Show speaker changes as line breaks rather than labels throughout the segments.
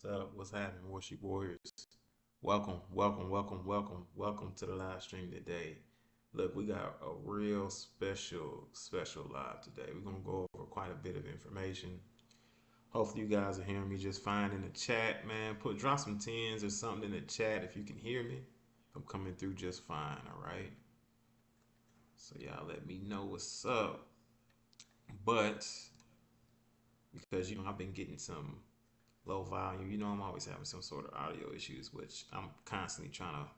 What's up? What's happening, Worship Warriors? Welcome, welcome, welcome, welcome, welcome to the live stream today. Look, we got a real special live today. We're gonna go over quite a bit of information. Hopefully, you guys are hearing me just fine in the chat, man. Drop some tens or something in the chat if you can hear me. I'm coming through just fine. All right. So y'all let me know what's up. But because I've been getting some low volume. I'm always having some sort of audio issues, which I'm constantly trying to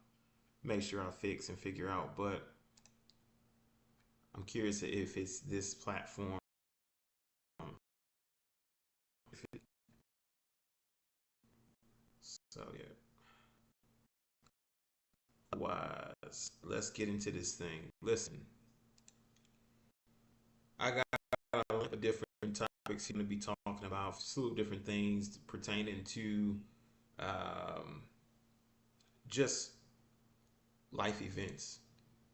make sure I fix and figure out. But I'm curious if it's this platform. So yeah. Otherwise, let's get into this thing. Listen, I got a lot of different topics here to be talking about, a slew of different things pertaining to um, just life events,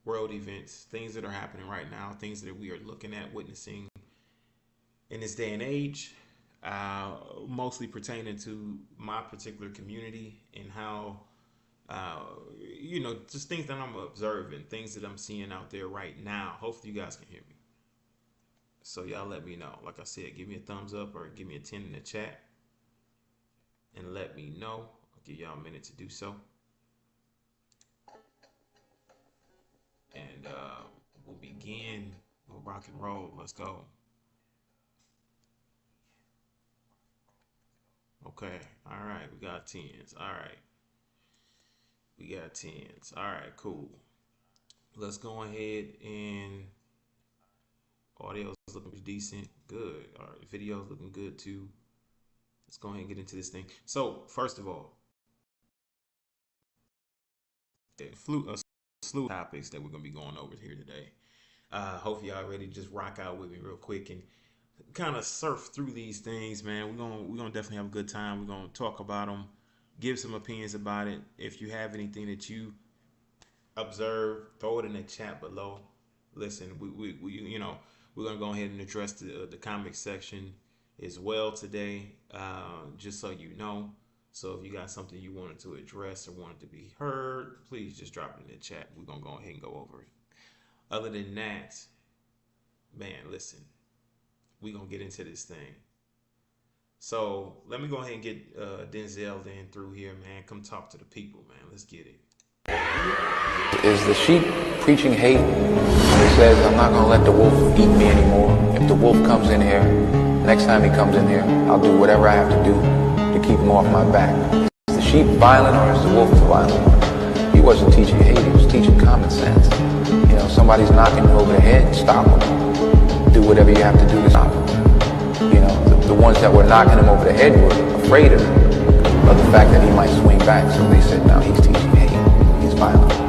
world events, things that are happening right now, things that we are looking at, witnessing in this day and age, mostly pertaining to my particular community and how, uh, just things that I'm observing, things that I'm seeing out there right now. Hopefully, you guys can hear me. So, y'all let me know. Like I said, give me a thumbs up or give me a 10 in the chat and let me know. I'll give y'all a minute to do so. And we'll begin. We'll rock and roll. Let's go. Okay. All right. We got tens. All right. We got tens. All right. Cool. Let's go ahead and audio's looking decent. Good. All right. Video's looking good too. Let's go ahead and get into this thing. So, first of all, a slew of topics that we're going to be going over here today. Hopefully, y'all ready to just rock out with me real quick and kind of surf through these things, man. We're gonna definitely have a good time. We're gonna talk about them, give some opinions about it. If you have anything that you observe, throw it in the chat below. Listen, we're gonna go ahead and address the comment section as well today, just so you know. So if you got something you wanted to address or wanted to be heard, please just drop it in the chat. We're gonna go ahead and go over it. Other than that, man, listen, we're gonna get into this thing. So let me go ahead and get Denzel in through here, man. Come talk to the people, man. Let's get it.
Is the sheep preaching hate? He says, I'm not going to let the wolf eat me anymore. If the wolf comes in here, next time he comes in here, I'll do whatever I have to do to keep him off my back. Is the sheep violent or is the wolf the violent one? He wasn't teaching hate, he was teaching common sense. Somebody's knocking you over the head, stop them. Do whatever you have to do to stop them. The ones that were knocking him over the head were afraid of the fact that he might swing back. So they said, no, he's teaching hate. He's violent.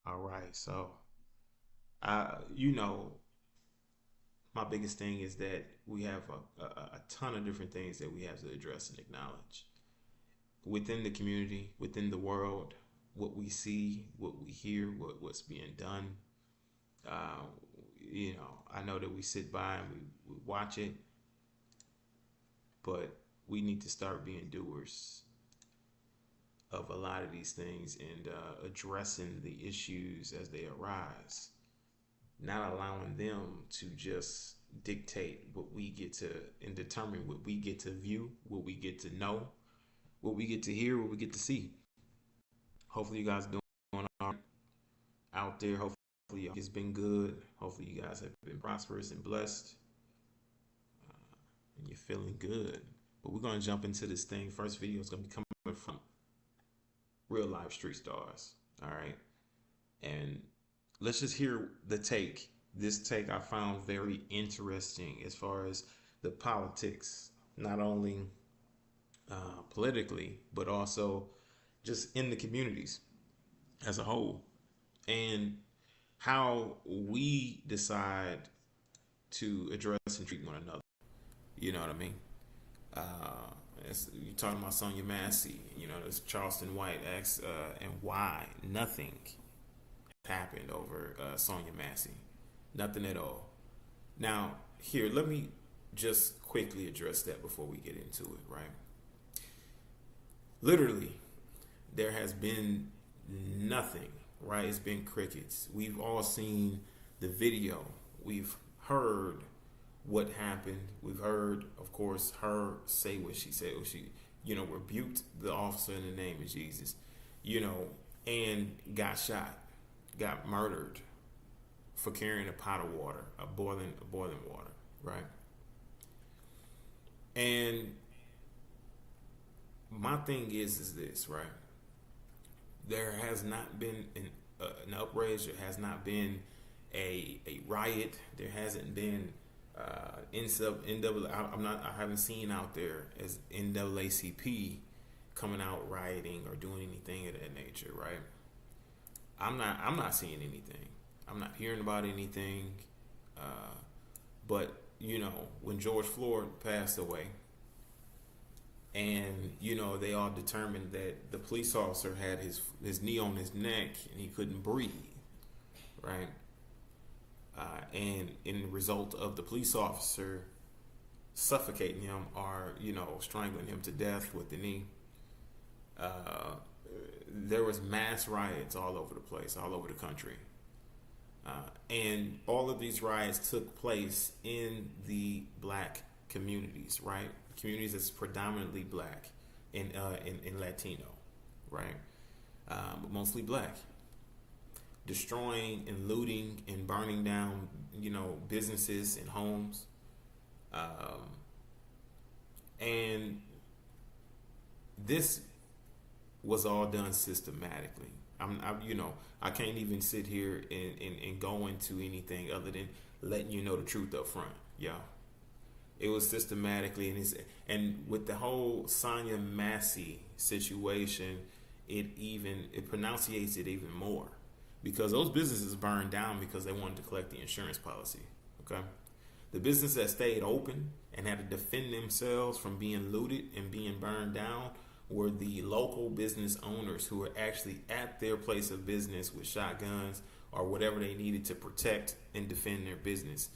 All right, so my biggest thing is that we have a ton of different things that we have to address and acknowledge within the community, within the world, what we see, what we hear, what's being done. Uh, I know that we sit by and we watch it, but we need to start being doers of a lot of these things and addressing the issues as they arise, not allowing them to just dictate what we get to and determine what we get to view, what we get to know, what we get to hear, what we get to see. Hopefully you guys are doing all right out there. Hopefully it's been good. Hopefully you guys have been prosperous and blessed, and you're feeling good. But we're going to jump into this thing. First video is going to be coming from real life street stars. All right. And let's just hear the take. This take I found very interesting as far as the politics, not only politically, but also just in the communities as a whole, and how we decide to address and treat one another. You know what I mean? You're talking about Sonia Massey. You know, this Charleston White asks, and why nothing happened over Sonia Massey. Nothing at all. Now, here, let me just quickly address that before we get into it, right? Literally, there has been nothing, right? It's been crickets. We've all seen the video. We've heard what happened. We've heard, of course, her say what she said. She, rebuked the officer in the name of Jesus, and got shot, got murdered for carrying a pot of water, a boiling water, right? And my thing is this, right? There has not been an outrage. There has not been a riot. There hasn't been I haven't seen out there as NAACP coming out rioting or doing anything of that nature, right? I'm not seeing anything. I'm not hearing about anything. But when George Floyd passed away, and they all determined that the police officer had his knee on his neck and he couldn't breathe, right? And in the result of the police officer suffocating him or strangling him to death with the knee, there was mass riots all over the place, all over the country. And all of these riots took place in the black communities, right? Communities that's predominantly black and Latino, right? But mostly black. Destroying and looting and burning down, businesses and homes. And this was all done systematically. I can't even sit here and go into anything other than letting you know the truth up front, y'all. It was systematically, and with the whole Sonia Massey situation, it pronunciates it even more, because those businesses burned down because they wanted to collect the insurance policy. Okay, the business that stayed open and had to defend themselves from being looted and being burned down were the local business owners who were actually at their place of business with shotguns or whatever they needed to protect and defend their business.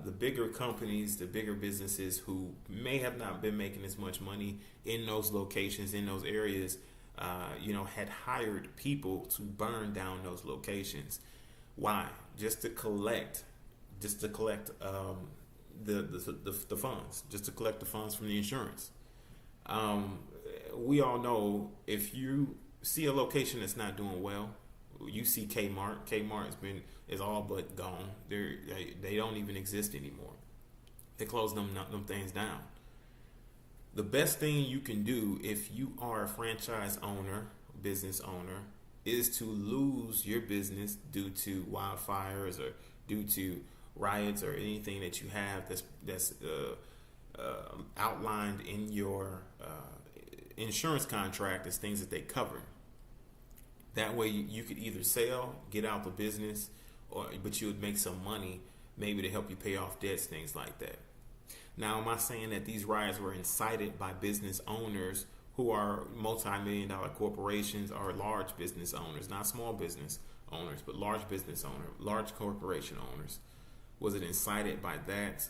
The bigger companies, the bigger businesses who may have not been making as much money in those locations, in those areas, had hired people to burn down those locations. Why? Just to collect the funds, just to collect the funds from the insurance. We all know, if you see a location that's not doing well, you see Kmart. Kmart is all but gone. They don't even exist anymore. They closed them things down. The best thing you can do if you are a franchise owner, business owner, is to lose your business due to wildfires or due to riots or anything that you have that's outlined in your insurance contract as things that they cover. That way you could either sell, get out the business, but you would make some money, maybe to help you pay off debts, things like that. Now, am I saying that these riots were incited by business owners who are multi-million-dollar corporations or large business owners, not small business owners, but large business owners, large corporation owners? Was it incited by that?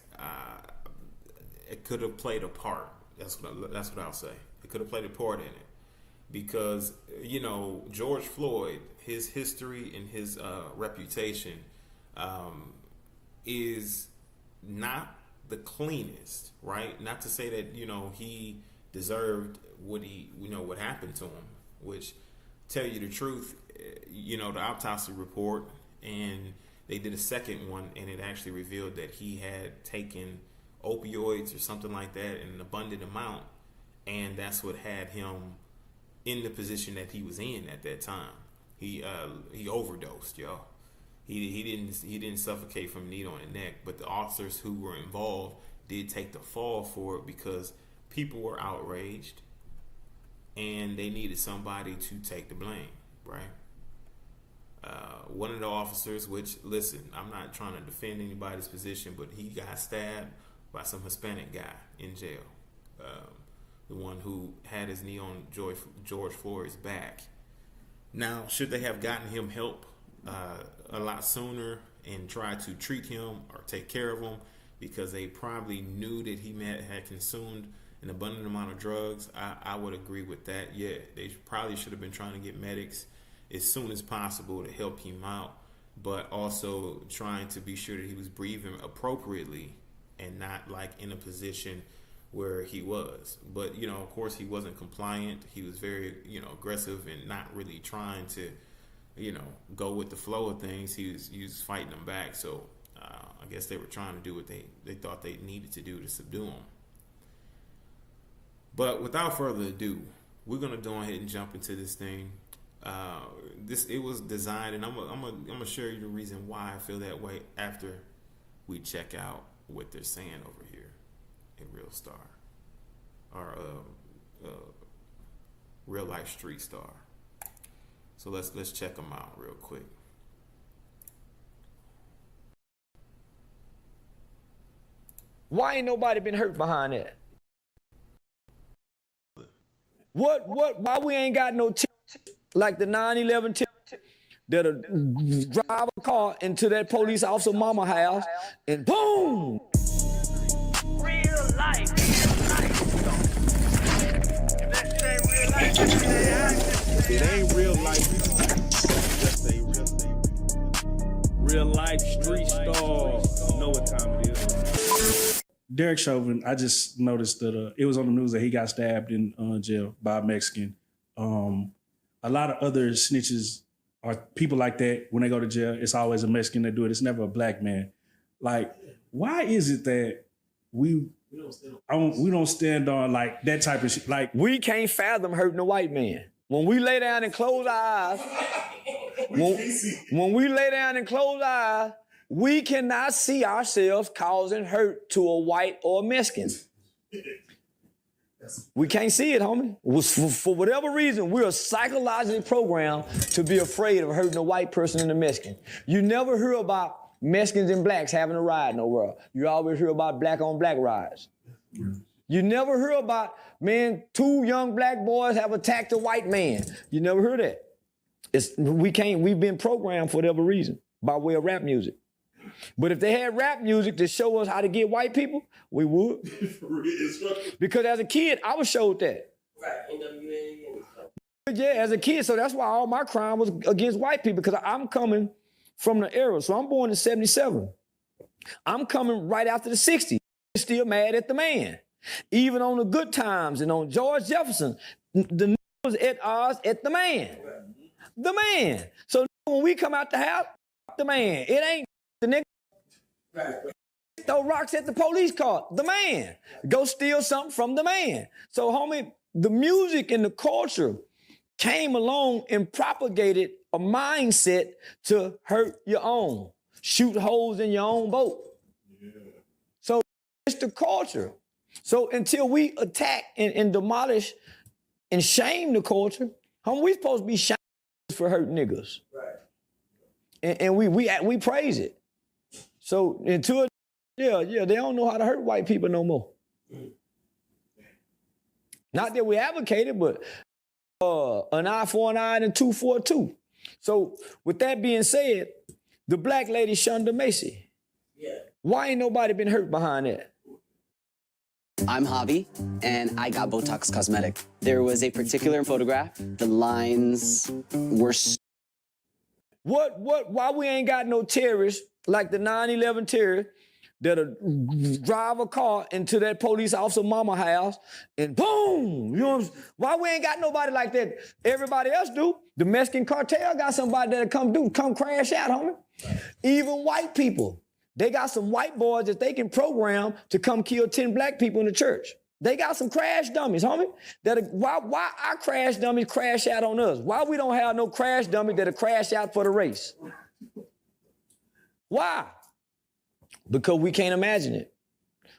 It could have played a part. That's what I'll say. It could have played a part in it. Because, George Floyd, his history and his reputation is not the cleanest, right? Not to say that, he deserved what happened to him, which, tell you the truth, the autopsy report, and they did a second one, and it actually revealed that he had taken opioids or something like that in an abundant amount, and that's what had him in the position that he was in at that time. He overdosed, y'all. He didn't suffocate from a needle on the neck, but the officers who were involved did take the fall for it because people were outraged and they needed somebody to take the blame, right? One of the officers, which, listen, I'm not trying to defend anybody's position, but he got stabbed by some Hispanic guy in jail the one who had his knee on George Floyd's back. Now, should they have gotten him help a lot sooner and tried to treat him or take care of him because they probably knew that he had consumed an abundant amount of drugs? I would agree with that. Yeah, they probably should have been trying to get medics as soon as possible to help him out, but also trying to be sure that he was breathing appropriately and not like in a position where he was. But, you know, of course he wasn't compliant. He was very, you know, aggressive and not really trying to, you know, go with the flow of things. He was fighting them back. So I guess they were trying to do what they thought they needed to do to subdue him. But without further ado, we're gonna go ahead and jump into this thing. It was designed, and I'm gonna share you the reason why I feel that way after we check out what they're saying over here in Real Star, or Real Life Street Star. So let's check them out real quick.
Why ain't nobody been hurt behind that? Why we ain't got no like the 9/11 that'll drive a car into that police officer mama house and boom!
Real life. Let's say real life.
It ain't real life. Just say real life street star. You know what time it is. Derek Chauvin, I just noticed that it was on the news that he got stabbed in jail by a Mexican. A lot of other snitches or people like that, when they go to jail, it's always a Mexican that do it. It's never a black man. Like, why is it that we don't stand on like that type of shit? Like,
We can't fathom hurting a white man. When we lay down and close our eyes, when we lay down and close our eyes, we cannot see ourselves causing hurt to a white or a Mexican. We can't see it, homie. For whatever reason, we're psychologically programmed to be afraid of hurting a white person and a Mexican. You never hear about Mexicans and blacks having a ride nowhere. You always hear about black on black rides. You never hear about, man, 2 young black boys have attacked a white man. You never hear that. We've been programmed for whatever reason by way of rap music. But if they had rap music to show us how to get white people, we would. Because as a kid, I was showed that.
Right, NWA and stuff.
Yeah, as a kid, so that's why all my crime was against white people, because I'm coming from the era. So I'm born in 77. I'm coming right after the 60s. Still mad at the man. Even on the good times and on George Jefferson, the was at odds at the man. The man. So when we come out the house, the man. It ain't the nigga. Throw rocks at the police car. The man. Go steal something from the man. So, homie, the music and the culture came along and propagated a mindset to hurt your own. Shoot holes in your own boat. So it's the culture. So until we attack and demolish and shame the culture, homie, we supposed to be shamed for hurting niggas. Right. And we praise it. So until, they don't know how to hurt white people no more. Not that we advocate it, but an eye for an eye and a tooth for a tooth. So with that being said, the black lady Shonda Macy. Yeah. Why ain't nobody been hurt behind that?
I'm Javi, and I got Botox Cosmetic. There was a particular photograph. The lines were...
Why we ain't got no terrorists like the 9/11 terrorists that'll drive a car into that police officer mama house and boom, you know, why we ain't got nobody like that? Everybody else do. The Mexican cartel got somebody that'll come crash out, homie. Even white people, they got some white boys that they can program to come kill 10 black people in the church. They got some crash dummies, homie. Why our crash dummies crash out on us? Why we don't have no crash dummies that'll crash out for the race? Why? Because we can't imagine it.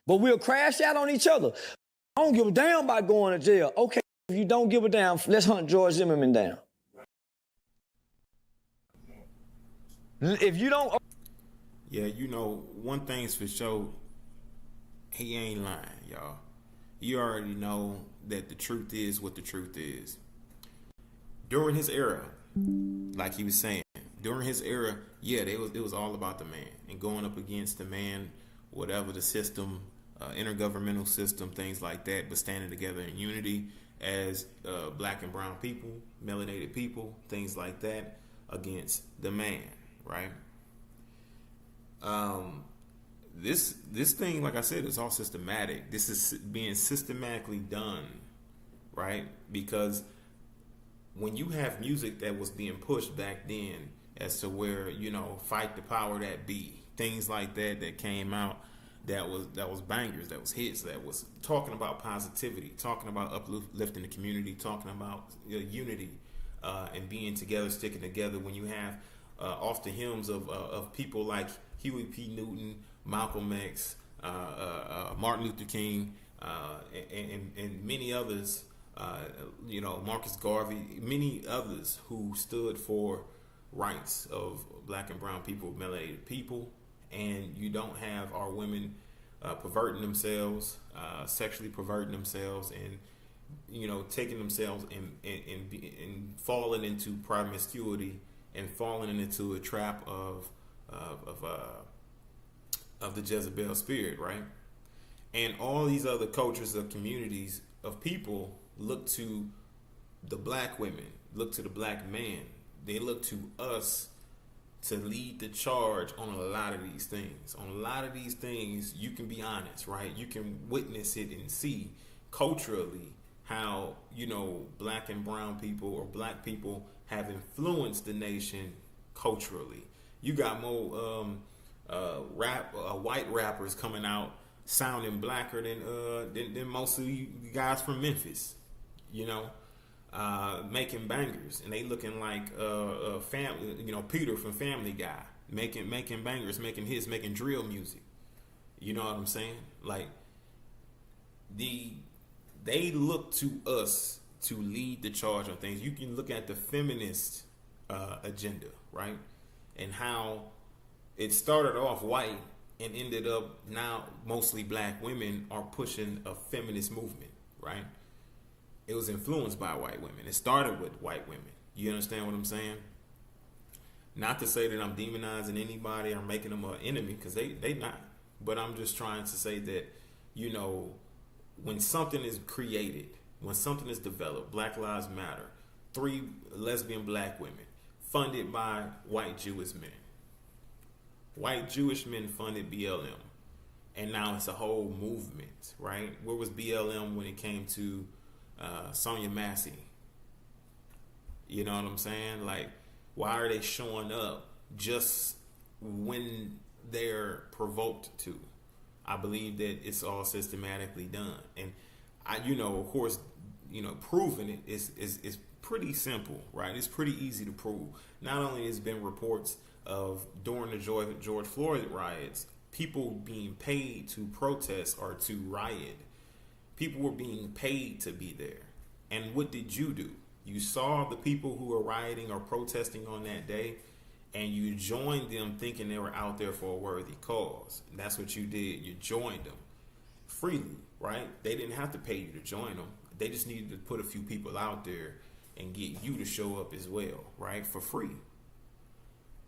But we'll crash out on each other. I don't give a damn about going to jail. Okay, if you don't give a damn, let's hunt George Zimmerman down. If you don't...
Yeah, you know, one thing's for sure, he ain't lying, y'all. you already know that the truth is what the truth is. During his era, like he was saying, during his era, yeah, it was all about the man and going up against the man, whatever the system, intergovernmental system, things like that, but standing together in unity as black and brown people, melanated people, things like that, against the man, right? This thing, like I said, is all systematic. This is being systematically done, right? Because when you have music that was being pushed back then as to where, you know, fight the power that be, things like that that came out, that was bangers, that was hits, that was talking about positivity, talking about uplifting the community, talking about unity, and being together, sticking together. When you have off the hymns of people like Huey P. Newton, Malcolm X, Martin Luther King, and many others, you know, Marcus Garvey, many others who stood for rights of black and brown people, melanated people, and you don't have our women perverting themselves, sexually perverting themselves, and, you know, taking themselves and falling into promiscuity and falling into a trap of the Jezebel spirit, right? And all these other cultures of communities of people look to the black women, look to the black man. They look to us to lead the charge on a lot of these things. On a lot of these things, you can be honest, right? You can witness it and see culturally how, you know, black and brown people or black people have influenced the nation culturally. You got more white rappers coming out sounding blacker than most of you guys from Memphis, you know, making bangers, and they looking like family, you know, Peter from Family Guy, making bangers, making hits, making drill music. You know what I'm saying? Like they look to us to lead the charge on things. You can look at the feminist agenda, right? And how it started off white and ended up now mostly black women are pushing a feminist movement, right? It was influenced by white women. It started with white women. You understand what I'm saying? Not to say that I'm demonizing anybody or making them an enemy, because they not. But I'm just trying to say that, you know, when something is created, when something is developed, Black Lives Matter, 3 lesbian black women, funded by white Jewish men. White Jewish men funded BLM. And now it's a whole movement, right? Where was BLM when it came to Sonia Massey? You know what I'm saying? Like, why are they showing up just when they're provoked to? I believe that it's all systematically done. And I, you know, of course, you know, proving it is pretty simple, right? It's pretty easy to prove. Not only has been reports of during the George Floyd riots, people being paid to protest or to riot. People were being paid to be there. And what did you do? You saw the people who were rioting or protesting on that day, and you joined them thinking they were out there for a worthy cause. And that's what you did. You joined them freely, right? They didn't have to pay you to join them. They just needed to put a few people out there and get you to show up as well, right? For free.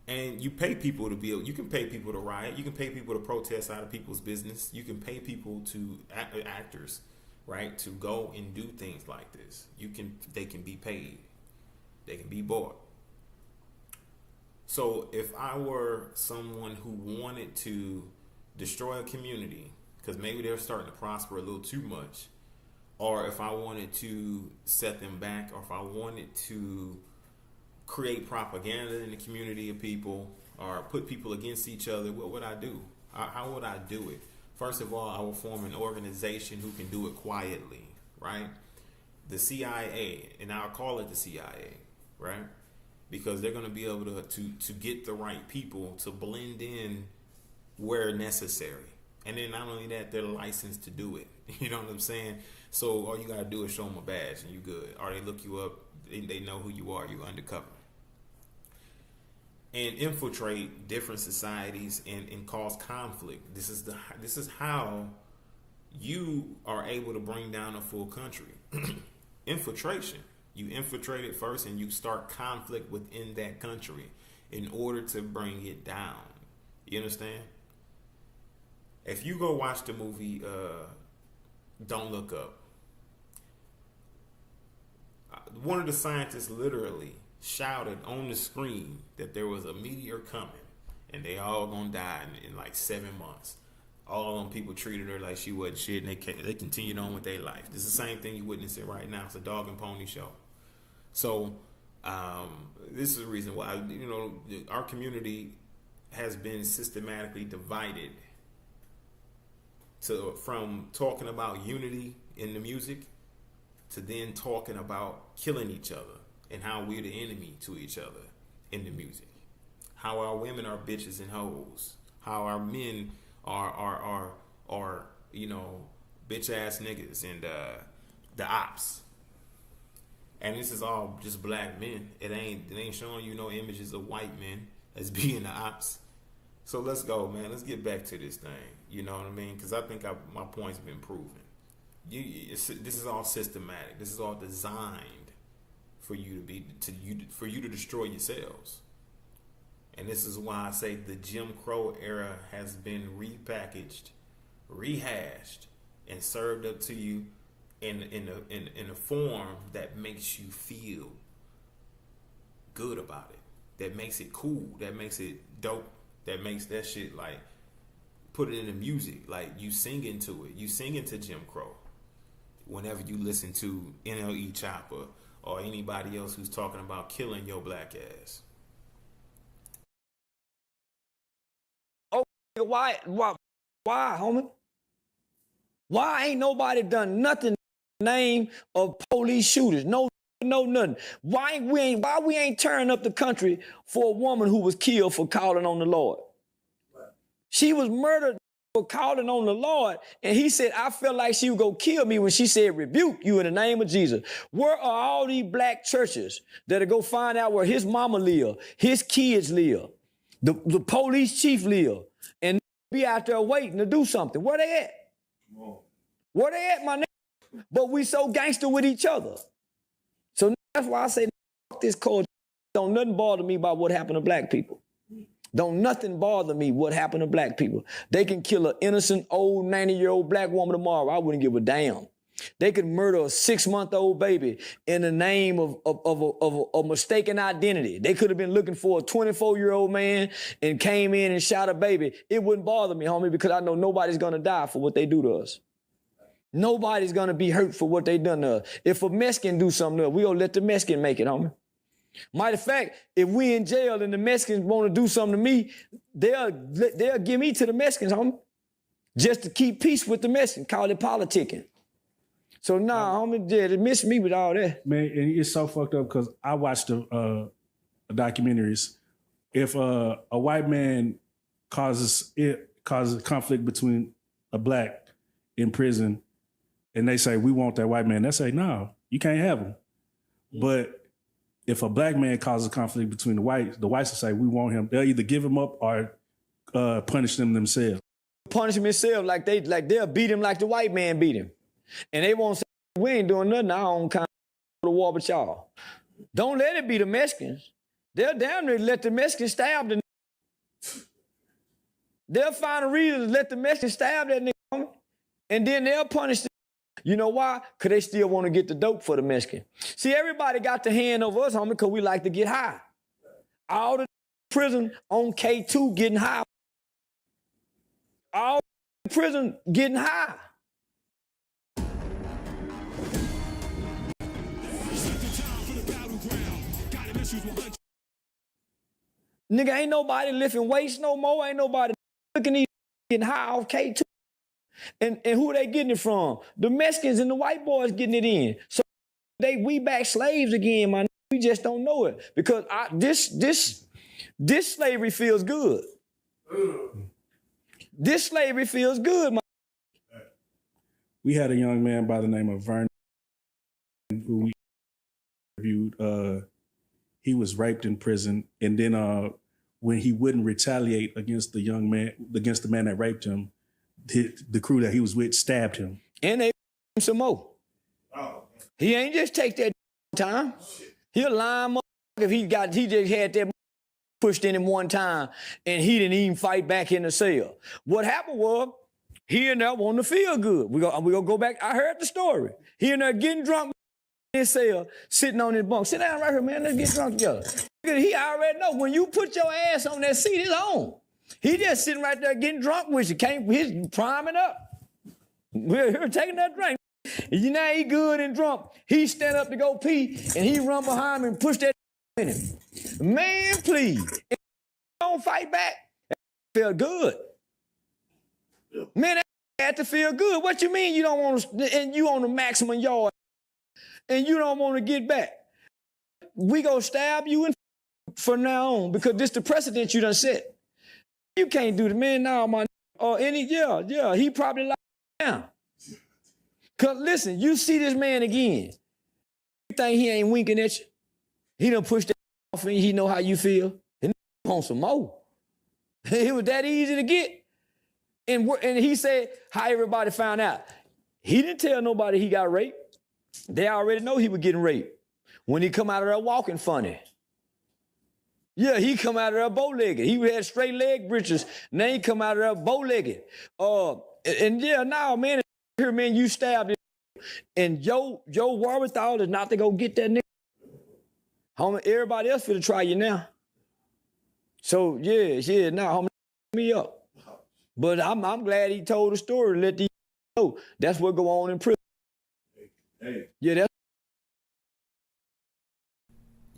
And you pay people to build. You can pay people to riot. You can pay people to protest out of people's business. You can pay people to actors, right, to go and do things like this. They can be paid. They can be bought. So if I were someone who wanted to destroy a community, because maybe they're starting to prosper a little too much, or if I wanted to set them back, or if I wanted to create propaganda in the community of people, or put people against each other, what would I do? How would I do it? First of all, I will form an organization who can do it quietly, right? The CIA, and I'll call it the CIA, right? Because they're going to be able to get the right people to blend in where necessary. And then not only that, they're licensed to do it. You know what I'm saying? So all you got to do is show them a badge and you good. Or they look you up, they know who you are, you're undercover. And infiltrate different societies and cause conflict. This is how you are able to bring down a full country. Infiltration. You infiltrate it first and you start conflict within that country in order to bring it down. You understand? If you go watch the movie Don't Look Up, one of the scientists literally shouted on the screen that there was a meteor coming and they all gonna die in like 7 months. All of them people treated her like she wasn't shit, and they continued on with their life. This is the same thing you witnessing right now. It's a dog and pony show. So this is the reason why, you know, our community has been systematically divided from talking about unity in the music to then talking about killing each other and how we're the enemy to each other in the music. How our women are bitches and hoes. How our men are you know, bitch ass niggas and the ops. And this is all just black men. It ain't showing you no images of white men as being the ops. So let's go, man. Let's get back to this thing. You know what I mean? Because I think my point's been proven. This is all systematic. This is all designed for you to destroy yourselves. And this is why I say the Jim Crow era has been repackaged, rehashed, and served up to you in a form that makes you feel good about it, that makes it cool, that makes it dope, that makes that shit like put it in the music, like you sing into it. You sing into Jim Crow whenever you listen to NLE Chopper or anybody else who's talking about killing your black ass.
Oh, why, homie? Why ain't nobody done nothing in the name of police shooters? No, nothing. Why we ain't turning up the country for a woman who was killed for calling on the Lord? She was murdered for calling on the Lord, and he said, I felt like she would go kill me when she said, rebuke you in the name of Jesus. Where are all these black churches that'll go find out where his mama live, his kids live, the police chief live, and be out there waiting to do something? Where they at? Where they at, my nigga? But we so gangster with each other. So that's why I say, fuck this culture. Don't nothing bother me about what happened to black people. Don't nothing bother me what happened to black people. They can kill an innocent old 90-year-old black woman tomorrow. I wouldn't give a damn. They could murder a 6-month-old baby in the name of a mistaken identity. They could have been looking for a 24-year-old man and came in and shot a baby. It wouldn't bother me, homie, because I know nobody's going to die for what they do to us. Nobody's going to be hurt for what they done to us. If a Mexican do something to us, we gonna let the Mexican make it, homie. Matter of fact, if we in jail and the Mexicans want to do something to me, they'll give me to the Mexicans, homie, just to keep peace with the Mexicans. Call it politicking. So nah, homie, they miss me with all that.
Man, and it's so fucked up because I watched the documentaries. If a white man causes conflict between a black in prison, and they say we want that white man, they say no, you can't have him. But if a black man causes conflict between the whites will say we want him. They'll either give him up or punish them themselves.
Punish him himself like they'll beat him like the white man beat him. And they won't say, we ain't doing nothing, I don't kind of the war with y'all. Don't let it be the Mexicans. They'll damn near let the Mexicans stab the They'll find a reason to let the Mexicans stab that nigga, and then they'll punish them. You know why? Because they still want to get the dope for the Mexican. See, everybody got the hand over us, homie, because we like to get high. All the prison on K2 getting high. All the prison getting high. Nigga, ain't nobody lifting weights no more. Ain't nobody looking these getting high off K2. And who they getting it from? The Mexicans and the white boys getting it in. So we back slaves again, man. We just don't know it. Because this slavery feels good. This slavery feels good, man.
We had a young man by the name of Vernon who we interviewed. He was raped in prison, and then when he wouldn't retaliate against the man that raped him, the crew that he was with stabbed him.
And they him some more.
Oh,
He ain't just take that time. He'll line up if he just had that pushed in him one time and he didn't even fight back in the cell. What happened was he and there wanting to feel good. We gonna go back. I heard the story. He and there getting drunk in his cell, sitting on his bunk. Sit down right here, man. Let's get drunk together. He already know when you put your ass on that seat, it's on. He just sitting right there getting drunk with you. He's priming up. We're taking that drink. You know he good and drunk. He stand up to go pee, and he run behind him and push that in him. Man, please. If you don't fight back, that feel good. Man, that had to feel good. What you mean you don't want to, and you on the maximum yard, and you don't want to get back? We gonna stab you in from now on because this the precedent you done set. You can't do the man now, my he probably like down. Cause listen, you see this man again. You think he ain't winking at you? He done pushed that off and he know how you feel. And on some more. It was that easy to get. And he said how everybody found out. He didn't tell nobody he got raped. They already know he was getting raped. When he come out of there walking funny. Yeah, he come out of there bow-legged. He had straight leg breeches. Now he come out of there bow-legged. Man, here, man, you stabbed him. And Joe Warrenthal is not to go get that nigga. Homie, everybody else finna try you now. So, homie, me up. But I'm glad he told the story to let these know that's what go on in prison.
hey.
Yeah, that's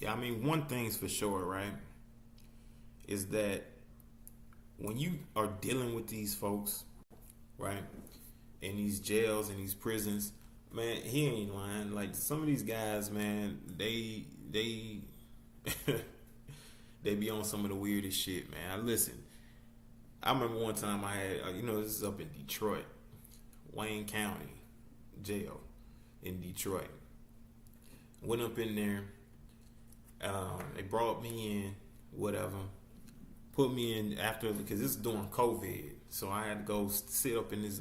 Yeah, I mean, one thing's for sure, right, is that when you are dealing with these folks, right, in these jails and these prisons, man, he ain't lying. Like, some of these guys, man, they they be on some of the weirdest shit, man. Listen, I remember one time I had, this is up in Detroit, Wayne County Jail in Detroit. Went up in there. They brought me in, whatever. Put me in after, because this is during COVID. So I had to go sit up in this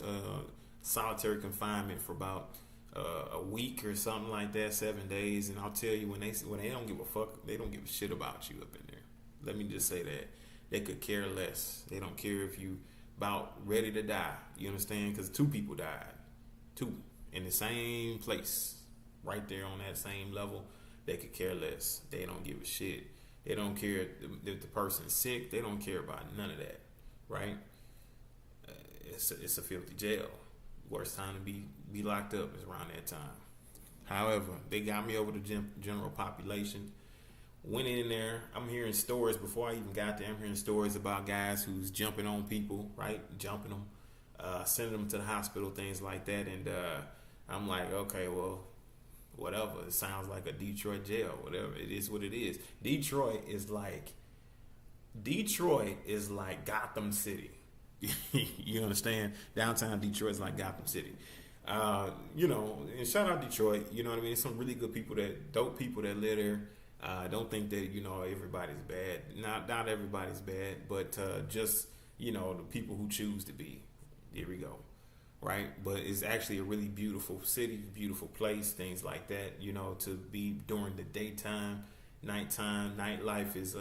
solitary confinement for about a week or something like that, 7 days. And I'll tell you, when they don't give a fuck, they don't give a shit about you up in there. Let me just say that. They could care less. They don't care if you about ready to die. You understand? Because 2 people died. 2 in the same place. Right there on that same level. They could care less. They don't give a shit. They don't care if the person's sick. They don't care about none of that, right? It's a filthy jail. Worst time to be locked up is around that time. However, they got me over the general population. Went in there. I'm hearing stories before I even got there. I'm hearing stories about guys who's jumping on people, right? Jumping them, sending them to the hospital, things like that. And I'm like, okay, well, whatever. It sounds like a Detroit jail. Whatever. It is what it is. Detroit is like Gotham City. You understand? Downtown Detroit is like Gotham City. And shout out Detroit. You know what I mean? Some really good people, dope people that live there. Don't think that, everybody's bad. Not everybody's bad, but just, the people who choose to be. Here we go. Right, but it's actually a really beautiful city, beautiful place, things like that. To be during the daytime, nighttime, nightlife is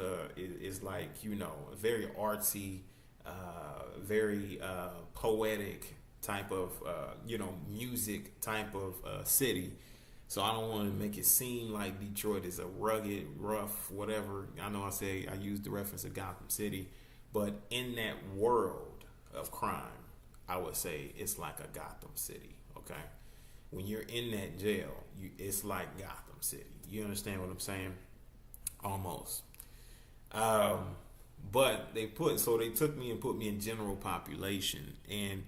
like a very artsy, very poetic type of music type of city. So I don't want to make it seem like Detroit is a rugged, rough, whatever. I know I used the reference of Gotham City, but in that world of crime, I would say it's like a Gotham City, okay? When you're in that jail, it's like Gotham City. You understand what I'm saying? Almost. But they took me and put me in general population. And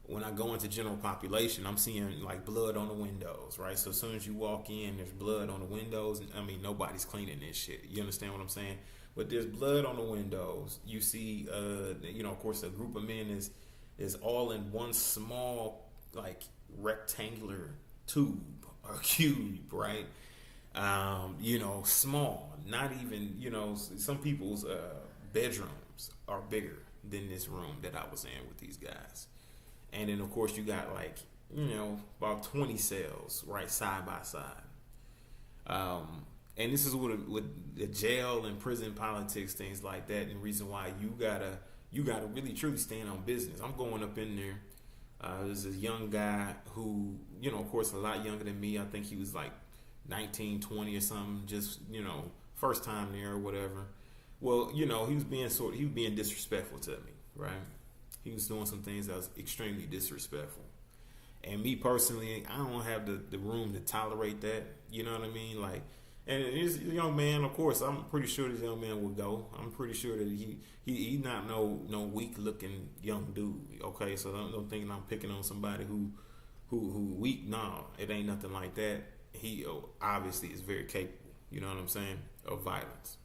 when I go into general population, I'm seeing like blood on the windows, right? So as soon as you walk in, there's blood on the windows. I mean, nobody's cleaning this shit. You understand what I'm saying? But there's blood on the windows. You see, of course, a group of men is all in one small, like, rectangular tube or cube, right? Small. Not even, some people's bedrooms are bigger than this room that I was in with these guys. and then of course you got like about 20 cells right side by side. And this is with the jail and prison politics, things like that, and the reason why you gotta really truly stand on business. I'm going up in there. There's this young guy who, of course, a lot younger than me. I think he was like 19, 20 or something, just, first time there or whatever. Well, he was being disrespectful to me, right? He was doing some things that was extremely disrespectful. And me personally, I don't have the room to tolerate that. You know what I mean? Like, and this young man, of course, I'm pretty sure this young man will go. I'm pretty sure that he not no weak looking young dude. Okay, so don't think I'm picking on somebody who weak. No, it ain't nothing like that. He obviously is very capable. You know what I'm saying? Of violence.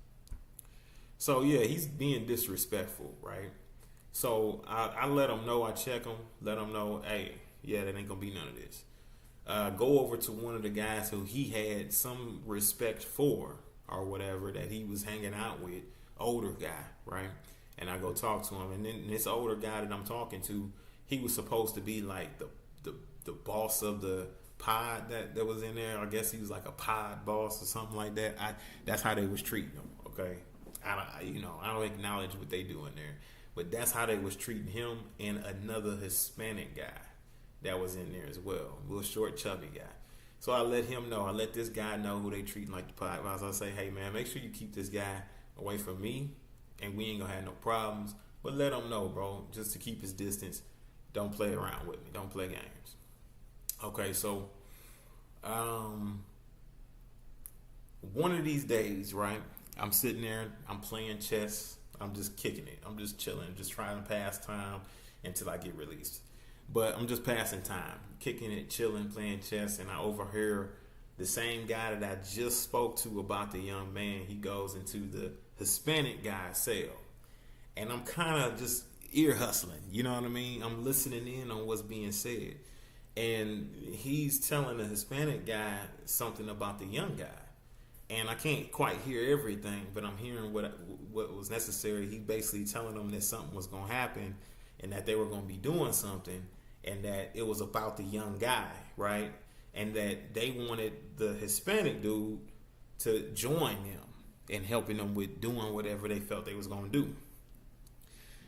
So yeah, he's being disrespectful, right? So I let him know. I check him, let him know, hey, yeah, that ain't gonna be none of this. Go over to one of the guys who he had some respect for or whatever, that he was hanging out with, older guy, right? And I go talk to him, and then this older guy that I'm talking to, he was supposed to be like the boss of the pod that was in there. I guess he was like a pod boss or something like that. That's how they was treating him. Okay, I don't acknowledge what they do in there, but that's how they was treating him and another Hispanic guy that was in there as well, a little short, chubby guy. So I let him know. I let this guy know who they treating like the pod boss. I say, hey man, make sure you keep this guy away from me, and we ain't gonna have no problems. But let him know, bro, just to keep his distance. Don't play around with me. Don't play games. Okay, so one of these days, right? I'm sitting there. I'm playing chess. I'm just kicking it. I'm just chilling, just trying to pass time until I get released. But I'm just passing time, kicking it, chilling, playing chess, and I overhear the same guy that I just spoke to about the young man. He goes into the Hispanic guy's cell, and I'm kind of just ear hustling. You know what I mean? I'm listening in on what's being said, and he's telling the Hispanic guy something about the young guy, and I can't quite hear everything, but I'm hearing what was necessary. He basically telling them that something was going to happen, and that they were going to be doing something, and that it was about the young guy, right? And that they wanted the Hispanic dude to join them in helping them with doing whatever they felt they was going to do.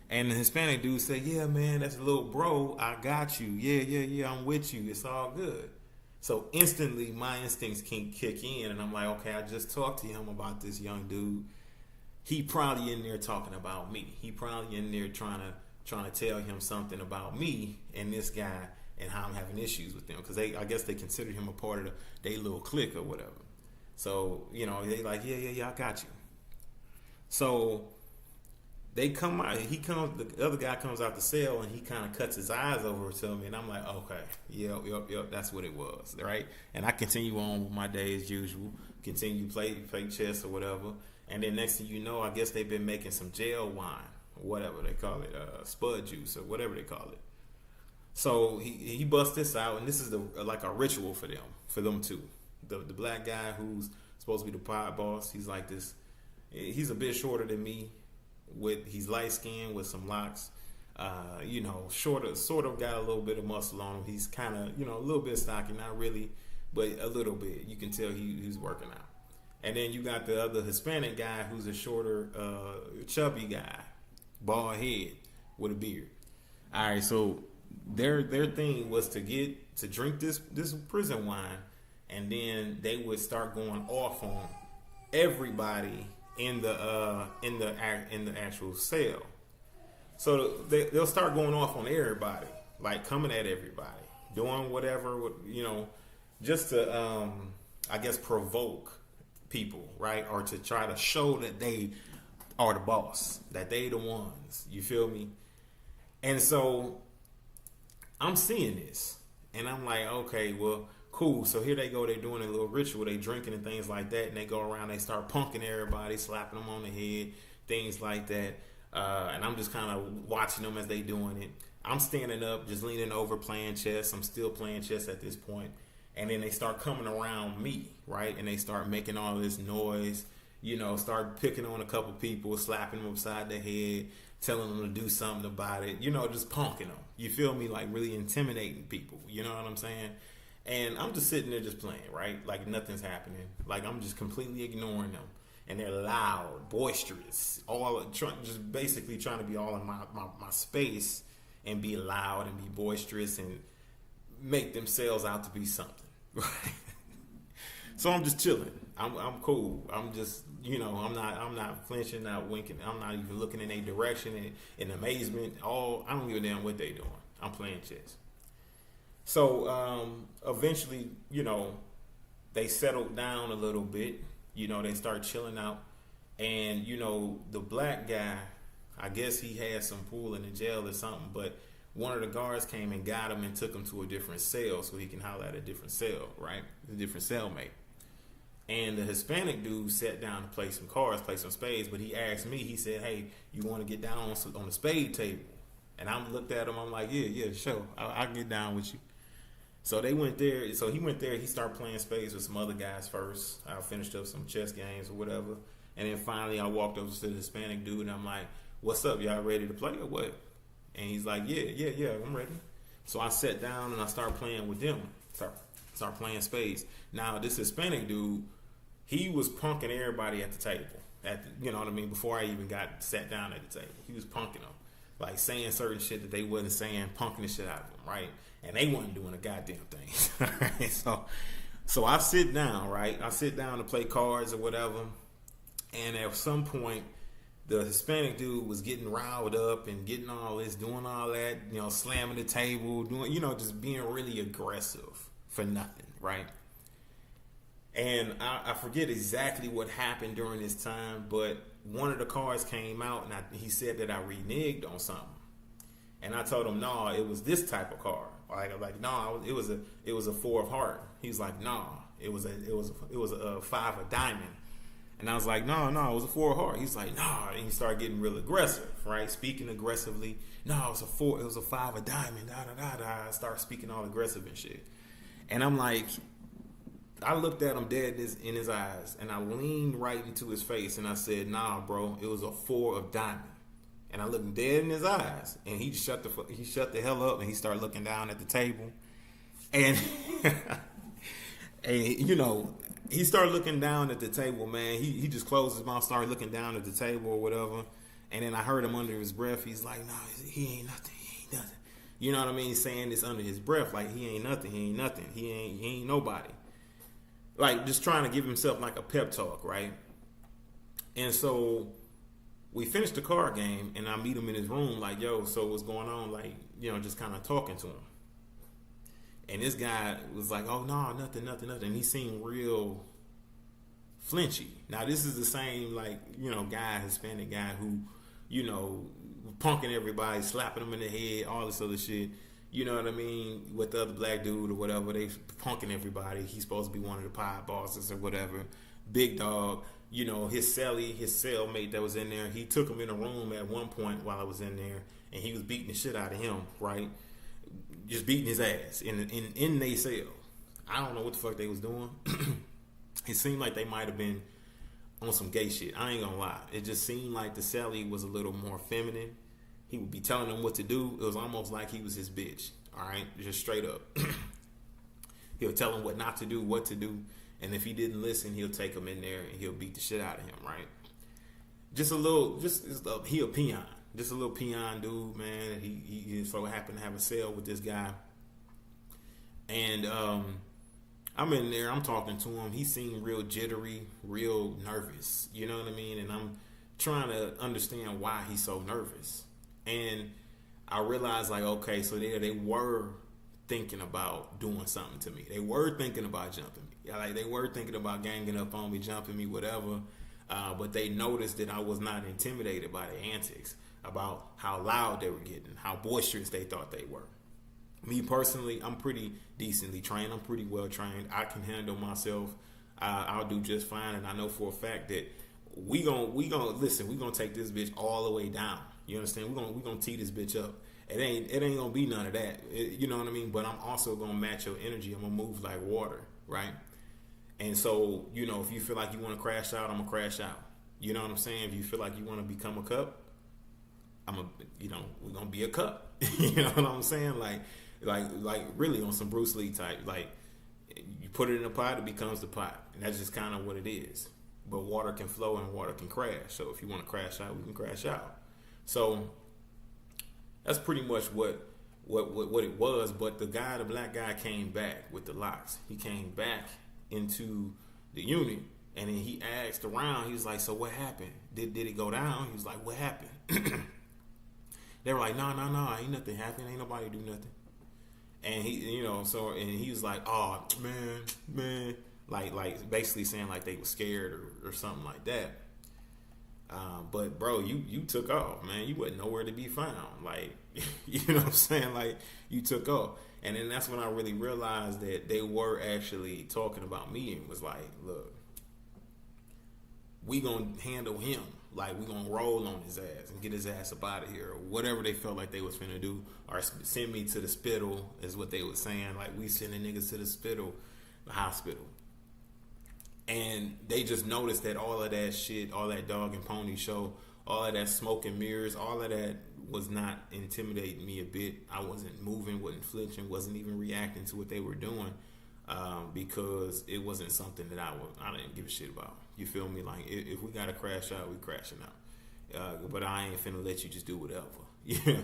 And the Hispanic dude said, yeah, man, that's a little bro. I got you. Yeah, I'm with you. It's all good. So instantly my instincts can kick in, and I'm like, okay, I just talked to him about this young dude. He probably in there talking about me. He probably in there trying to tell him something about me and this guy and how I'm having issues with them, because I guess they consider him a part of their little clique or whatever. So they like, yeah, I got you. So they come out. The other guy comes out the cell, and he kind of cuts his eyes over to me, and I'm like, okay, yep, that's what it was, right? And I continue on with my day as usual, continue play chess or whatever, and then next thing you know, I guess they've been making some jail wine, whatever they call it, spud juice or whatever they call it. So he busts this out, and this is like a ritual for them too. The black guy who's supposed to be the pod boss, he's like this. He's a bit shorter than me. He's light skinned with some locks. Shorter, sort of got a little bit of muscle on him. He's kind of a little bit stocky, not really, but a little bit. You can tell he's working out. And then you got the other Hispanic guy who's a shorter, chubby guy, bald head with a beard. All right, so their thing was to drink this prison wine, and then they would start going off on everybody in the actual cell. So they'll start going off on everybody, like coming at everybody, doing whatever, just to I guess provoke people, right? Or to try to show that they are the boss, that they the ones. You feel me? And so I'm seeing this, and I'm like, okay, well, cool. So here they go. They're doing a little ritual. They drinking and things like that, and they go around. They start punking everybody, slapping them on the head, things like that. And I'm just kind of watching them as they doing it. I'm standing up, just leaning over, playing chess. I'm still playing chess at this point. And then they start coming around me, right? And they start making all this noise, start picking on a couple people, slapping them upside the head, telling them to do something about it, you know, just punking them. You feel me? Like really intimidating people. You know what I'm saying? And I'm just sitting there just playing, right? Like nothing's happening. Like I'm just completely ignoring them. And they're loud, boisterous, just basically trying to be all in my space and be loud and be boisterous and make themselves out to be something, right? So I'm just chilling. I'm cool. I'm just, you know, I'm not flinching, not winking. I'm not even looking in a direction in amazement. I don't give a damn what they doing. I'm playing chess. So eventually, you know, they settled down a little bit. You know, they start chilling out. And, you know, the black guy, I guess he had some pool in the jail or something, but one of the guards came and got him and took him to a different cell so he can holler at a different cell, right? A different cellmate. And the Hispanic dude sat down to play some cards, play some spades, but he asked me, he said, hey, you want to get down on the spade table? And I looked at him, I'm like, yeah, sure. I'll get down with you. So they went there. So he went there. He started playing spades with some other guys first. I finished up some chess games or whatever. And then finally I walked over to the Hispanic dude and I'm like, what's up? Y'all ready to play or what? And he's like, yeah, I'm ready. So I sat down and I started playing with them. Start playing spades. Now this Hispanic dude, he was punking everybody at the table. You know what I mean? Before I even got sat down at the table, he was punking them, like saying certain shit that they wasn't saying, punking the shit out of them, right? And they wasn't doing a goddamn thing. Right? So I sit down, right? I sit down to play cards or whatever. And at some point, the Hispanic dude was getting riled up and getting all this, doing all that, you know, slamming the table, doing, you know, just being really aggressive for nothing, right? And I forget exactly what happened during this time, but one of the cards came out and he said that I reneged on something. And I told him, no, it was this type of card. Like no, it was a 4 of heart. He's like, no, it was a 5 of diamond. And I was like, no, it was a 4 of heart. He's like, no, and he started getting real aggressive, right? Speaking aggressively. No, it was a 5 of diamond. I start speaking all aggressive and shit. And I'm like, I looked at him dead in his eyes, and I leaned right into his face, and I said, nah, bro, it was a 4 of diamond. And I looked dead in his eyes, and he shut the hell up, and he started looking down at the table, and and you know, he started looking down at the table, man. He just closed his mouth, started looking down at the table or whatever, and then I heard him under his breath. He's like, "No, he ain't nothing. You know what I mean? Saying this under his breath, like he ain't nothing. He ain't nobody. Like just trying to give himself like a pep talk, right? And so we finished the card game, and I meet him in his room, like, yo, so what's going on? Like, you know, just kind of talking to him. And this guy was like, oh, no, nothing. And he seemed real flinchy. Now, this is the same, like, you know, Hispanic guy who, you know, punking everybody, slapping them in the head, all this other shit. You know what I mean? With the other black dude or whatever, they punking everybody. He's supposed to be one of the pod bosses or whatever. Big dog. You know, his cellmate that was in there, he took him in a room at one point while I was in there, and he was beating the shit out of him, right? Just beating his ass in their cell. I don't know what the fuck they was doing. It seemed like they might have been on some gay shit. I ain't gonna lie. It just seemed like the cellie was a little more feminine. He would be telling them what to do. It was almost like he was his bitch. All right, just straight up. He'll tell him what not to do, what to do. And if he didn't listen, he'll take him in there and he'll beat the shit out of him, right? He a peon. Just a little peon dude, man. He so happened to have a cell with this guy. And I'm in there, I'm talking to him. He seemed real jittery, real nervous. You know what I mean? And I'm trying to understand why he's so nervous. And I realized, like, okay, so they were thinking about doing something to me. They were thinking about jumping me. Like, they were thinking about ganging up on me, jumping me, whatever. But they noticed that I was not intimidated by the antics, about how loud they were getting, how boisterous they thought they were. Me personally, I'm pretty decently trained. I'm pretty well trained. I can handle myself. I'll do just fine. And I know for a fact that we gonna take this bitch all the way down. You understand? We're gonna tee this bitch up. It ain't gonna be none of that. You know what I mean? But I'm also gonna match your energy. I'm gonna move like water, right? And so, you know, if you feel like you want to crash out, I'm gonna crash out. You know what I'm saying? If you feel like you want to become a cup, I'm a, you know, we're gonna be a cup. You know what I'm saying? Like really on some Bruce Lee type. Like you put it in a pot, it becomes the pot, and that's just kind of what it is. But water can flow and water can crash. So if you want to crash out, we can crash out. So that's pretty much what it was. But the black guy came back with the locks. He came back into the unit, and then he asked around. He was like, "So what happened? Did it go down?" He was like, "What happened?" They were like, "No, ain't nothing happened. Ain't nobody do nothing." And he, you know, so and he was like, "Oh man," like basically saying like they were scared or something like that. But bro, you took off, man. You wasn't nowhere to be found. Like, you know what I'm saying? Like, you took off. And then that's when I really realized that they were actually talking about me and was like, look, we gonna handle him. Like, we gonna roll on his ass and get his ass up out of here, or whatever they felt like they was finna do, or send me to the spittle is what they was saying. Like, we sending niggas to the spittle, the hospital. And they just noticed that all of that shit, all that dog and pony show, all of that smoke and mirrors, all of that was not intimidating me a bit. I wasn't moving, wasn't flinching, wasn't even reacting to what they were doing, because it wasn't something that I didn't give a shit about. You feel me? Like, if we gotta crash out, we crashing out. But I ain't finna let you just do whatever. Yeah.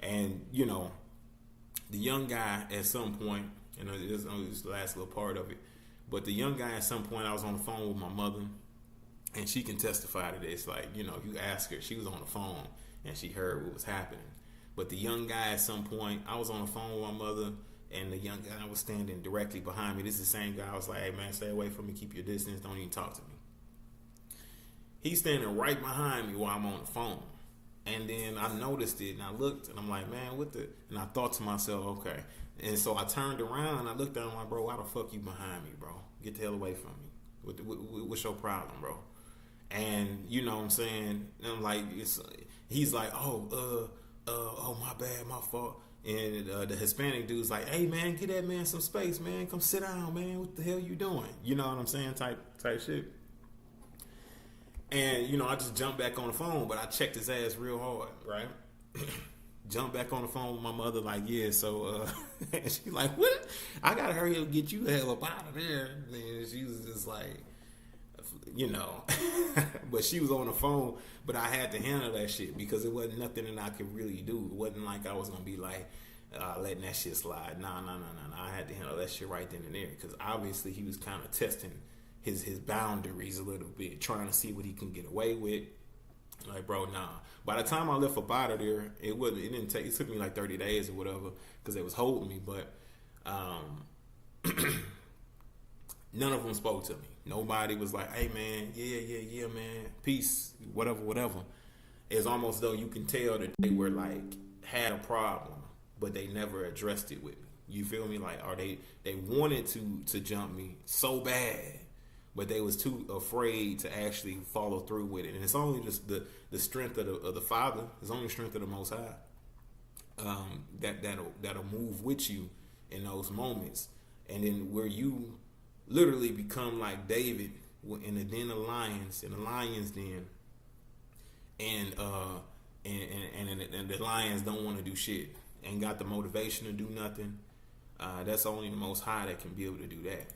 And, you know, the young guy at some point, and this is the last little part of it, but the young guy at some point, I was on the phone with my mother, and she can testify to this. Like, you know, you ask her, she was on the phone, and she heard what was happening. But the young guy at some point, I was on the phone with my mother, and the young guy was standing directly behind me. This is the same guy. I was like, "Hey, man, stay away from me. Keep your distance. Don't even talk to me." He's standing right behind me while I'm on the phone. And then I noticed it, and I looked, and I'm like, "Man, what the?" And I thought to myself, okay. And so I turned around, and I looked at him like, "Bro, why the fuck you behind me, bro? Get the hell away from me. What's your problem, bro?" And you know what I'm saying? And I'm like, he's like, "Oh, my bad, my fault." And the Hispanic dude's like, "Hey, man, get that man some space, man. Come sit down, man. What the hell you doing?" You know what I'm saying? Type shit. And, you know, I just jumped back on the phone, but I checked his ass real hard, right? Jumped back on the phone with my mother, like, "Yeah, so," and she's like, "What? I gotta hurry up and get you the hell up out of there." And she was just like, you know, but she was on the phone, but I had to handle that shit because it wasn't nothing that I could really do. It wasn't like I was gonna be like, letting that shit slide. No. I had to handle that shit right then and there because obviously he was kind of testing his boundaries a little bit, trying to see what he can get away with. Like, bro, nah. By the time I left up out of there, it took me like 30 days or whatever because they was holding me, but none of them spoke to me. Nobody was like, "Hey, man, yeah, man, peace, whatever." It's almost though you can tell that they were like had a problem, but they never addressed it with me. You feel me? Like, or they wanted to jump me so bad, but they was too afraid to actually follow through with it. And it's only just the strength of the Father. It's only the strength of the Most High that'll move with you in those moments. And then where you literally become like David in the den of lions, in the lion's den, and the lions don't want to do shit, ain't got the motivation to do nothing. That's only the Most High that can be able to do that.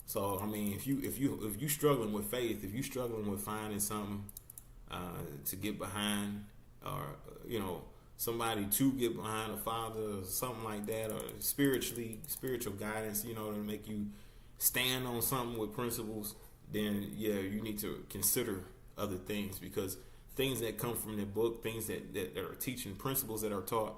So I mean, if you struggling with faith, if you struggling with finding something to get behind, or you know, somebody to get behind, a father or something like that, or spiritual guidance, you know, to make you stand on something with principles, then yeah, you need to consider other things, because things that come from the book, things that are teaching, principles that are taught,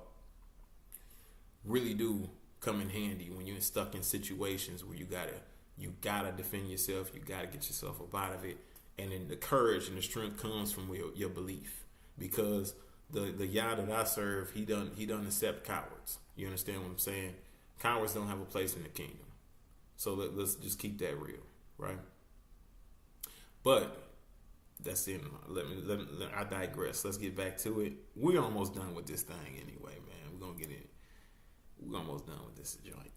really do come in handy when you're stuck in situations where you gotta defend yourself, you gotta get yourself up out of it. And then the courage and the strength comes from your belief, because the Yah that I serve, he doesn't accept cowards. You understand what I'm saying? Cowards don't have a place in the kingdom. So let's just keep that real, right? But that's it. I digress. Let's get back to it. We're almost done with this thing anyway, man. We're gonna get it. We're almost done with this joint.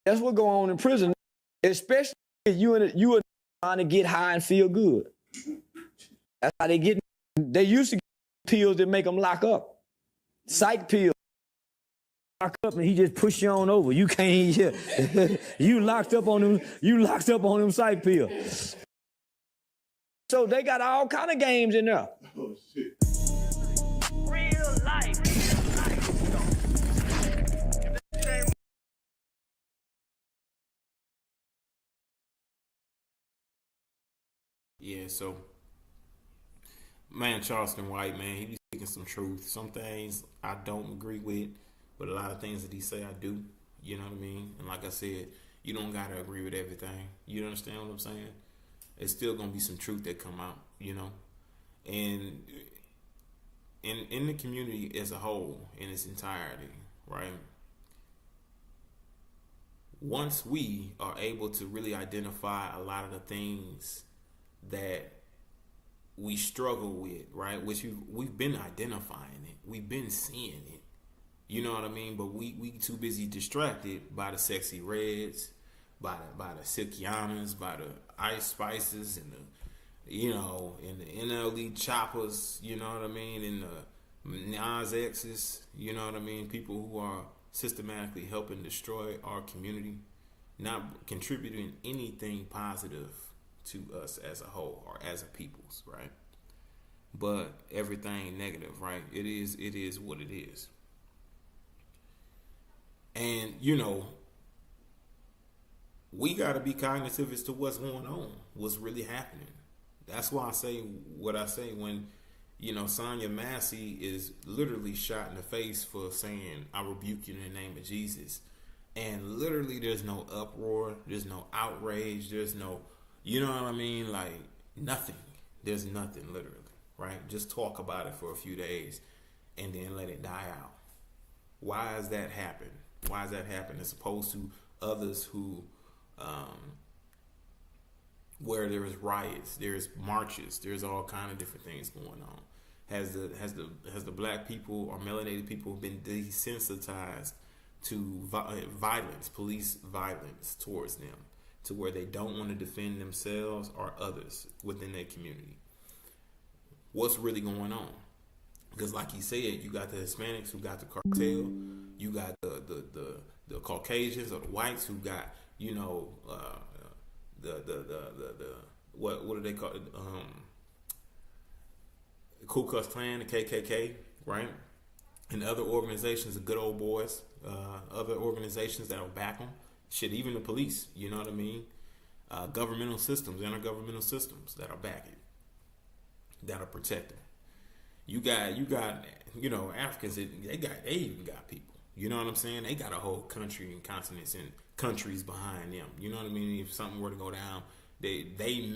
That's what go on in prison, especially You trying to get high and feel good. That's how they get. They used to get pills that make them lock up. Psych pills. Lock up and he just push you on over. You can't. You locked up on them. You locked up on them psych pills. So they got all kind of games in there.
Oh shit.
Real life.
Yeah, so man, Charleston White, man, he be speaking some truth. Some things I don't agree with, but a lot of things that he say I do. You know what I mean? And like I said, you don't gotta agree with everything. You understand what I'm saying? It's still gonna be some truth that come out, you know. And in the community as a whole, in its entirety, right? Once we are able to really identify a lot of the things that we struggle with, right? Which we've been identifying it, we've been seeing it, you know what I mean? But we too busy distracted by the sexy reds, by the Silkianas, by the Ice Spices, and the, you know, and the NLE choppers, you know what I mean, and the Nas X's, you know what I mean? People who are systematically helping destroy our community, not contributing anything positive to us as a whole or as a peoples, right? But everything negative, right? It is what it is. And you know, we got to be cognizant as to what's going on, what's really happening. That's why I say what I say when, you know, Sonya Massey is literally shot in the face for saying, I rebuke you in the name of Jesus. And literally there's no uproar, there's no outrage, there's no, you know what I mean? Like nothing. There's nothing, literally, right? Just talk about it for a few days and then let it die out. Why has that happened? Why has that happened as opposed to others who, where there is riots, there's marches, there's all kind of different things going on. Has the black people or melanated people been desensitized to violence, police violence towards them, to where they don't want to defend themselves or others within their community? What's really going on? Because like he said, you got the Hispanics who got the cartel, you got the Caucasians or the whites who got, you know, the what do they call it? Ku Klux Klan, the KKK, right? And other organizations, the good old boys, other organizations that will back them. Shit, even the police, you know what I mean? Governmental systems, intergovernmental systems that are backing, that are protecting. You got, you know, Africans, they even got people. You know what I'm saying? They got a whole country and continents and countries behind them. You know what I mean? If something were to go down, they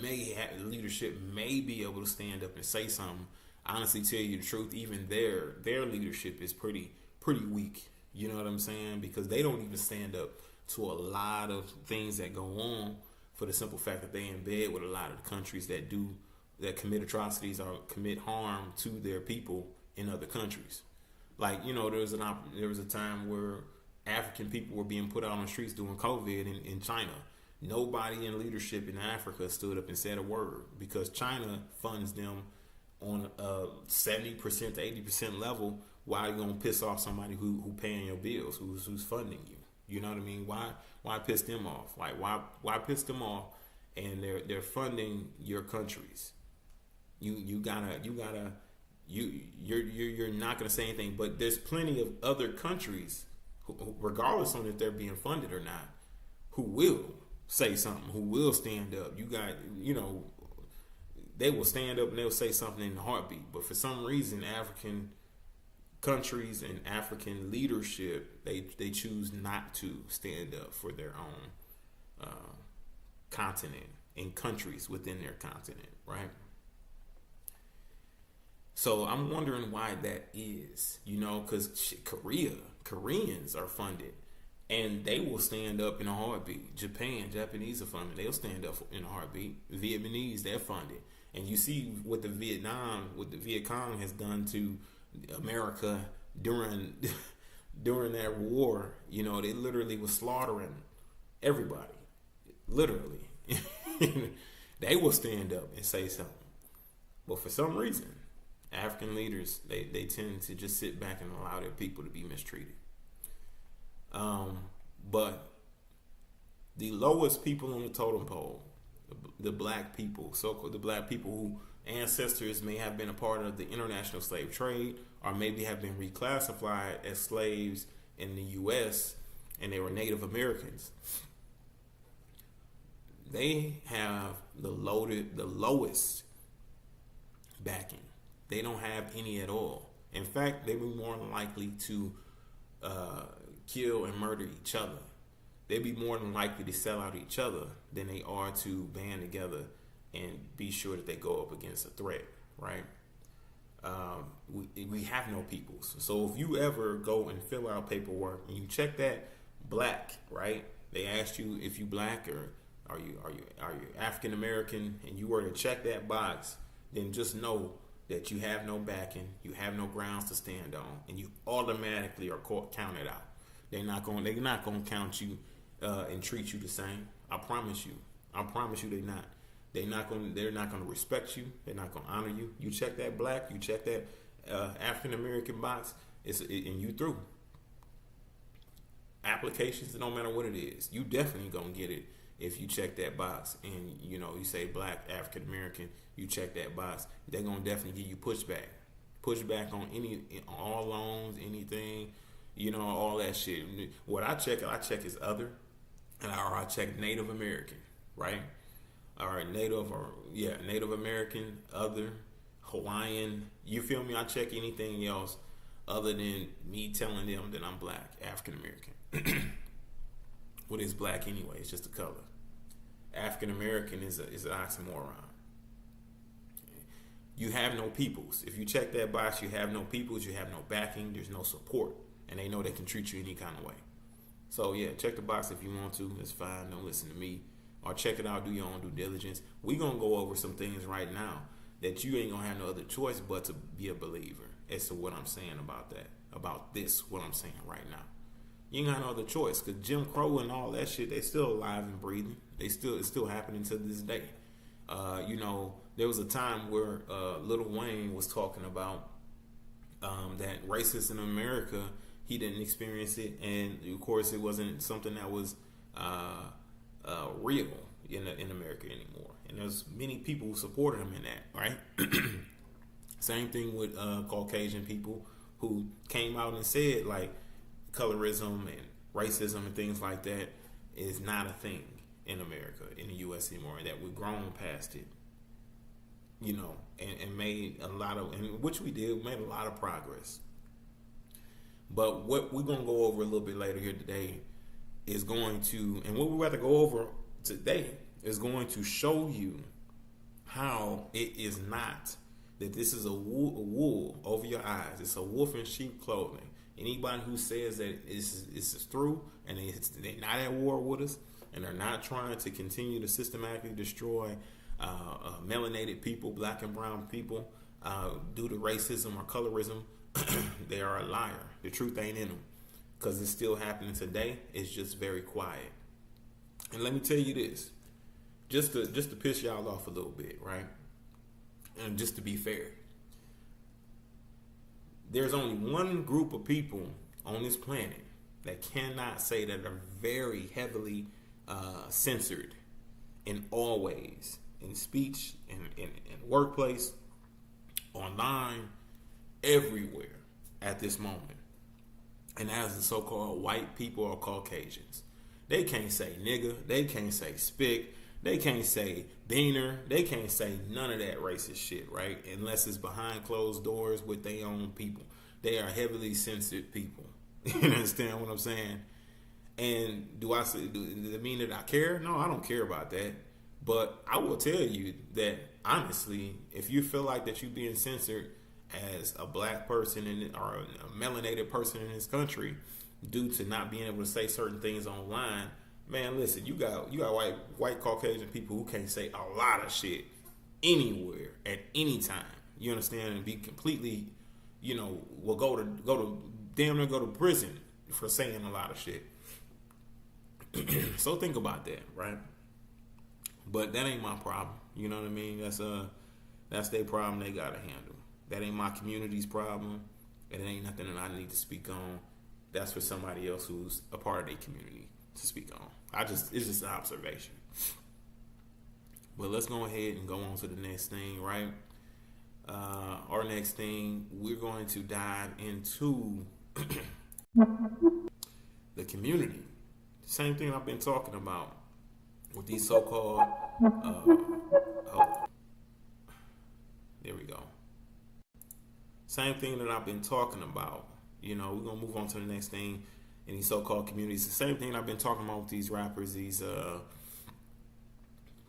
may have, leadership may be able to stand up and say something. Honestly, tell you the truth, even their leadership is pretty weak. You know what I'm saying? Because they don't even stand up to a lot of things that go on, for the simple fact that they in bed with a lot of the countries that commit atrocities or commit harm to their people in other countries. Like, you know, there was a time where African people were being put out on the streets during COVID in China. Nobody in leadership in Africa stood up and said a word, because China funds them on a 70% to 80% level. Why are you gonna piss off somebody who paying your bills, who's funding you? You know what I mean? Why piss them off? Like why piss them off? And they're funding your countries. You're not gonna say anything. But there's plenty of other countries, regardless on if they're being funded or not, who will say something, who will stand up. You got, you know, they will stand up and they'll say something in a heartbeat. But for some reason, African countries and African leadership, they choose not to stand up for their own continent and countries within their continent, right? So I'm wondering why that is, you know, because Koreans are funded and they will stand up in a heartbeat. Japanese are funded. They'll stand up in a heartbeat. Vietnamese, they're funded. And you see what the Viet Cong has done to America during that war. You know, they literally was slaughtering everybody. Literally. they will stand up and say something. But for some reason, African leaders, they tend to just sit back and allow their people to be mistreated. But the lowest people on the totem pole, the black people, so-called the black people who ancestors may have been a part of the international slave trade, or maybe have been reclassified as slaves in the U.S., and they were Native Americans. They have the lowest backing. They don't have any at all. In fact, they were more than likely to kill and murder each other. They'd be more than likely to sell out each other than they are to band together and be sure that they go up against a threat, right? We have no peoples. So if you ever go and fill out paperwork and you check that black, right? They asked you if you black or are you African American, and you were to check that box, then just know that you have no backing, you have no grounds to stand on, and you automatically are counted out. They're not going to count you and treat you the same. I promise you they're not. They're not going to respect you. They're not going to honor you. You check that black, you check that African American box, and you through. Applications, no matter what it is, you definitely going to get it if you check that box and you say black, African American, you check that box. They're going to definitely give you pushback on all loans, anything, all that shit. What I check is other, or I check Native American, right? All right, Native American, other, Hawaiian. You feel me? I check anything else other than me telling them that I'm black, African American. What is black anyway? It's just a color. African American is an oxymoron. You have no peoples. If you check that box, you have no peoples. You have no backing. There's no support, and they know they can treat you any kind of way. So yeah, check the box if you want to. It's fine. Don't listen to me. Or check it out. Do your own due diligence. We're gonna go over some things right now that you ain't gonna have no other choice but to be a believer as to what I'm saying about that. About this, what I'm saying right now. You ain't got no other choice, because Jim Crow and all that shit, they still alive and breathing. It's still happening to this day. There was a time where Lil Wayne was talking about that racism in America, he didn't experience it, and of course it wasn't something that was real in America anymore. And there's many people who supported him in that, right? Same thing with Caucasian people who came out and said like colorism and racism and things like that is not a thing in America, in the U.S. anymore, and that we've grown past it, and made a lot of, and which we did, made a lot of progress. But what we're going to go over a little bit later here today is going to, and what we're about to go over today is going to show you how it is not, that this is a wool over your eyes. It's a wolf in sheep clothing. Anybody who says that this is through and they're not at war with us and they're not trying to continue to systematically destroy melanated people, black and brown people, due to racism or colorism, they are a liar. The truth ain't in them, because it's still happening today. It's just very quiet. And let me tell you this, just to piss y'all off a little bit, right? And just to be fair, there's only one group of people on this planet that cannot say that are very heavily censored in all ways, in speech, in workplace, online, everywhere at this moment. And that's the so-called white people or Caucasians. They can't say nigga, they can't say spick, they can't say beaner, they can't say none of that racist shit, right? Unless it's behind closed doors with their own people. They are heavily censored people. You understand what I'm saying? And do it mean that I care? No, I don't care about that. But I will tell you that, honestly, if you feel like that you're being censored as a black person or a melanated person in this country due to not being able to say certain things online, man, listen, you got white Caucasian people who can't say a lot of shit anywhere at any time. You understand? And be completely, will go to damn near go to prison for saying a lot of shit. So think about that, right? But that ain't my problem. You know what I mean? That's their problem. They gotta handle. That ain't my community's problem. And it ain't nothing that I need to speak on. That's for somebody else who's a part of their community to speak on. It's just an observation. But let's go ahead and go on to the next thing, right? Our next thing, we're going to dive into the community. Same thing I've been talking about with these so-called, there we go. Same thing that I've been talking about. You know, we're going to move on to the next thing in these so-called communities. The same thing I've been talking about with these rappers, these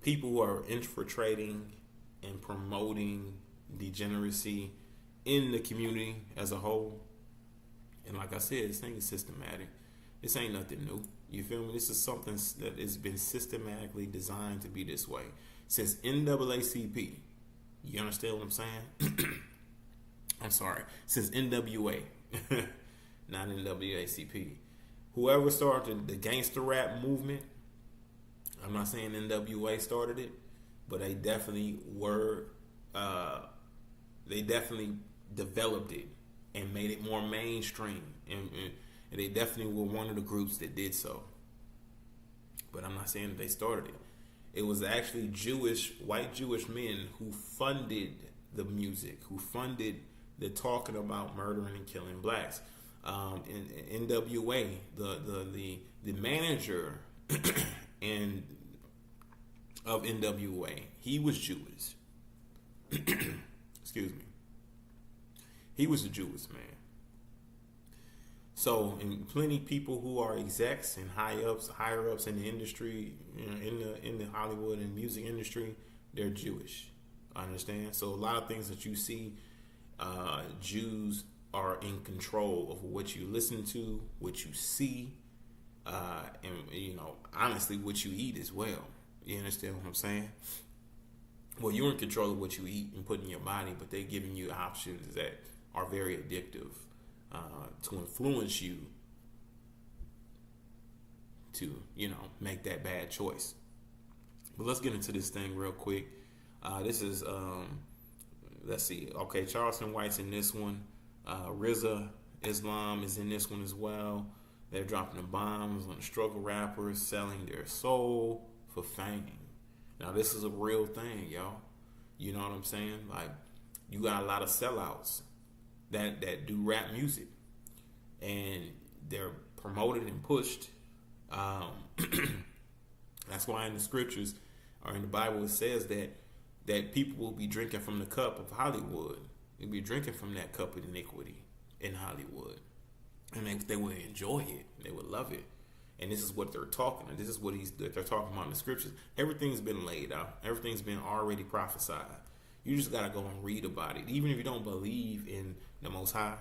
people who are infiltrating and promoting degeneracy in the community as a whole. And like I said, this thing is systematic. This ain't nothing new. You feel me? This is something that has been systematically designed to be this way since NAACP. You understand what I'm saying? I'm sorry. Since NWA, not NAACP. Whoever started the gangster rap movement, I'm not saying NWA started it, but they definitely were, they definitely developed it and made it more mainstream. And they definitely were one of the groups that did so. But I'm not saying that they started it. It was actually white Jewish men who funded the music, who funded the talking about murdering and killing blacks. In NWA, the manager and of NWA, he was Jewish. Excuse me. He was a Jewish man. So, and plenty of people who are execs and higher ups in the industry, you know, in the Hollywood and music industry, they're Jewish. I understand. So a lot of things that you see, Jews are in control of what you listen to, what you see, and you know, honestly, what you eat as well. You understand what I'm saying? Well, you're in control of what you eat and put in your body, but they're giving you options that are very addictive to influence you to, you know, make that bad choice. But let's get into this thing real quick. This is, let's see. Okay, Charleston White's in this one. RZA Islam is in this one as well. They're dropping the bombs on the struggle rappers, selling their soul for fame. Now, this is a real thing, y'all. You know what I'm saying? Like, you got a lot of sellouts that do rap music, and they're promoted and pushed. That's why in the scriptures or in the Bible it says that people will be drinking from the cup of Hollywood. They'll be drinking from that cup of iniquity in Hollywood, and they would enjoy it. They would love it. And this is what they're talking. And this is what they're talking about in the scriptures. Everything's been laid out. Everything's been already prophesied. You just gotta go and read about it. Even if you don't believe in the Most High,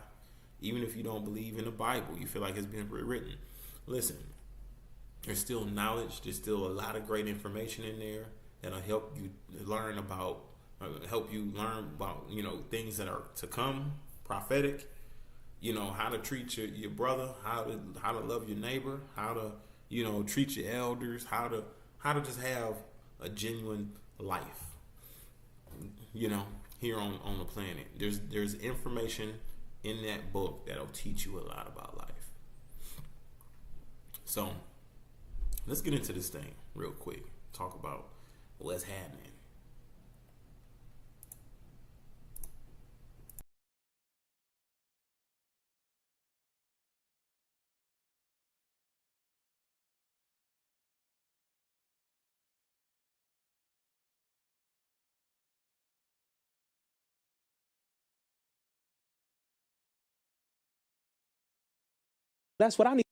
even if you don't believe in the Bible, you feel like it's been written. Listen, there's still knowledge. There's still a lot of great information in there that'll help you learn about, you know, things that are to come, prophetic. You know, how to treat your brother, how to love your neighbor, how to, you know, treat your elders, how to just have a genuine life, you know, here on the planet. There's information in that book that'll teach you a lot about life. So let's get into this thing real quick. Talk about what's happening.
That's what I need.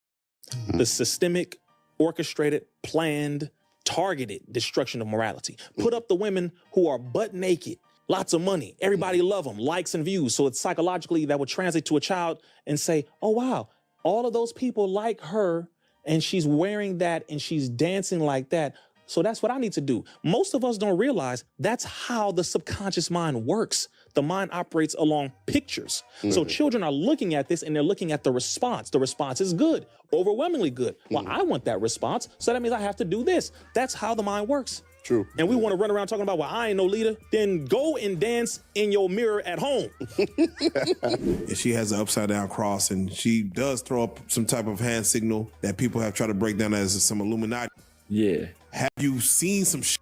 The systemic, orchestrated, planned, targeted destruction of morality. Put up the women who are butt naked, lots of money, everybody love them, likes and views. So it's psychologically that would translate to a child and say, oh, wow, all of those people like her and she's wearing that and she's dancing like that. So that's what I need to do. Most of us don't realize that's how the subconscious mind works. The mind operates along pictures. So children are looking at this and they're looking at the response. The response is good, overwhelmingly good. Well, I want that response, so that means I have to do this. That's how the mind works.
True.
And we want to run around talking about, well, I ain't no leader. Then go and dance in your mirror at home.
And she has an upside down cross, and she does throw up some type of hand signal that people have tried to break down as some Illuminati.
Yeah.
Have you seen some shit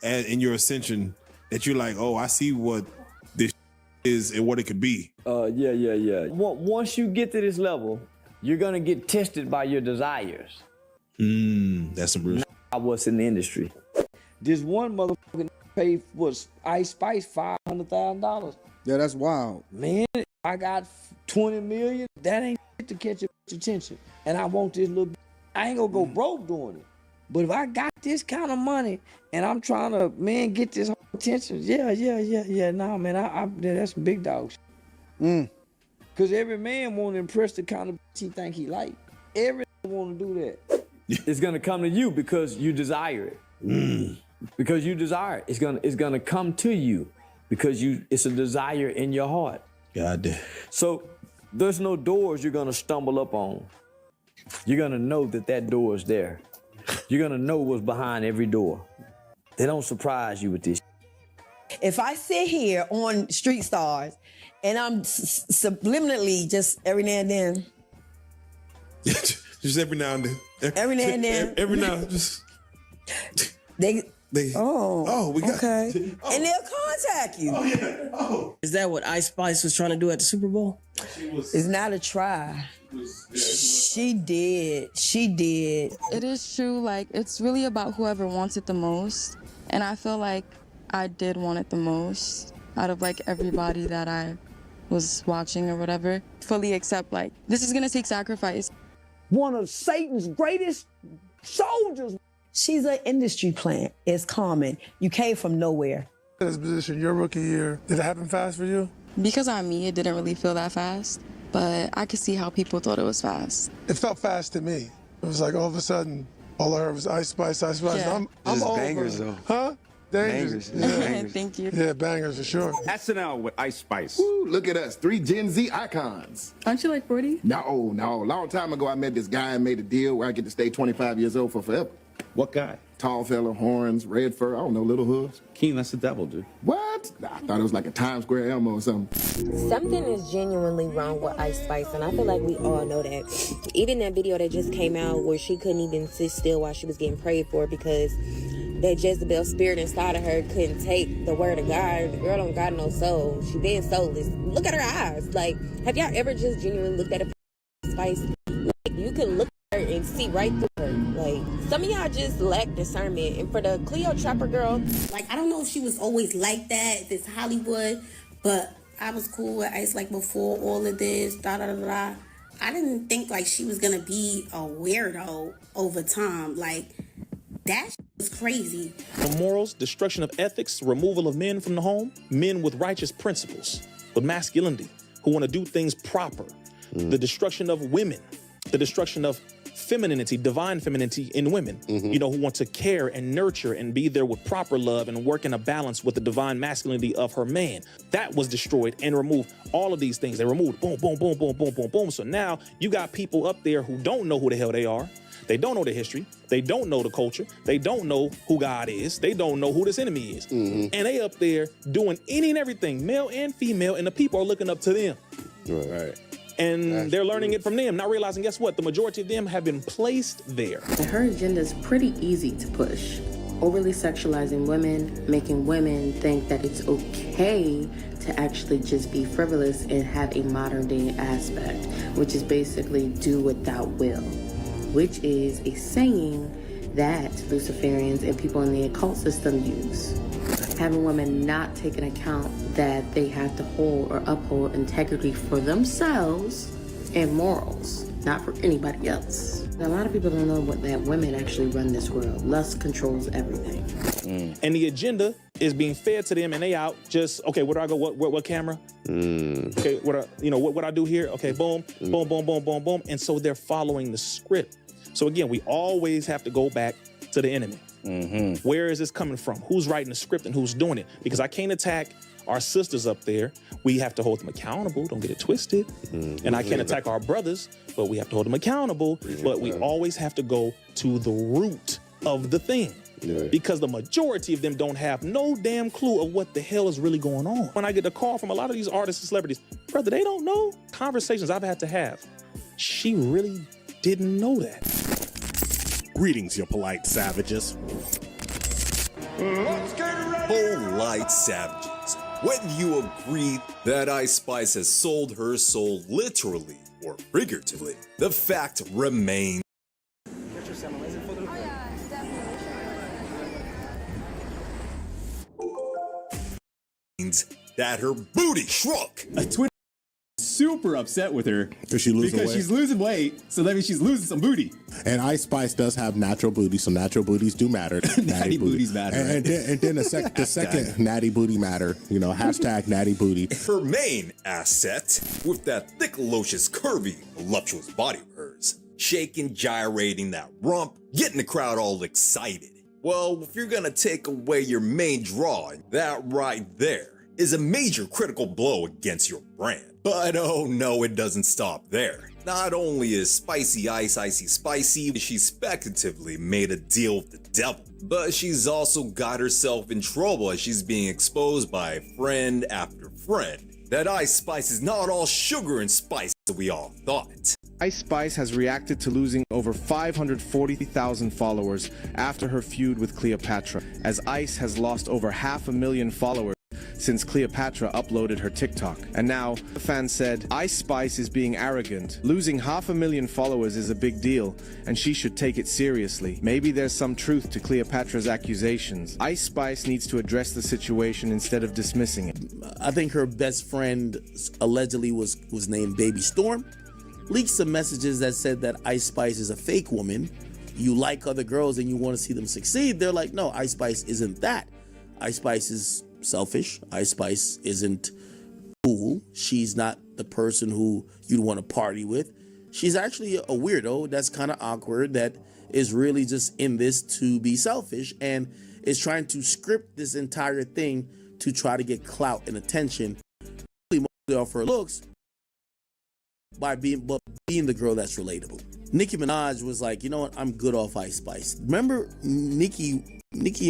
in your ascension that you're like, oh, I see what this is and what it could be?
Yeah. Once you get to this level, you're gonna get tested by your desires.
That's some real.
I was in the industry. This one motherfucker paid was Ice Spice $500,000.
Yeah, that's wild.
Man, I got 20 million. That ain't to catch your attention. And I want this little. I ain't gonna go broke doing it. But if I got this kind of money and I'm trying to, man, get this whole attention, yeah. Nah, man, that's some big dog shit. Cause every man want to impress the kind of bitch he think he like. Every want to do that. It's gonna come to you because you desire it. Because you desire it. It's gonna come to you because it's a desire in your heart.
God damn.
So there's no doors you're gonna stumble up on. You're gonna know that door is there. You're gonna know what's behind every door. They don't surprise you with this.
If I sit here on Street Stars and I'm subliminally just every now and then.
Just every now and then.
Every now and then.
Every now and just.
They
we got.
okay. And they'll contact you.
Oh yeah. Oh.
Is that what Ice Spice was trying to do at the Super Bowl?
It's not a try. She did.
It is true, like, it's really about whoever wants it the most. And I feel like I did want it the most out of, like, everybody that I was watching or whatever. Fully accept, like, this is gonna take sacrifice.
One of Satan's greatest soldiers.
She's an industry plant. It's common. You came from nowhere.
This position, your rookie year, did it happen fast for you?
Because I'm me, it didn't really feel that fast. But I could see how people thought it was fast.
It felt fast to me. It was like all of a sudden, all I heard was Ice Spice.
Yeah.
I'm over.
Bangers though.
Huh? Bangers.
Bangers.
Thank you.
Yeah, bangers for sure.
SNL with Ice Spice.
Woo, look at us, 3 Gen Z icons.
Aren't you like 40?
No. Long time ago, I met this guy and made a deal where I get to stay 25 years old for forever.
What guy?
Tall fella, horns, red fur, I don't know, little hooves.
King, that's the devil, dude.
What? I thought it was like a Times Square Elmo or something.
Something is genuinely wrong with Ice Spice, and I feel like we all know that. Even that video that just came out where she couldn't even sit still while she was getting prayed for because that Jezebel spirit inside of her couldn't take the word of God. The girl don't got no soul. She being soulless. Look at her eyes. Like, have y'all ever just genuinely looked at a Spice? Like, you can look at her and see right through her. Like, some of y'all just lack discernment. And for the Cleo Trapper girl,
like, I don't know if she was always like that, if it's Hollywood, but I was cool with Ice, like, before all of this, I didn't think, like, she was gonna be a weirdo over time. Like, that was crazy.
The morals, destruction of ethics, removal of men from the home, men with righteous principles, with masculinity, who want to do things proper, the destruction of women, the destruction of femininity, divine femininity in women, you know, who want to care and nurture and be there with proper love and work in a balance with the divine masculinity of her man. That was destroyed and removed. All of these things, they removed, boom, boom, boom, boom, boom, boom, boom. So now you got people up there who don't know who the hell they are. They don't know the history. They don't know the culture. They don't know who God is. They don't know who this enemy is. And they up there doing any and everything, male and female, and the people are looking up to them.
Right.
And they're learning it from them, not realizing, guess what? The majority of them have been placed there.
Her agenda is pretty easy to push. Overly sexualizing women, making women think that it's okay to actually just be frivolous and have a modern day aspect, which is basically do without will, which is a saying that Luciferians and people in the occult system use. Having women not take into account that they have to hold or uphold integrity for themselves and morals, not for anybody else. A lot of people don't know that women actually run this world. Lust controls everything.
And the agenda is being fed to them, and they out just, okay, where do I go? What camera? Okay, what I do here? Okay, boom, boom, boom, boom, boom, boom. And so they're following the script. So again, we always have to go back to the enemy. Where is this coming from? Who's writing the script and who's doing it? Because I can't attack our sisters up there. We have to hold them accountable. Don't get it twisted. And I can't attack our brothers, but we have to hold them accountable. But we always have to go to the root of the thing. Because the majority of them don't have no damn clue of what the hell is really going on. When I get the call from a lot of these artists and celebrities, brother, they don't know. Conversations I've had to have, she really didn't know that.
Greetings, you polite savages.
Let's get ready. Polite savages. Whether you agree that Ice Spice has sold her soul literally or figuratively, the fact remains that her booty shrunk.
A Twitter super upset with her
because
she's losing weight, so that means she's losing some booty.
And Ice Spice does have natural booty, so natural booties do matter.
Natty booties matter.
And then the second natty booty matter, hashtag natty booty.
Her main asset, with that thick, luscious, curvy, voluptuous body of hers, shaking, gyrating that rump, getting the crowd all excited. Well, if you're gonna take away your main draw, that right there is a major critical blow against your brand. But oh no, it doesn't stop there. Not only is Spicy Ice Icy Spicy, she's speculatively made a deal with the devil, but she's also got herself in trouble as she's being exposed by friend after friend that Ice Spice is not all sugar and spice that we all thought.
Ice Spice has reacted to losing over 540,000 followers after her feud with Cleopatra, as Ice has lost over 500,000 followers since Cleopatra uploaded her TikTok. And now, the fan said, Ice Spice is being arrogant. Losing 500,000 followers is a big deal, and she should take it seriously. Maybe there's some truth to Cleopatra's accusations. Ice Spice needs to address the situation instead of dismissing it.
I think her best friend allegedly was named Baby Storm. Leaked some messages that said that Ice Spice is a fake woman. You like other girls and you want to see them succeed. They're like, no, Ice Spice isn't that. Ice Spice is selfish. Ice Spice isn't cool. She's not the person who you'd want to party with. She's actually a weirdo that's kind of awkward, that is really just in this to be selfish and is trying to script this entire thing to try to get clout and attention, really mostly off her looks, by being the girl that's relatable. Nicki Minaj was like, you know what, I'm good off Ice Spice. Remember, Nicki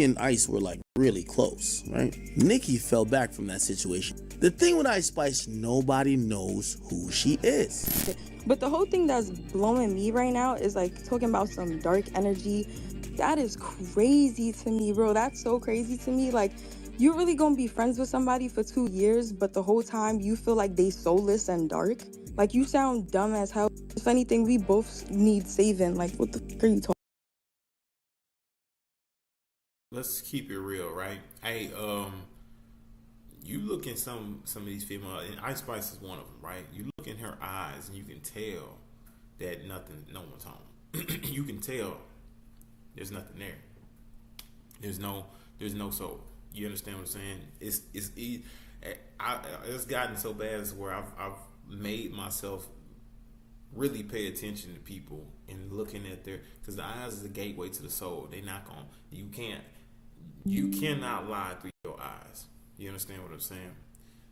and Ice were like really close, right? Nicki fell back from that situation. The thing with Ice Spice, nobody knows who she is.
But the whole thing that's blowing me right now is like talking about some dark energy. That is crazy to me, bro. That's so crazy to me. Like, you're really gonna be friends with somebody for 2 years, but the whole time you feel like they soulless and dark? Like, you sound dumb as hell. If anything, we both need saving. Like, what the fuck are you talking?
Let's keep it real, right? Hey, you look in some of these females, and Ice Spice is one of them, right? You look in her eyes, and you can tell that no one's home. You can tell there's nothing there. There's no soul. You understand what I'm saying? It's gotten so bad as where I've made myself really pay attention to people and looking at because the eyes is the gateway to the soul. They not gonna, you cannot lie through your eyes. You understand what I'm saying?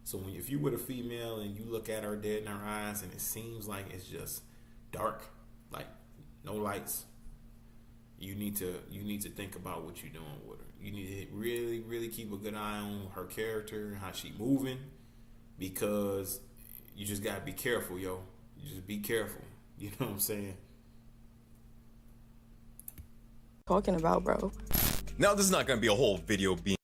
So if you with a female and you look at her dead in her eyes and it seems like it's just dark, like no lights, you need to think about what you're doing with her. You need to really, really keep a good eye on her character and how she moving, because you just gotta be careful, yo. You just be careful. You know what I'm saying?
Talking about, bro.
Now, this is not gonna be a whole video being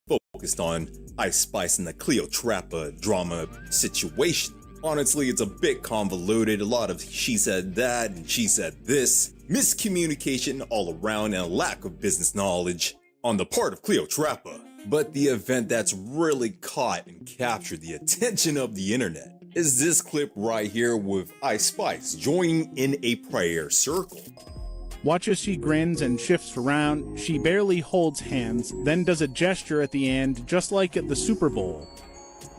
focused on Ice Spice and the Cleopatra drama situation. Honestly, it's a bit convoluted. A lot of she said that and she said this. Miscommunication all around and a lack of business knowledge on the part of Cleopatra. But the event that's really caught and captured the attention of the internet is this clip right here with Ice Spice joining in a prayer circle.
Watch as she grins and shifts around. She barely holds hands, then does a gesture at the end, just like at the Super Bowl.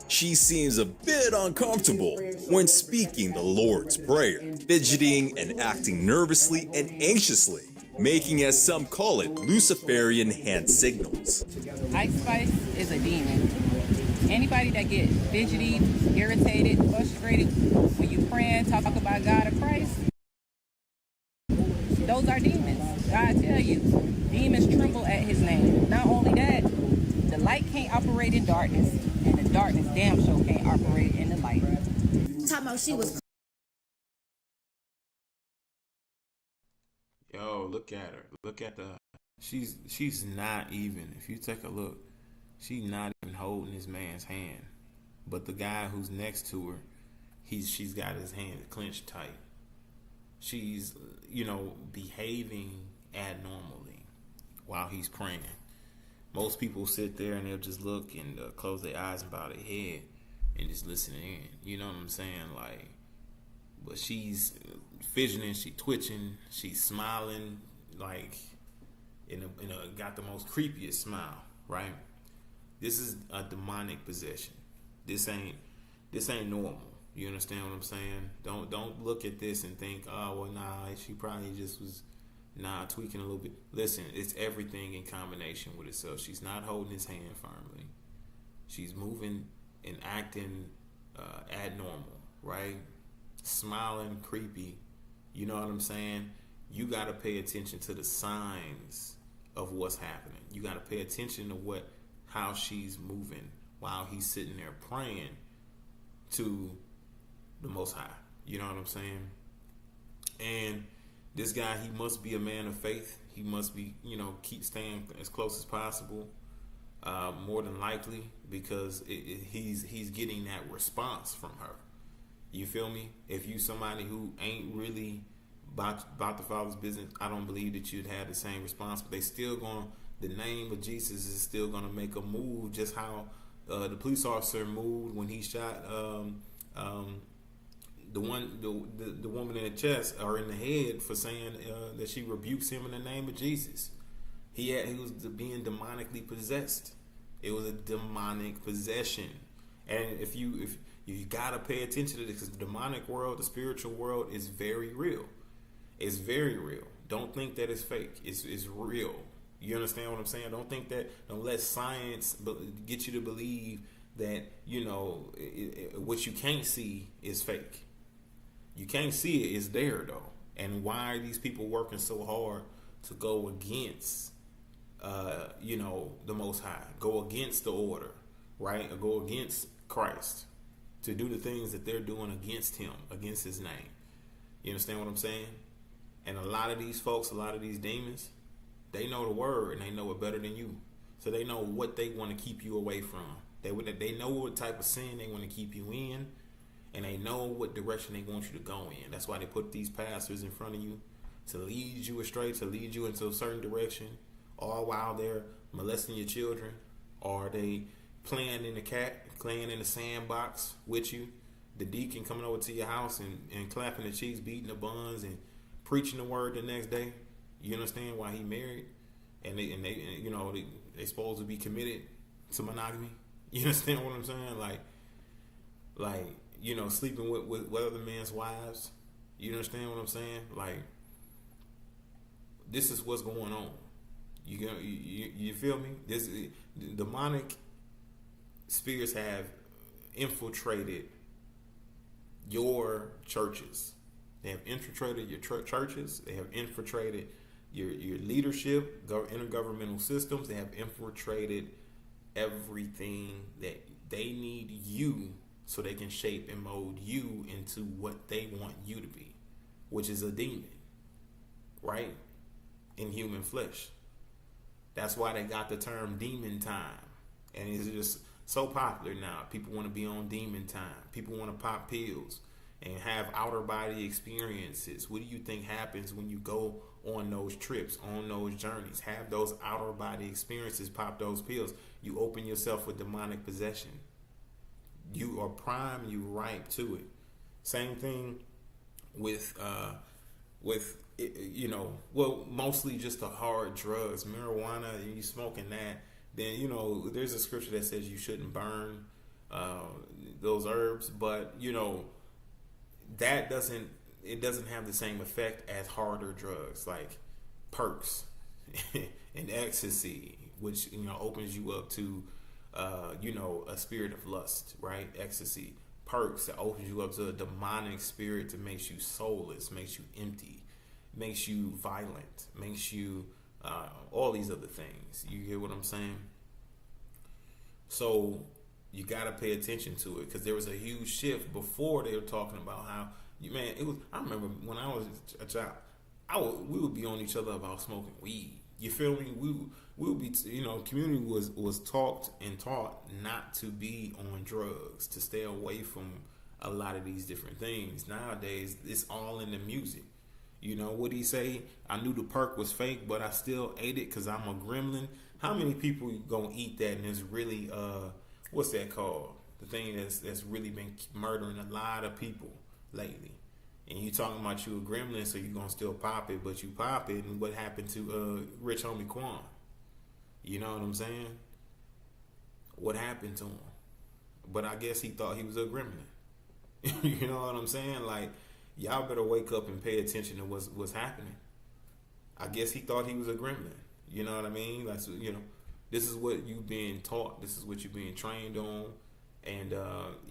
She seems a bit uncomfortable when speaking the Lord's Prayer, fidgeting and acting nervously and anxiously, making, as some call it, Luciferian hand signals.
Ice Spice is a demon. Anybody that gets fidgety, irritated, frustrated when you praying, talk about God or Christ, those are demons. God tell you, demons demons tremble at his name. Not only that, the light can't operate in darkness, and the darkness damn sure can't operate in the light.
Talking about she was.
Yo, look at her. Look at the. She's not even. If you take a look, she's not even holding this man's hand. But the guy who's next to her, she's got his hand clenched tight. She's, behaving abnormally while he's praying. Most people sit there and they'll just look and close their eyes and bow their head and just listen in. You know what I'm saying? Like, but she's fidgeting, she twitching, she's smiling, like got the most creepiest smile, right? This is a demonic possession. This ain't normal. You understand what I'm saying? Don't look at this and think, oh well, nah, she probably just was tweaking a little bit. Listen, it's everything in combination with itself. She's not holding his hand firmly. She's moving and acting abnormal, right? Smiling, creepy. You know what I'm saying? You got to pay attention to the signs of what's happening. You got to pay attention to how she's moving while he's sitting there praying to the Most High. You know what I'm saying? And this guy, he must be a man of faith. He must be, keep staying as close as possible. More than likely, because he's getting that response from her. You feel me? If you somebody who ain't really about the Father's business, I don't believe that you'd have the same response. But they still the name of Jesus is still gonna make a move, just how the police officer moved when he shot the woman in the chest or in the head for saying that she rebukes him in the name of Jesus. He was being demonically possessed. It was a demonic possession, and if you gotta pay attention to this, because the demonic world, the spiritual world, is very real. It's very real. Don't think that it's fake. It's real. You understand what I'm saying? Don't let science get you to believe that what you can't see is fake. You can't see it. It's there though. And why are these people working so hard to go against the Most High, go against the order, right? Or go against Christ, to do the things that they're doing against him, against his name. You understand what I'm saying? And a lot of these folks, a lot of these demons, they know the word and they know it better than you. So they know what they want to keep you away from. They know what type of sin they want to keep you in, and they know what direction they want you to go in. That's why they put these pastors in front of you to lead you astray, to lead you into a certain direction, all while they're molesting your children, or they playing in the sandbox with you. The deacon coming over to your house and clapping the cheeks, beating the buns, and preaching the word the next day. You understand why he married, and they supposed to be committed to monogamy. You understand what I'm saying? Like sleeping with other men's wives. You understand what I'm saying? Like, this is what's going on. You feel me? This demonic spirits have infiltrated your churches. They have infiltrated your churches. They have infiltrated your leadership, intergovernmental systems. They have infiltrated everything that they need you, so they can shape and mold you into what they want you to be, which is a demon, right? In human flesh. That's why they got the term demon time. And it's just so popular now. People want to be on demon time. People want to pop pills and have outer body experiences. What do you think happens when you go on those trips, on those journeys? Have those outer body experiences, pop those pills. You open yourself with demonic possession. You are prime, you ripe to it. Same thing with mostly just the hard drugs, marijuana. You smoking that, then there's a scripture that says you shouldn't burn those herbs, but that doesn't have the same effect as harder drugs like perks and ecstasy, which opens you up to a spirit of lust, right? Ecstasy, perks, that opens you up to a demonic spirit that makes you soulless, makes you empty, makes you violent, makes you all these other things. You get what I'm saying? So you got to pay attention to it, because there was a huge shift before. They were talking about how it was. I remember when I was a child, we would be on each other about smoking weed. You feel me? We would be, community was taught not to be on drugs, to stay away from a lot of these different things. Nowadays, it's all in the music. What he say? I knew the perk was fake, but I still ate it because I'm a gremlin. How many people gonna eat that and it's really what's that called? The thing that's really been murdering a lot of people lately. And you talking about you a gremlin, so you gonna still pop it, but you pop it, and what happened to Rich Homie Quan? You know what I'm saying? What happened to him? But I guess he thought he was a gremlin. You know what I'm saying? Like, y'all better wake up and pay attention to what's happening. I guess he thought he was a gremlin. You know what I mean? Like, this is what you've been taught. This is what you're being trained on, and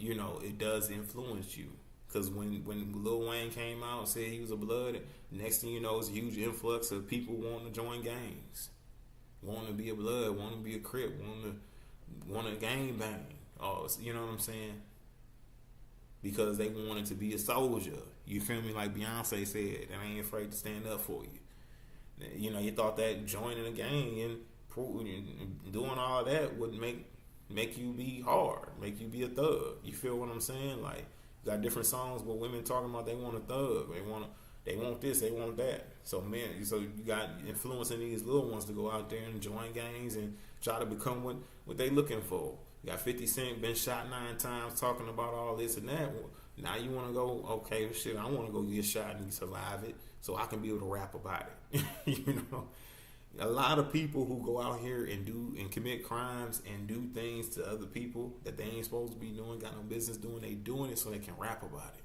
it does influence you. Because when Lil Wayne came out and said he was a blood, next thing you know, it's a huge influx of people wanting to join gangs, wanting to be a blood, wanting to be a Crip, wanting to gang bang. Oh, you know what I'm saying? Because they wanted to be a soldier. You feel me? Like Beyonce said, and I ain't afraid to stand up for you. You thought that joining a gang and doing all that would make you be hard, make you be a thug. You feel what I'm saying? Like, got different songs where women talking about they want a thug, they want this, they want that. So you got influencing these little ones to go out there and join gangs and try to become what they looking for. You got 50 Cent been shot 9 times talking about all this and that. Now you want to go, okay, shit, I want to go get shot and survive it so I can be able to rap about it. A lot of people who go out here and commit crimes and do things to other people that they ain't supposed to be doing, got no business doing, they doing it so they can rap about it.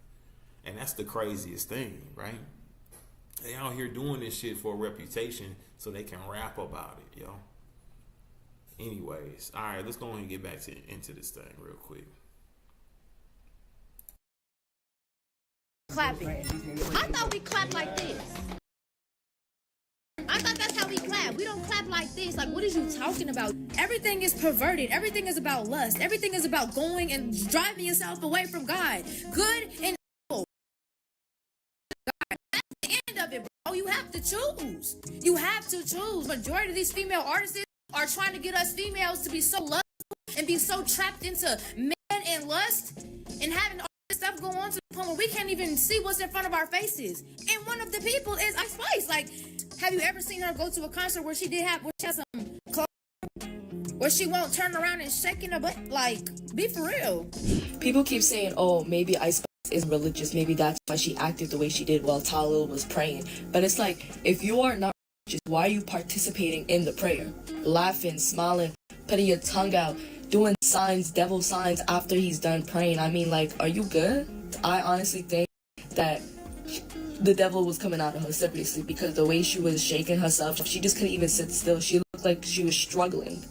And that's the craziest thing, right? They out here doing this shit for a reputation so they can rap about it, yo. Anyways, all right, let's go ahead and get back into this thing real quick.
Clapping. I thought we clapped like this. I thought that's how we clap. We don't clap like this. Like, what is you talking about? Everything is perverted. Everything is about lust. Everything is about going and driving yourself away from God. Good and evil. God, that's the end of it, bro. You have to choose. You have to choose. Majority of these female artists are trying to get us females to be so lustful and be so trapped into men and lust and having all this stuff go on to the point where we can't even see what's in front of our faces. And one of the people is Ice Spice. Like, have you ever seen her go to a concert where she has some clothes, where she won't turn around and shaking her butt? Like, be for real.
People keep saying, oh, maybe Ice Spice is religious. Maybe that's why she acted the way she did while Talil was praying. But it's like, if you are not religious, why are you participating in the prayer? Laughing, smiling, putting your tongue out, doing signs, devil signs after he's done praying. I mean, like, are you good? I honestly think that the devil was coming out of her seriously, because the way she was shaking herself, she just couldn't even sit still. She looked like she was struggling.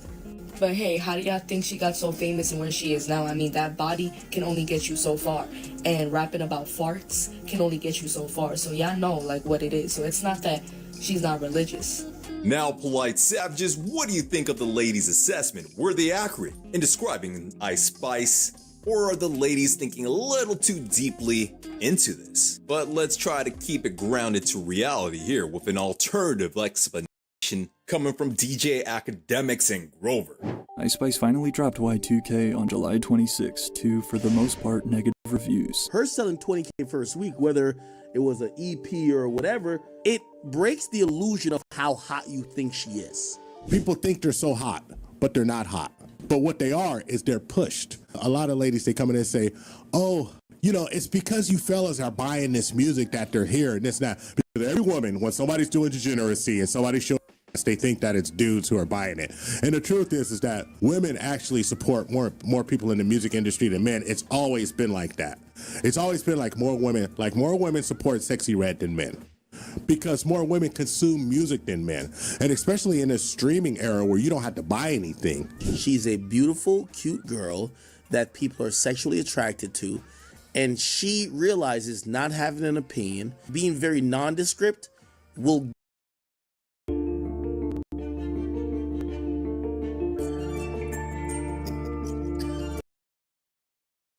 But hey, how do y'all think she got so famous and where she is now? I mean, that body can only get you so far, and rapping about farts can only get you so far. So y'all know, like, what it is. So it's not that she's not religious.
Now, polite savages, what do you think of the ladies' assessment? Were they accurate in describing Ice Spice? Or are the ladies thinking a little too deeply into this? But let's try to keep it grounded to reality here with an alternative explanation coming from DJ Academics and Grover.
Ice Spice finally dropped Y2K on July 26 to, for the most part, negative reviews.
Her selling 20K first week, whether it was an EP or whatever, it breaks the illusion of how hot you think she is.
People think they're so hot, but they're not hot. But what they are is they're pushed. A lot of ladies, they come in and say, oh, it's because you fellas are buying this music that they're here and this and that. Because every woman, when somebody's doing degeneracy and somebody shows us, they think that it's dudes who are buying it. And the truth is that women actually support more people in the music industry than men. It's always been like that. It's always been like more women support Sexy Red than men. Because more women consume music than men, and especially in this streaming era where you don't have to buy anything.
She's a beautiful, cute girl that people are sexually attracted to, and she realizes not having an opinion, being very nondescript, will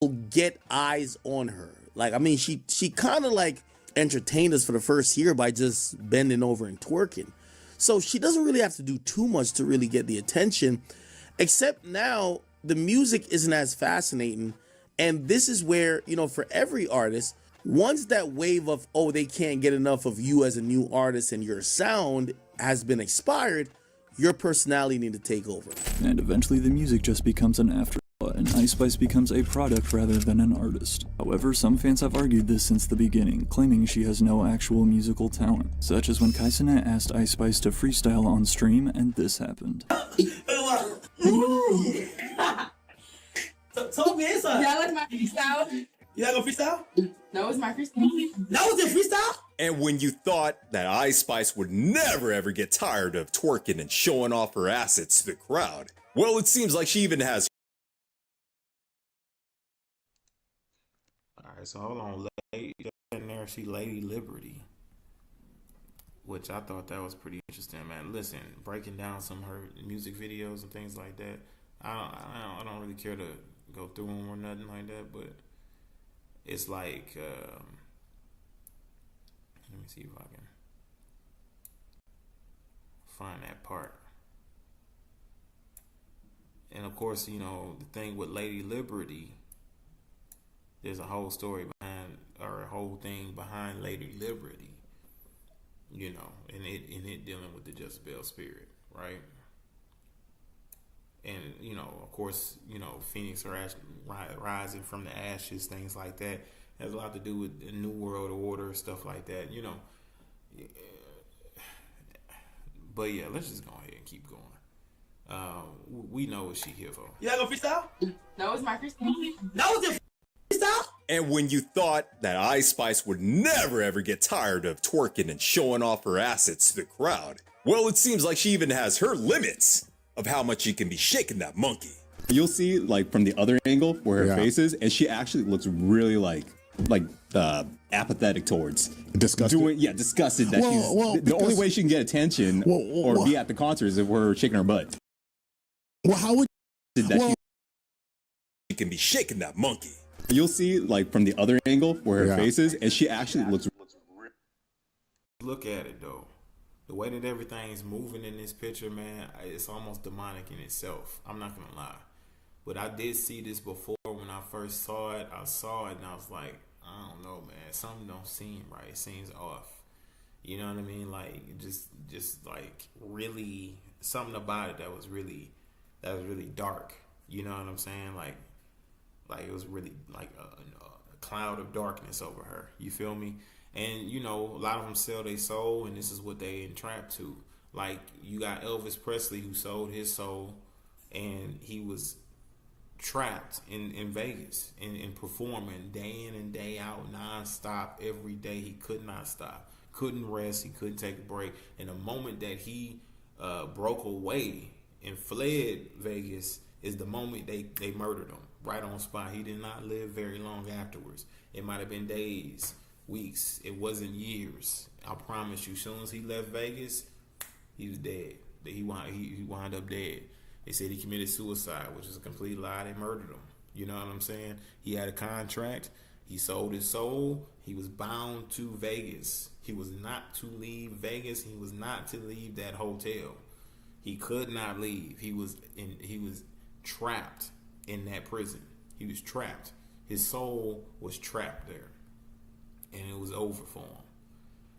get eyes on her. Like, I mean, she kind of like entertained us for the first year by just bending over and twerking. So she doesn't really have to do too much to really get the attention, except now the music isn't as fascinating. And this is where, you know, for every artist, once that wave of, oh, they can't get enough of you as a new artist and your sound has been expired, your personality need to take over.
And eventually the music just becomes an afterthought, and Ice Spice becomes a product rather than an artist. However, some fans have argued this since the beginning, claiming she has no actual musical talent, such as when Kaisane asked Ice Spice to freestyle on stream, and this happened.
Talk me inside. Y'all like my freestyle? You like a freestyle? No, it's my freestyle. That was a freestyle?
And when you thought that Ice Spice would never ever get tired of twerking and showing off her assets to the crowd, well, it seems like she even has.
Alright, so hold on. In there, she Lady Liberty, which I thought that was pretty interesting, man. Listen, breaking down some of her music videos and things like that. I don't really care to go through them or nothing like that, but it's like, let me see if I can find that part. And of course, you know, the thing with Lady Liberty, there's a whole story behind, or a whole thing behind Lady Liberty, you know, and it dealing with the Jezebel spirit, right? And, you know, of course, you know, Phoenix or rising from the ashes, things like that, has a lot to do with the New World Order, stuff like that, you know. But yeah, let's just go ahead and keep going. We know what she here for.
You like a freestyle? No, it's my freestyle. That was a freestyle?
And when you thought that Ice Spice would never ever get tired of twerking and showing off her assets to the crowd, well, it seems like she even has her limits of how much she can be shaking that monkey.
You'll see, like, from the other angle where her face is, and she actually looks really like apathetic towards
disgusted.
Disgusted that the only way she can get attention or be at the concert is if we're shaking her butt.
Well, how would
she can be shaking that monkey?
You'll see, like, from the other angle where her face is, and she actually looks.
Look at it though. The way that everything's moving in this picture, man, it's almost demonic in itself. I'm not gonna lie. But I did see this before when I first saw it. I saw it and I was like, I don't know, man. Something don't seem right. It seems off. You know what I mean? Like just like really something about it that was really dark. You know what I'm saying? Like it was really like a cloud of darkness over her. You feel me? And, you know, a lot of them sell their soul, and this is what they entrapped to. Like, you got Elvis Presley, who sold his soul, and he was trapped in Vegas and performing day in and day out, nonstop, every day. He could not stop, couldn't rest, he couldn't take a break. And the moment that he broke away and fled Vegas is the moment they murdered him, right on spot. He did not live very long afterwards. It might have been days, weeks. It wasn't years. I promise you. As soon as he left Vegas, he was dead. He wound up dead. They said he committed suicide, which is a complete lie. They murdered him. You know what I'm saying? He had a contract. He sold his soul. He was bound to Vegas. He was not to leave Vegas. He was not to leave that hotel. He could not leave. He was trapped in that prison. He was trapped. His soul was trapped there. And it was over for him.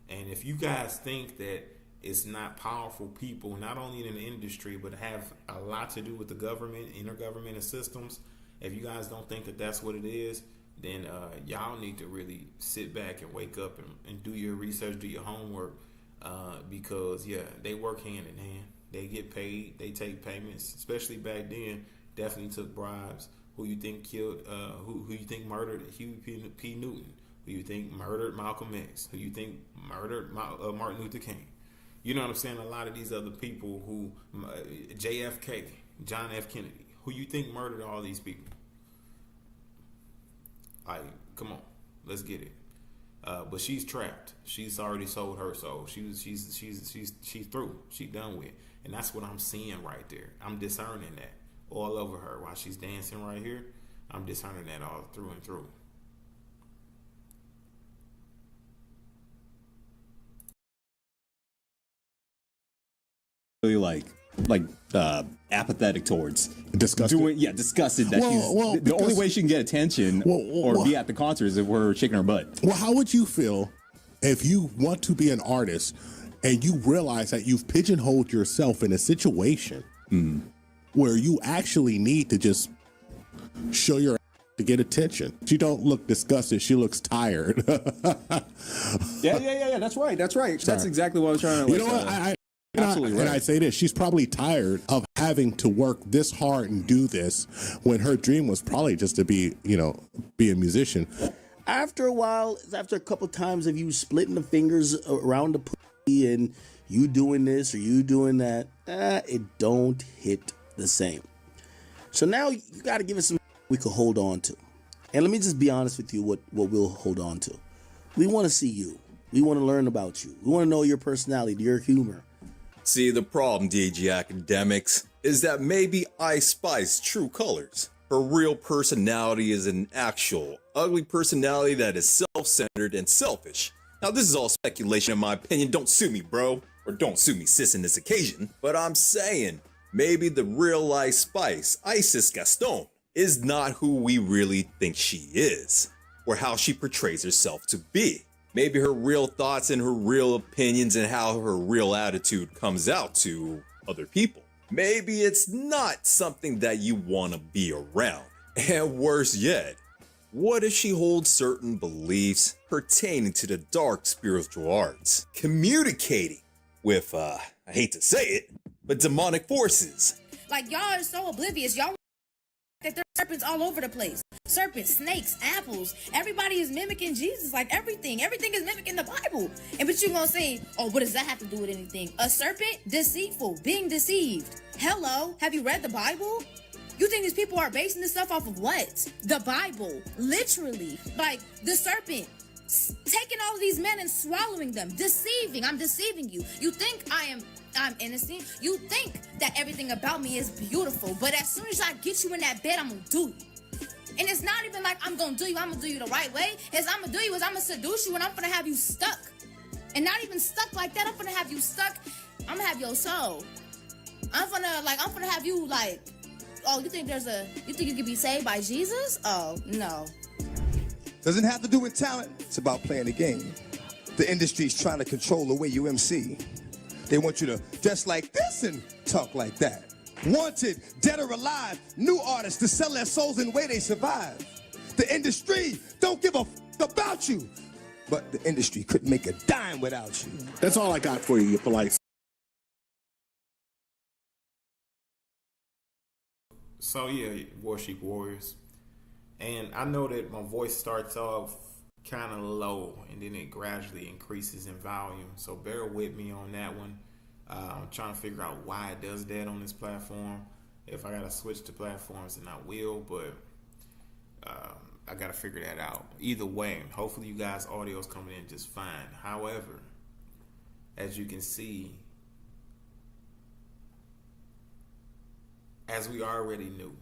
And if you guys think that it's not powerful people, not only in the industry, but have a lot to do with the government, intergovernmental systems, if you guys don't think that that's what it is, then y'all need to really sit back and wake up and do your research, do your homework, because, yeah, they work hand in hand. They get paid. They take payments, especially back then, definitely took bribes. Who you think killed, who you think murdered Huey P. Newton? Who you think murdered Malcolm X? Who you think murdered Martin Luther King? You know what I'm saying? A lot of these other people who, JFK, John F. Kennedy, who you think murdered all these people? Like, come on, let's get it. But she's trapped. She's already sold her soul. She's through. She's done with. And that's what I'm seeing right there. I'm discerning that all over her while she's dancing right here. I'm discerning that all through and through.
Really apathetic towards
disgusted.
Disgusted that the only way she can get attention or be at the concert is if we're shaking her butt.
Well, how would you feel if you want to be an artist and you realize that you've pigeonholed yourself in a situation where you actually need to just show your to get attention? She don't look disgusted. She looks tired.
Yeah. That's right. That's exactly what I was trying to.
You know what? Absolutely right. And I say this, she's probably tired of having to work this hard and do this when her dream was probably just to be a musician.
After a while, after a couple times of you splitting the fingers around the pussy and you doing this or you doing that, it don't hit the same. So now you got to give us some we could hold on to. And let me just be honest with you what we'll hold on to. We want to see you. We want to learn about you. We want to know your personality, your humor.
See, the problem, DG Academics, is that maybe Ice Spice's true colors. Her real personality is an actual, ugly personality that is self-centered and selfish. Now, this is all speculation in my opinion. Don't sue me, bro. Or don't sue me, sis, in this occasion. But I'm saying, maybe the real Ice Spice, Isis Gaston, is not who we really think she is. Or how she portrays herself to be. Maybe her real thoughts and her real opinions and how her real attitude comes out to other people. Maybe it's not something that you want to be around. And worse yet, what if she holds certain beliefs pertaining to the dark spiritual arts, communicating with, I hate to say it, but demonic forces?
Like, y'all are so oblivious. Y'all that there's serpents all over the place. Serpents, snakes, apples. Everybody is mimicking Jesus. Like everything is mimicking the Bible. And but you gonna say, oh, what does that have to do with anything? A serpent? Deceitful. Being deceived. Hello? Have you read the Bible? You think these people are basing this stuff off of what? The Bible. Literally. Like the serpent. Taking all of these men and swallowing them. Deceiving. I'm deceiving you. You think I'm innocent. You think that everything about me is beautiful. But as soon as I get you in that bed, I'm gonna do you. And it's not even like I'm gonna do you the right way. As I'm gonna do you is I'm gonna seduce you and I'm gonna have you stuck. And not even stuck like that. I'm gonna have you stuck. I'm gonna have your soul. I'm gonna have you like, oh, you think you can be saved by Jesus? Oh, no.
Doesn't have to do with talent. It's about playing the game. The industry's trying to control the way you MC. They want you to dress like this and talk like that. Wanted, dead or alive, new artists to sell their souls in the way they survive. The industry don't give a about you, but the industry couldn't make a dime without you.
That's all I got for you, you polite.
So yeah, Worship Warriors. And I know that my voice starts off kind of low and then it gradually increases in volume. So bear with me on that one. I'm trying to figure out why it does that on this platform. If I gotta switch to platforms, then I will, but I gotta figure that out. Either way, hopefully you guys' audio is coming in just fine. However, as you can see, as we already knew,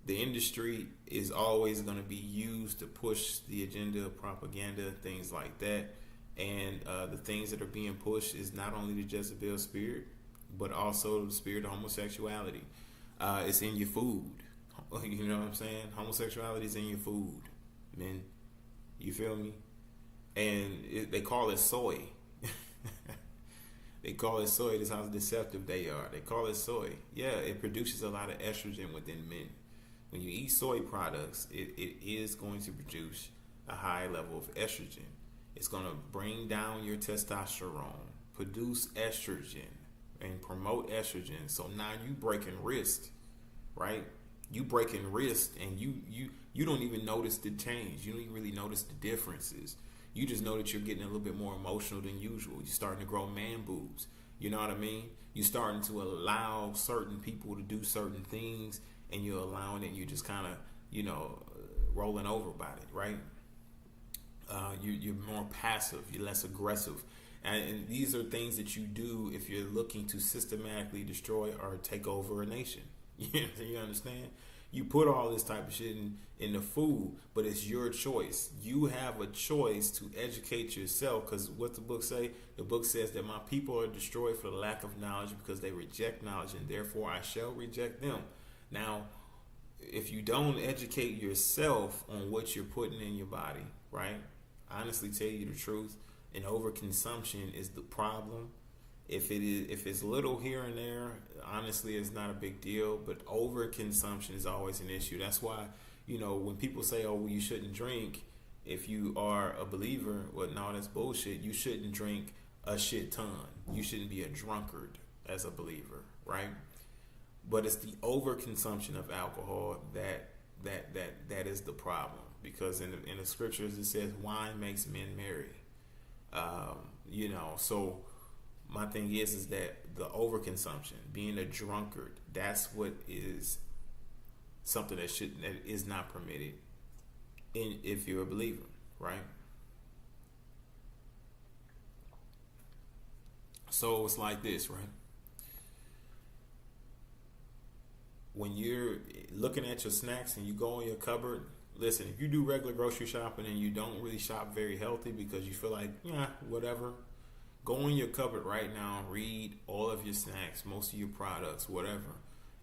the industry is always going to be used to push the agenda, propaganda, things like that. And the things that are being pushed is not only the Jezebel spirit, but also the spirit of homosexuality. It's in your food. You know what I'm saying? Homosexuality is in your food, men. You feel me? And they call it soy. They call it soy. That's how deceptive they are. They call it soy. Yeah, it produces a lot of estrogen within men. When you eat soy products, it is going to produce a high level of estrogen. It's going to bring down your testosterone, produce estrogen, and promote estrogen. So now you breaking wrist, right? You breaking wrist, and you don't even notice the change. You don't even really notice the differences. You just know that you're getting a little bit more emotional than usual. You're starting to grow man boobs. You know what I mean? You're starting to allow certain people to do certain things, and you're allowing it. You're just kind of, rolling over about it, right? You're more passive. You're less aggressive. And these are things that you do if you're looking to systematically destroy or take over a nation. You understand? You put all this type of shit in the food, but it's your choice. You have a choice to educate yourself, because what the book say? The book says that my people are destroyed for the lack of knowledge, because they reject knowledge, and therefore I shall reject them. Now, if you don't educate yourself on what you're putting in your body, right? Honestly, tell you the truth, and overconsumption is the problem. If it's little here and there, honestly, it's not a big deal. But overconsumption is always an issue. That's why, when people say, "Oh, well, you shouldn't drink," if you are a believer, well, no, that's bullshit. You shouldn't drink a shit ton. You shouldn't be a drunkard as a believer, right? But it's the overconsumption of alcohol that is the problem. Because in the scriptures it says wine makes men merry. So my thing is that the overconsumption, being a drunkard, that's what is something that is not permitted if you're a believer, right? So it's like this, right? When you're looking at your snacks and you go in your cupboard, listen, if you do regular grocery shopping and you don't really shop very healthy because you feel like, whatever, go in your cupboard right now, read all of your snacks, most of your products, whatever,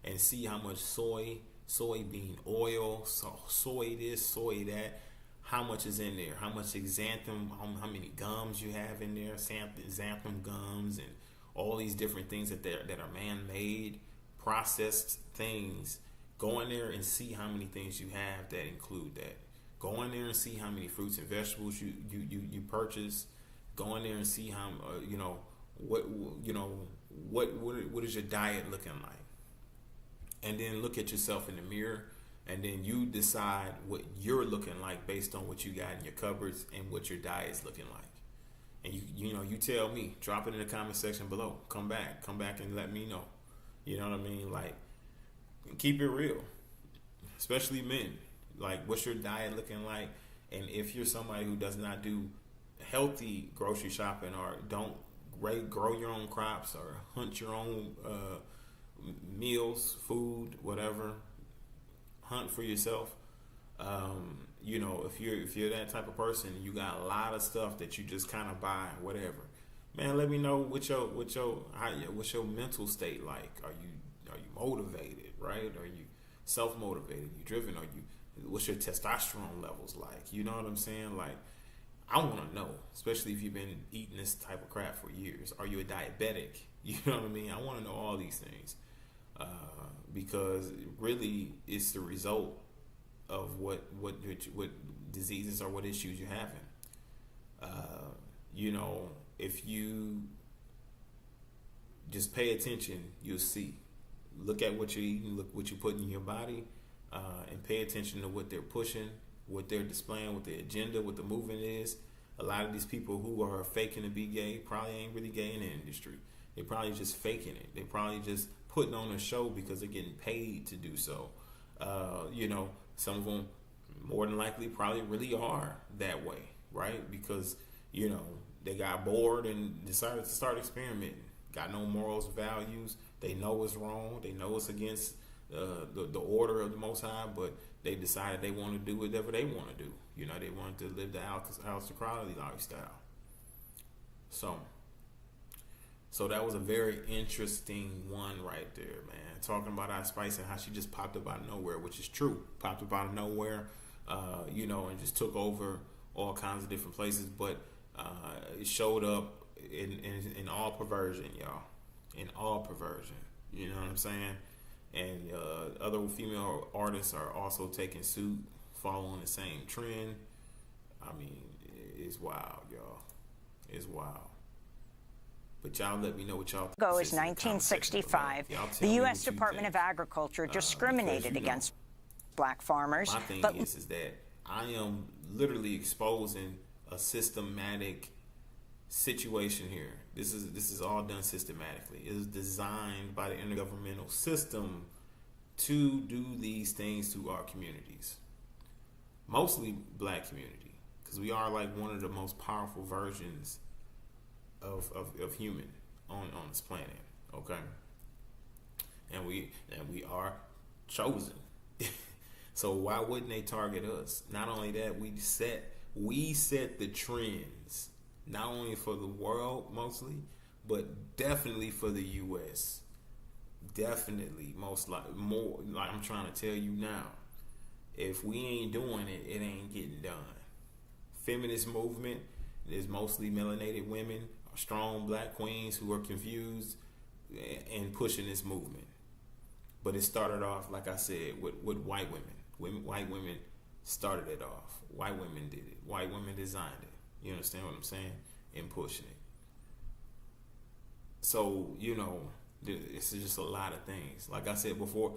and see how much soybean oil, soy this, soy that, how much is in there, how much xanthan, how many gums you have in there, xanthan gums, and all these different things that are man-made, processed things. Go in there and see how many things you have that include that. Go in there and see how many fruits and vegetables you purchase. Go in there and see how what is your diet looking like, and then look at yourself in the mirror, and then you decide what you're looking like based on what you got in your cupboards and what your diet is looking like. And you tell me, drop it in the comment section below. Come back and let me know. You know what I mean? Like, keep it real, especially men. Like, what's your diet looking like? And if you're somebody who does not do healthy grocery shopping, or don't grow your own crops, or hunt your own meals, food, whatever, hunt for yourself. If you're that type of person, you got a lot of stuff that you just kind of buy, whatever. Man, let me know what's your mental state like. Are you motivated, right? Are you self-motivated? You driven? What's your testosterone levels like? You know what I'm saying? Like, I want to know, especially if you've been eating this type of crap for years. Are you a diabetic? You know what I mean? I want to know all these things, because really it's the result of what diseases or what issues you're having. If you just pay attention, you'll see. Look at what you're eating, look what you're putting in your body, and pay attention to what they're pushing, what they're displaying, what the agenda, what the movement is. A lot of these people who are faking to be gay probably ain't really gay in the industry. They're probably just faking it. They're probably just putting on a show because they're getting paid to do so. Some of them more than likely probably really are that way, right? Because, they got bored and decided to start experimenting. Got no morals, values. They know it's wrong. They know it's against the order of the Most High, but they decided they want to do whatever they want to do. They wanted to live the aristocratic lifestyle. So that was a very interesting one right there, man. Talking about Ice Spice and how she just popped up out of nowhere, which is true. Popped up out of nowhere, and just took over all kinds of different places. But it showed up in all perversion, y'all. In all perversion. You know what I'm saying? And other female artists are also taking suit, following the same trend. I mean, it's wild, y'all. It's wild. But y'all let me know what y'all think.
Ago is 1965. The U.S. Department of Agriculture discriminated against black farmers.
My thing is that I am literally exposing a systematic situation here. This is all done systematically. It is designed by the intergovernmental system to do these things to our communities, mostly black community, because we are like one of the most powerful versions of human on this planet. Okay, and we are chosen. So why wouldn't they target us? Not only that, we set the trends, not only for the world mostly, but definitely for the U.S. Definitely, most like more. Like I'm trying to tell you now, if we ain't doing it, it ain't getting done. Feminist movement is mostly melanated women, strong black queens who are confused and pushing this movement. But it started off, like I said, with white women. White women started it off. White women did it. White women designed it. You understand what I'm saying? And pushing it. So, you know, it's just a lot of things. Like I said before,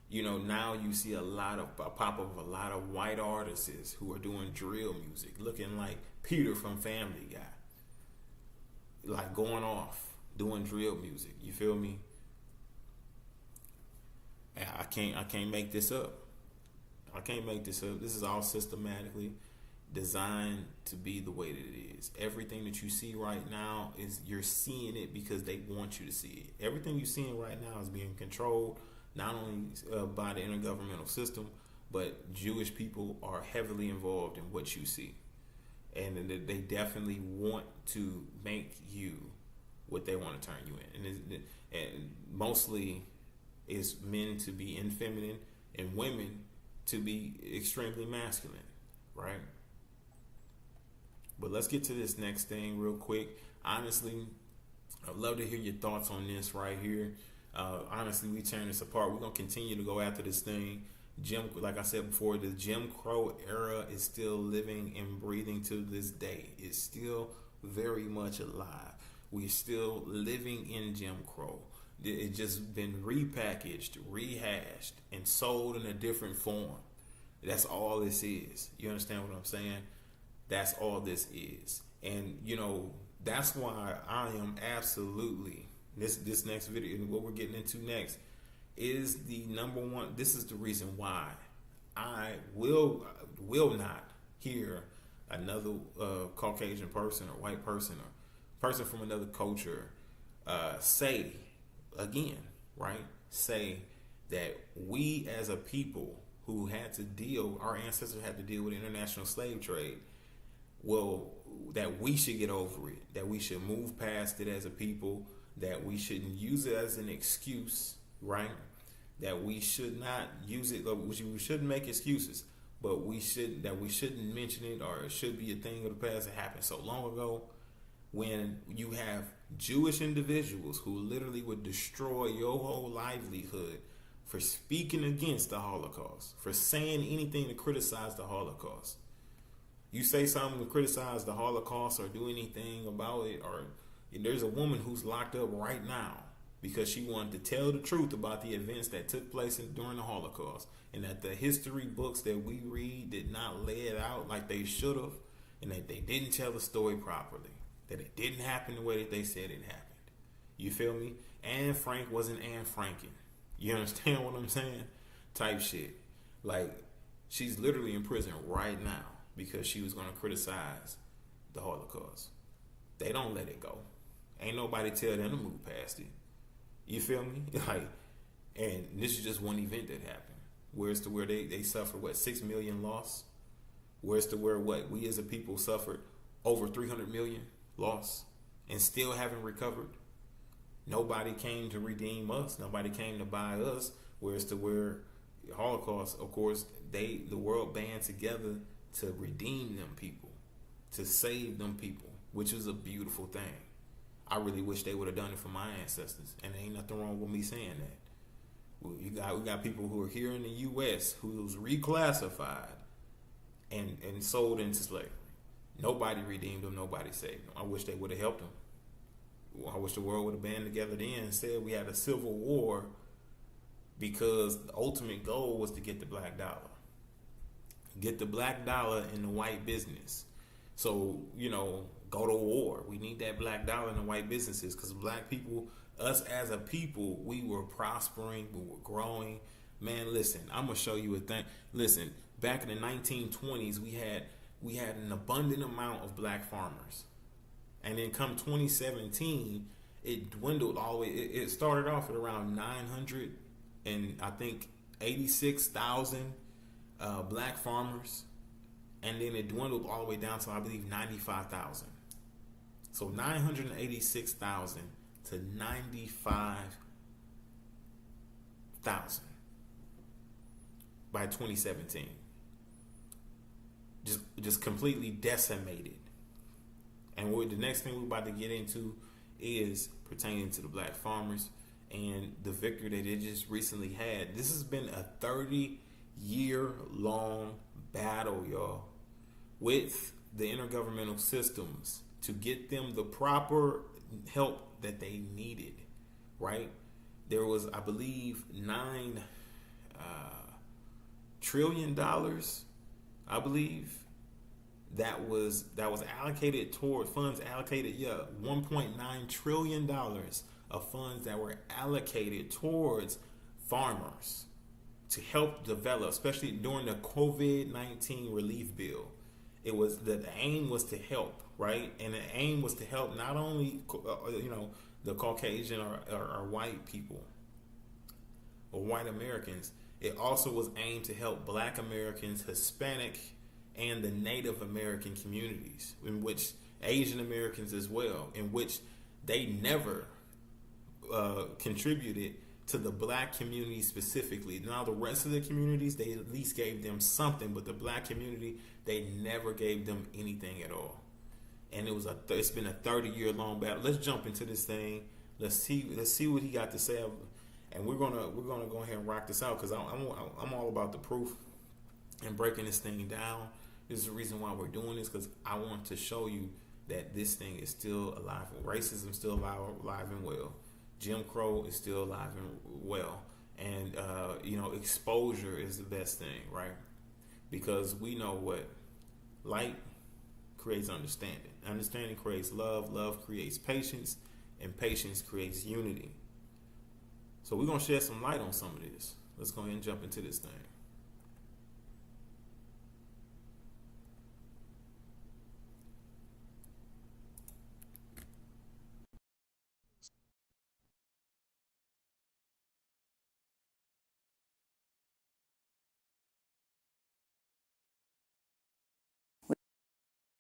you know, now you see a pop of a lot of white artists who are doing drill music, looking like Peter from Family Guy. Like going off, doing drill music. You feel me? I can't make this up. I can't make this up. This is all systematically designed to be the way that it is. Everything that you see right now is you're seeing it because they want you to see it. Everything you're seeing right now is being controlled not only by the intergovernmental system, but Jewish people are heavily involved in what you see. And they definitely want to make you what they want to turn you in. And mostly is men to be feminine and women to be extremely masculine, right? But let's get to this next thing real quick. Honestly, I'd love to hear your thoughts on this right here. Honestly, we tearing this apart. We're going to continue to go after this thing. Like I said before, the Jim Crow era is still living and breathing to this day. It's still very much alive. We're still living in Jim Crow. It's just been repackaged, rehashed, and sold in a different form. That's all this is. You understand what I'm saying? That's all this is. And, you know, that's why I am absolutely, this next video, what we're getting into next, is the number one. This is the reason why I will not hear another Caucasian person or white person or person from another culture say again, right? Say that we as a people who had to deal, our ancestors had to deal with international slave trade, well, that we should get over it, that we should move past it as a people, that we shouldn't use it as an excuse, right? That we should not use it, we shouldn't make excuses, but we shouldn't mention it, or it should be a thing of the past that happened so long ago. When you have Jewish individuals who literally would destroy your whole livelihood for speaking against the Holocaust, for saying anything to criticize the Holocaust. You say something to criticize the Holocaust or do anything about it, or there's a woman who's locked up right now because she wanted to tell the truth about the events that took place during the Holocaust, and that the history books that we read did not lay it out like they should have, and that they didn't tell the story properly, that it didn't happen the way that they said it happened. You feel me? Anne Frank wasn't Anne Franken. You understand what I'm saying? Type shit. Like, she's literally in prison right now because she was going to criticize the Holocaust. They don't let it go. Ain't nobody tell them to move past it. You feel me? Like, and this is just one event that happened. Whereas to where they suffered, 6 million loss? Whereas to where we as a people suffered over 300 million loss and still haven't recovered. Nobody came to redeem us. Nobody came to buy us. Whereas to where Holocaust, of course, the world band together to redeem them people, to save them people, which is a beautiful thing. I really wish they would have done it for my ancestors, and there ain't nothing wrong with me saying that. We got people who are here in the U.S. who's reclassified and sold into slavery. Nobody redeemed them. Nobody saved them. I wish they would have helped them. I wish the world would have band together then. Instead, we had a civil war because the ultimate goal was to get the black dollar. Get the black dollar in the white business. So, go to war. We need that black dollar in the white businesses because black people, us as a people, we were prospering, we were growing. Man, listen, I'm going to show you a thing. Listen, back in the 1920s, we had an abundant amount of black farmers. And then come 2017, it dwindled all the way. It started off at around 900 and I think 86,000 black farmers, and then it dwindled all the way down to, I believe, 95,000. So 986,000 to 95,000 by 2017. Just completely decimated. And the next thing we're about to get into is pertaining to the black farmers and the victory that they just recently had. This has been a 30-year-long battle, y'all, with the intergovernmental systems to get them the proper help that they needed, right? There was, I believe, $9 trillion, I believe, that was allocated toward funds allocated, $1.9 trillion of funds that were allocated towards farmers to help develop, especially during the COVID-19 relief bill. It was the aim was to help, right? And the aim was to help not only the Caucasian or white people or white Americans. It also was aimed to help Black Americans, Hispanic, and the Native American communities, in which Asian Americans as well, in which they never contributed to the black community specifically. Now the rest of the communities, they at least gave them something, but the black community, they never gave them anything at all. And it's been a 30-year-long battle. Let's jump into this thing. Let's see what he got to say, and we're gonna go ahead and rock this out, because I'm all about the proof and breaking this thing down. This is the reason why we're doing this, because I want to show you that this thing is still alive. Racism is still alive and well. Jim Crow is still alive and well. And, exposure is the best thing, right? Because we know what light creates understanding. Understanding creates love. Love creates patience. And patience creates unity. So we're going to shed some light on some of this. Let's go ahead and jump into this thing.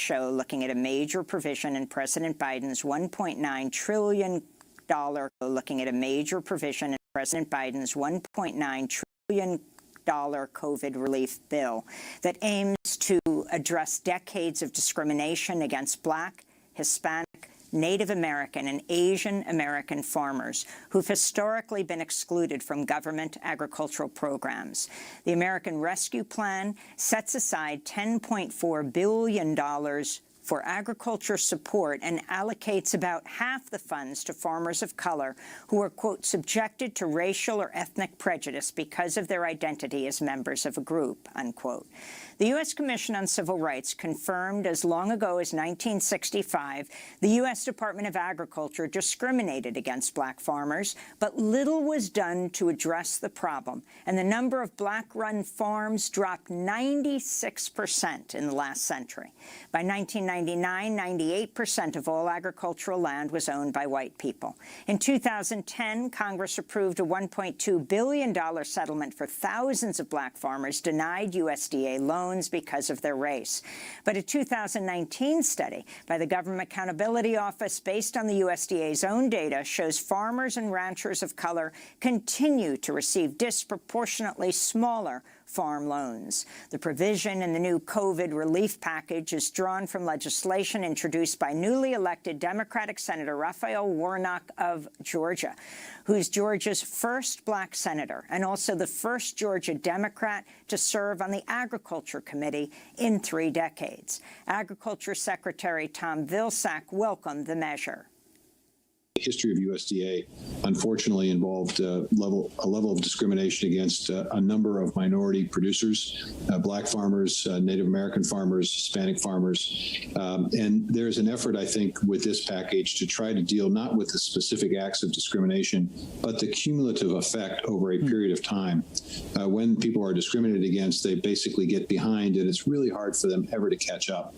Show looking at a major provision in President Biden's $1.9 trillion COVID relief bill that aims to address decades of discrimination against Black, Hispanic, Native American, and Asian American farmers who've historically been excluded from government agricultural programs. The American Rescue Plan sets aside $10.4 billion for agriculture support and allocates about half the funds to farmers of color who are, quote, subjected to racial or ethnic prejudice because of their identity as members of a group, unquote. The U.S. Commission on Civil Rights confirmed as long ago as 1965 the U.S. Department of Agriculture discriminated against Black farmers, but little was done to address the problem, and the number of Black-run farms dropped 96% in the last century. By 1999, 98% of all agricultural land was owned by white people. In 2010, Congress approved a $1.2 billion settlement for thousands of Black farmers denied USDA loans because of their race. But a 2019 study by the Government Accountability Office, based on the USDA's own data, shows farmers and ranchers of color continue to receive disproportionately smaller farm loans. The provision in the new COVID relief package is drawn from legislation introduced by newly elected Democratic Senator Raphael Warnock of Georgia, who's Georgia's first Black senator and also the first Georgia Democrat to serve on the Agriculture Committee in 3 decades. Agriculture Secretary Tom Vilsack welcomed the measure.
The history of USDA, unfortunately, involved a level of discrimination against a number of minority producers, Black farmers, Native American farmers, Hispanic farmers. And there's an effort, I think, with this package to try to deal not with the specific acts of discrimination, but the cumulative effect over a period of time. When people are discriminated against, they basically get behind, and it's really hard for them ever to catch up.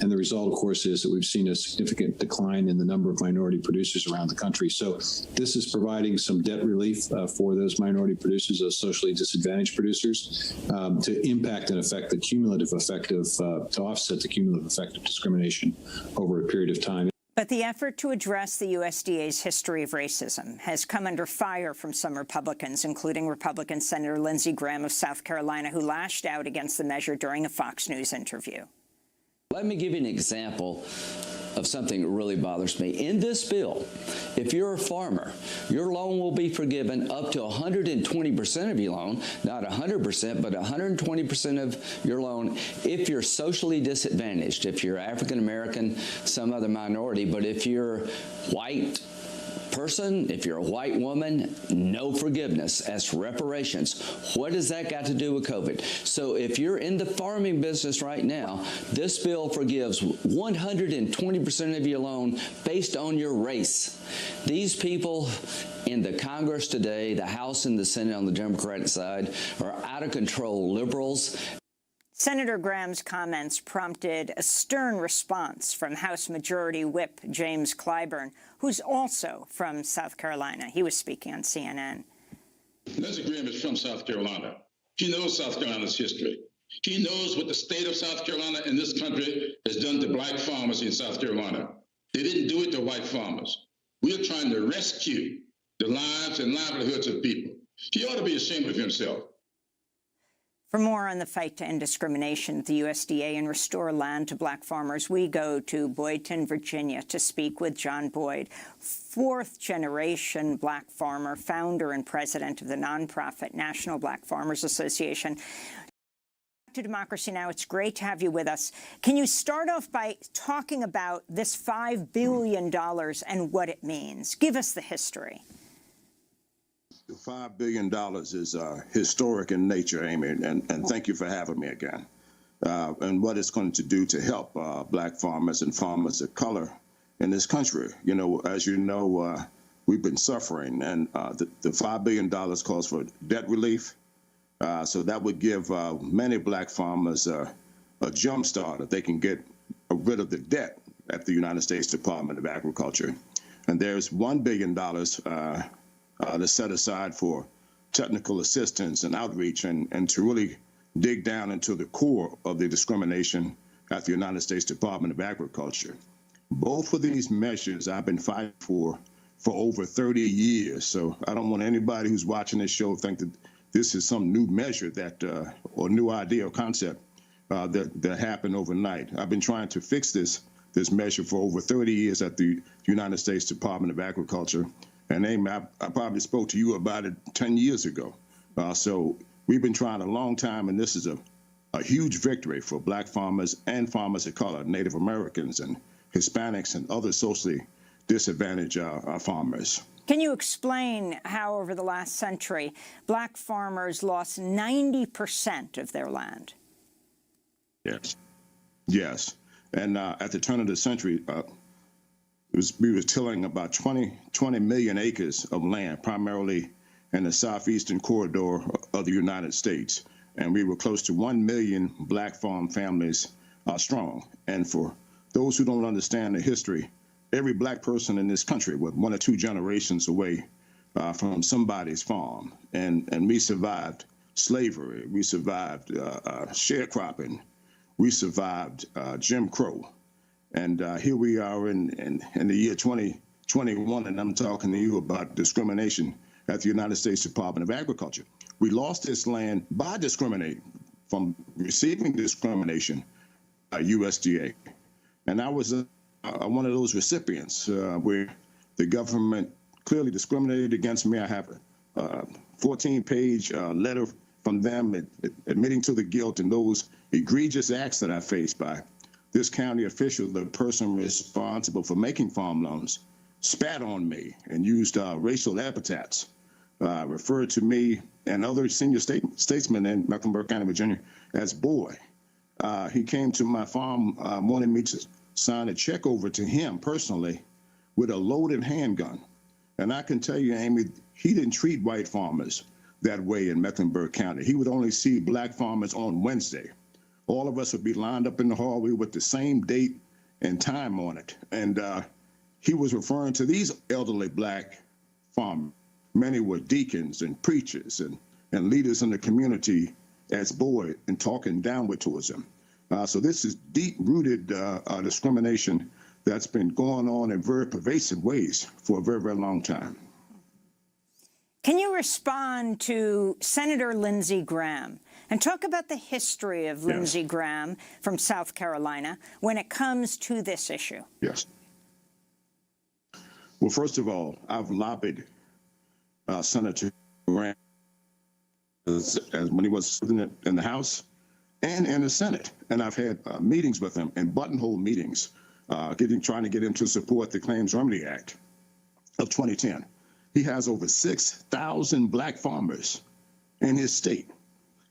And the result, of course, is that we've seen a significant decline in the number of minority producers around around the country. So this is providing some debt relief for those minority producers, those socially disadvantaged producers, to impact and affect the cumulative effect of, to offset the cumulative effect of discrimination over a period of time.
But the effort to address the USDA's history of racism has come under fire from some Republicans, including Republican Senator Lindsey Graham of South Carolina, who lashed out against the measure during a Fox News interview.
Let me give you an example of something that really bothers me. In this bill, if you're a farmer, your loan will be forgiven up to 120% of your loan, not 100%, but 120% of your loan if you're socially disadvantaged, if you're African American, some other minority. But if you're white person, if you're a white woman, no forgiveness. That's reparations. What does that got to do with COVID? So if you're in the farming business right now, this bill forgives 120% of your loan based on your race. These people in the Congress today, the House and the Senate on the Democratic side, are out of control liberals.
Senator Graham's comments prompted a stern response from House Majority Whip James Clyburn, who's also from South Carolina. He was speaking on CNN.
Lindsey Graham is from South Carolina. She knows South Carolina's history. She knows what the state of South Carolina and this country has done to black farmers in South Carolina. They didn't do it to white farmers. We are trying to rescue the lives and livelihoods of people. He ought to be ashamed of himself.
For more on the fight to end discrimination at the USDA and restore land to black farmers, we go to Boydton, Virginia, to speak with John Boyd, fourth-generation black farmer, founder and president of the nonprofit National Black Farmers Association. To Democracy Now! It's great to have you with us. Can you start off by talking about this $5 billion and what it means? Give us the history.
The $5 billion is historic in nature, Amy, and thank you for having me again. And what it's going to do to help black farmers and farmers of color in this country. You know, as you know, we've been suffering, and the $5 billion calls for debt relief. So that would give many black farmers a jump start if they can get rid of the debt at the United States Department of Agriculture. And there's $1 billion that's set aside for technical assistance and outreach and to really dig down into the core of the discrimination at the United States Department of Agriculture. Both of these measures I've been fighting for over 30 years. So I don't want anybody who's watching this show think that this is some new measure that or new idea or concept that happened overnight. I've been trying to fix this measure for over 30 years at the United States Department of Agriculture. And Amy, I probably spoke to you about it 10 years ago. So we've been trying a long time, and this is a huge victory for black farmers and farmers of color, Native Americans and Hispanics and other socially disadvantaged farmers.
Can you explain how over the last century, black farmers lost 90% of their land?
Yes. Yes. And at the turn of the century, we were tilling about 20 million acres of land, primarily in the southeastern corridor of the United States. And we were close to 1 million black farm families strong. And for those who don't understand the history, every black person in this country was 1 or 2 generations away from somebody's farm. And we survived slavery. We survived sharecropping. We survived Jim Crow. And here we are in the year 2021, and I'm talking to you about discrimination at the United States Department of Agriculture. We lost this land by discriminating, from receiving discrimination by USDA. And I was one of those recipients where the government clearly discriminated against me. I have a 14-page letter from them admitting to the guilt and those egregious acts that I faced by this county official, the person responsible for making farm loans, spat on me and used racial epithets, referred to me and other senior statesmen in Mecklenburg County, Virginia, as boy. He came to my farm, wanted me to sign a check over to him personally with a loaded handgun. And I can tell you, Amy, he didn't treat white farmers that way in Mecklenburg County. He would only see black farmers on Wednesday. All of us would be lined up in the hallway with the same date and time on it. And he was referring to these elderly black farmers. Many were deacons and preachers and leaders in the community as boys and talking downward towards them. So this is deep-rooted discrimination that's been going on in very pervasive ways for a very, very long time.
Can you respond to Senator Lindsey Graham and talk about the history of Lindsey Graham from South Carolina when it comes to this issue?
Yes. Well, first of all, I've lobbied Senator Graham as when he was in the House and in the Senate, and I've had meetings with him and buttonhole meetings, trying to get him to support the Claims Remedy Act of 2010. He has over 6,000 black farmers in his state.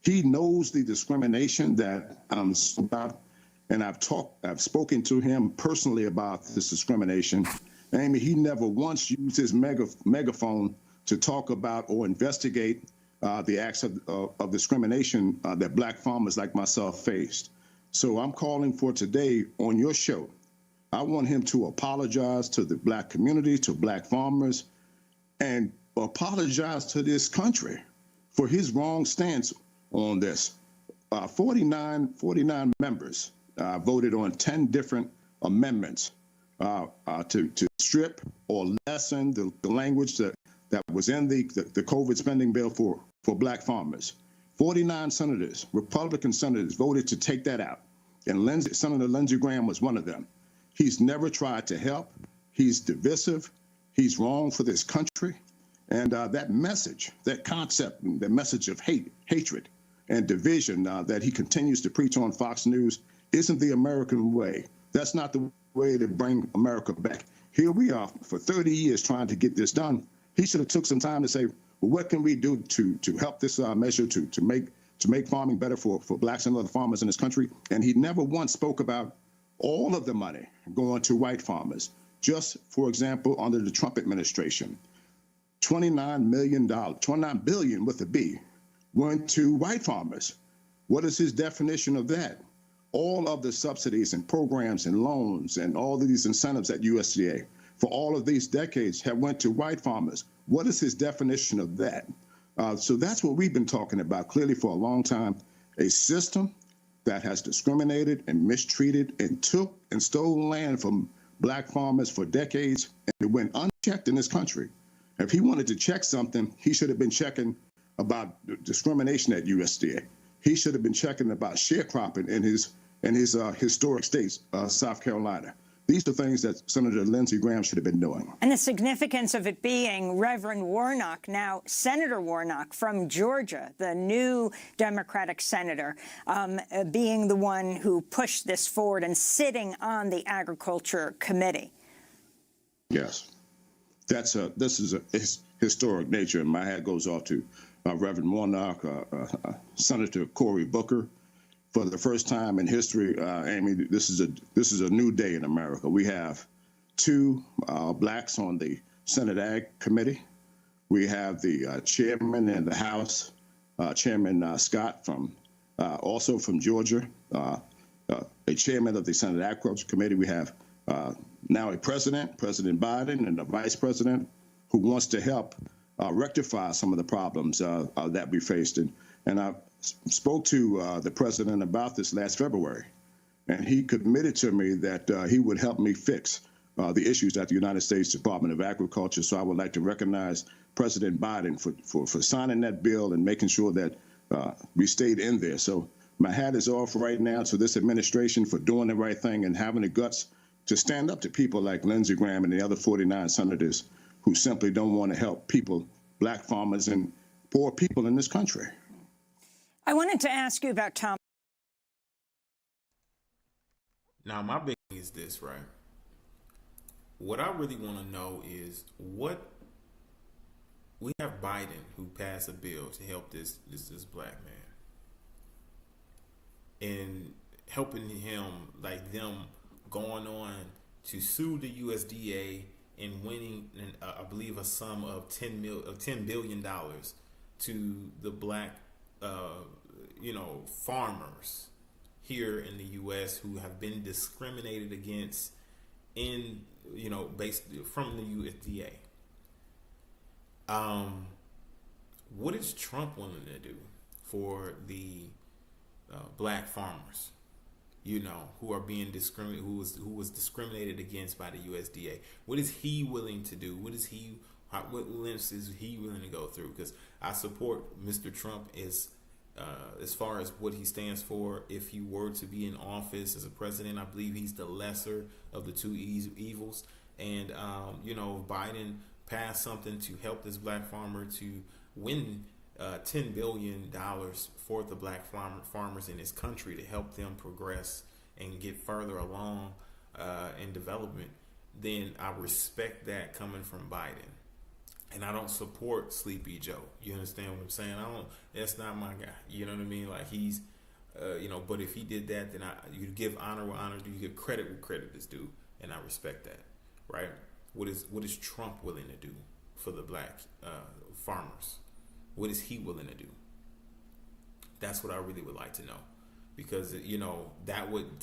He knows the discrimination that I'm about, and I've spoken to him personally about this discrimination. Amy, he never once used his megaphone to talk about or investigate the acts of discrimination that black farmers like myself faced. So I'm calling for today on your show. I want him to apologize to the black community, to black farmers, and apologize to this country for his wrong stance on this. 49 members voted on 10 different amendments to strip or lessen the language that was in the COVID spending bill for black farmers. 49 senators, Republican senators, voted to take that out. And Senator Lindsey Graham was one of them. He's never tried to help. He's divisive. He's wrong for this country. And that message, that concept, the message of hatred and division that he continues to preach on Fox News isn't the American way. That's not the way to bring America back. Here we are for 30 years trying to get this done. He should have took some time to say, well, what can we do to help this measure to make farming better for blacks and other farmers in this country? And he never once spoke about all of the money going to white farmers. Just, for example, under the Trump administration, $29 billion with a B, went to white farmers. What is his definition of that? All of the subsidies and programs and loans and all of these incentives at USDA for all of these decades have went to white farmers. What is his definition of that? So that's what we've been talking about clearly for a long time, a system that has discriminated and mistreated and took and stole land from black farmers for decades, and it went unchecked in this country. If he wanted to check something, he should have been checking about discrimination at USDA. He should have been checking about sharecropping in his historic states, South Carolina. These are things that Senator Lindsey Graham should have been doing.
And the significance of it being Reverend Warnock, now Senator Warnock from Georgia, the new Democratic senator, being the one who pushed this forward and sitting on the Agriculture Committee.
Yes. This is a historic nature, and my hat goes off to Reverend Warnock, Senator Cory Booker. For the first time in history, Amy, this is a new day in America. We have two blacks on the Senate Ag Committee. We have the chairman in the House, Chairman Scott, also from Georgia, a chairman of the Senate Agriculture Committee. We have now a President Biden, and a vice president who wants to help rectify some of the problems that we faced. And I spoke to the president about this last February, and he committed to me that he would help me fix the issues at the United States Department of Agriculture. So I would like to recognize President Biden for signing that bill and making sure that we stayed in there. So my hat is off right now to this administration for doing the right thing and having the guts to stand up to people like Lindsey Graham and the other 49 senators who simply don't want to help people, black farmers and poor people in this country.
I wanted to ask you about Tom.
Now, my big thing is this, right? What I really want to know is what we have Biden who passed a bill to help this black man, and helping him, like them going on to sue the USDA and winning, I believe, a sum of $10 billion to the black farmers here in the U.S. who have been discriminated against in based from the USDA. What is Trump willing to do for the black farmers, who are being discriminated, who was discriminated against by the USDA? What is he willing to do? What lengths is he willing to go through? Because I support Mr. Trump as far as what he stands for. If he were to be in office as a president, I believe he's the lesser of the two evils. And Biden passed something to help this black farmer to win $10 billion for the black farmers in this country to help them progress and get further along in development, then I respect that coming from Biden. And I don't support Sleepy Joe. You understand what I'm saying? That's not my guy. You know what I mean? Like he's, but if he did that, then you give honor where honor due, you give credit where credit is due. And I respect that, right? What is Trump willing to do for the black farmers? What is he willing to do? That's what I really would like to know, because that would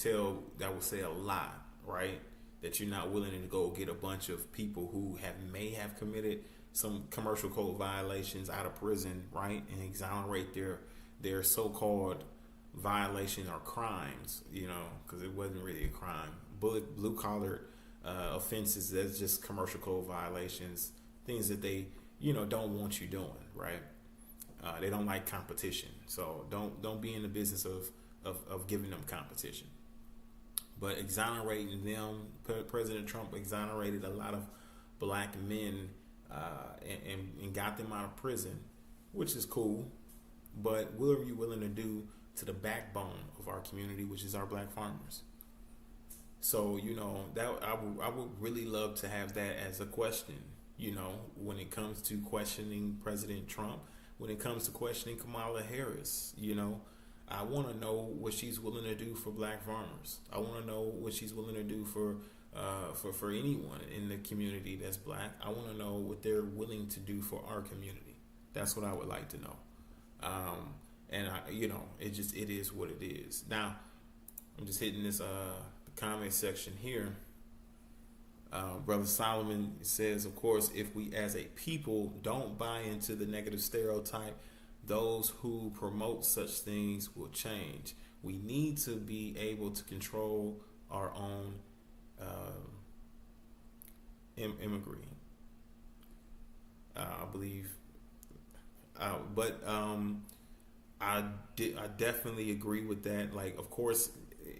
say a lot, right? That you're not willing to go get a bunch of people who may have committed some commercial code violations out of prison, right, and exonerate their so-called violation or crimes, because it wasn't really a crime. Blue collar offenses, that's just commercial code violations, things that they don't want you doing, right? They don't like competition, so don't be in the business of giving them competition. But exonerating them, President Trump exonerated a lot of black men and got them out of prison, which is cool. But what are you willing to do to the backbone of our community, which is our black farmers? So that I would really love to have that as a question. When it comes to questioning President Trump, when it comes to questioning Kamala Harris, I want to know what she's willing to do for black farmers. I want to know what she's willing to do for anyone in the community that's black. I want to know what they're willing to do for our community. That's what I would like to know. And it is what it is. Now, I'm just hitting this comment section here. Brother Solomon says, of course, if we as a people don't buy into the negative stereotype, those who promote such things will change. We need to be able to control our own imagery. I believe, but I definitely agree with that. Like, of course,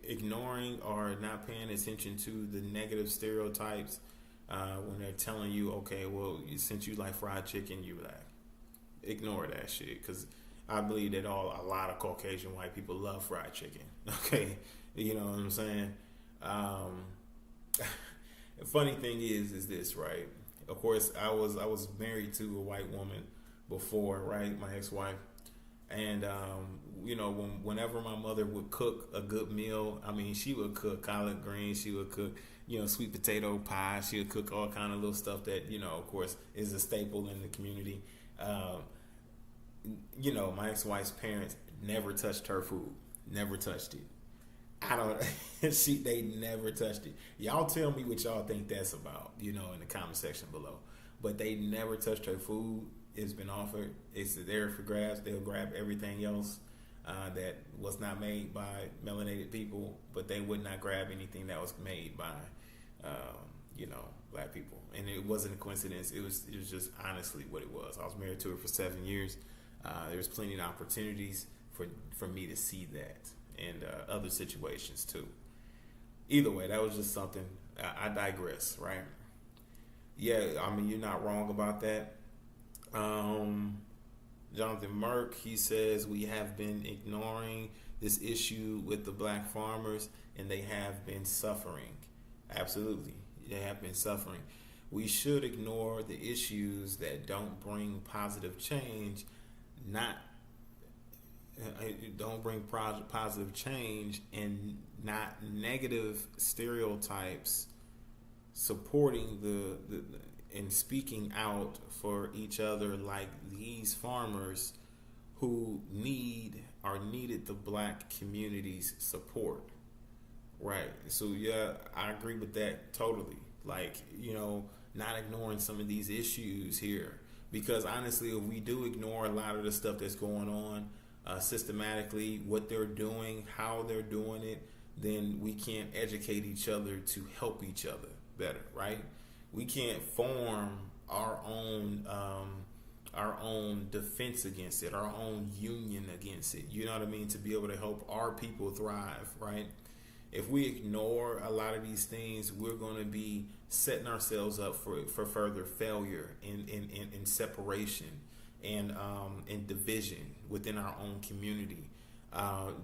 ignoring or not paying attention to the negative stereotypes when they're telling you, okay, well, since you like fried chicken, you black. Ignore that shit, because I believe that a lot of Caucasian white people love fried chicken. Okay, you know what I'm saying? The funny thing is this, right? Of course, I was married to a white woman before, right? My ex-wife. And whenever my mother would cook a good meal, I mean, she would cook collard greens, she would cook, sweet potato pie, she would cook all kind of little stuff that, of course, is a staple in the community. My ex-wife's parents never touched her food, never touched it. They never touched it. Y'all tell me what y'all think that's about, in the comment section below. But they never touched her food. It's been offered. It's there for grabs. They'll grab everything else that was not made by melanated people, but they would not grab anything that was made by, black people. And it wasn't a coincidence. It was just honestly what it was. I was married to her for 7 years. There was plenty of opportunities for me to see that, and other situations too. Either way, that was just something. I digress, right? Yeah, I mean, you're not wrong about that. Jonathan Merck, he says, we have been ignoring this issue with the black farmers, and they have been suffering. Absolutely, they have been suffering. We should ignore the issues that don't bring positive change, positive change, and not negative stereotypes, supporting the and speaking out for each other, like these farmers who needed the black community's support. Right. So yeah, I agree with that totally. like, not ignoring some of these issues here, because honestly, if we do ignore a lot of the stuff that's going on systematically, what they're doing, how they're doing it, then we can't educate each other to help each other better, right? We can't form our own defense against it, our own union against it, you know what I mean, to be able to help our people thrive, right? If we ignore a lot of these things, we're going to be setting ourselves up for further failure in separation and division within our own community.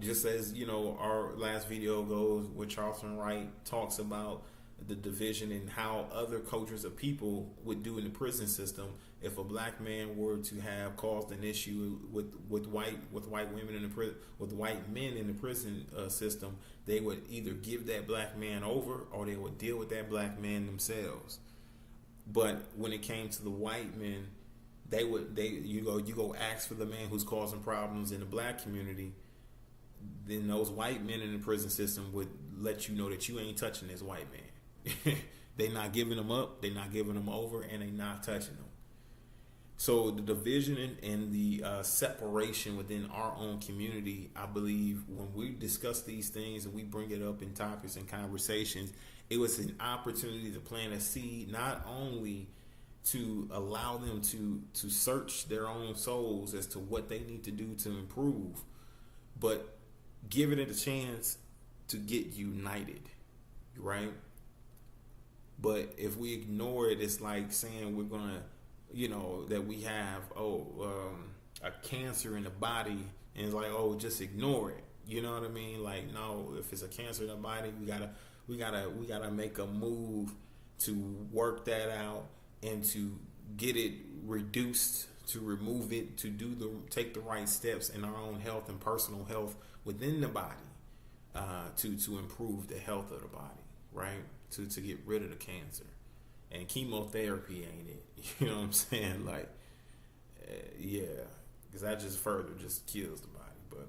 Just as, our last video goes, where Charlton Wright talks about the division and how other cultures of people would do in the prison system. If a black man were to have caused an issue with white women in the prison, with white men in the prison system, they would either give that black man over or they would deal with that black man themselves. But when it came to the white men, you go ask for the man who's causing problems in the black community, then those white men in the prison system would let you know that you ain't touching this white man. They not giving them up, they not giving them over, and they not touching them. So the division and the separation within our own community, I believe when we discuss these things and we bring it up in topics and conversations, it was an opportunity to plant a seed, not only to allow them to search their own souls as to what they need to do to improve, but giving it a chance to get united, right? But if we ignore it, it's like saying we're gonna, that we have a cancer in the body, and it's like, just ignore it. You know what I mean? Like, no, if it's a cancer in the body, we gotta make a move to work that out and to get it reduced, to remove it, to take the right steps in our own health and personal health within the body, to improve the health of the body, right? To get rid of the cancer. And chemotherapy ain't it. You know what I'm saying? Like, yeah, because that just kills the body. But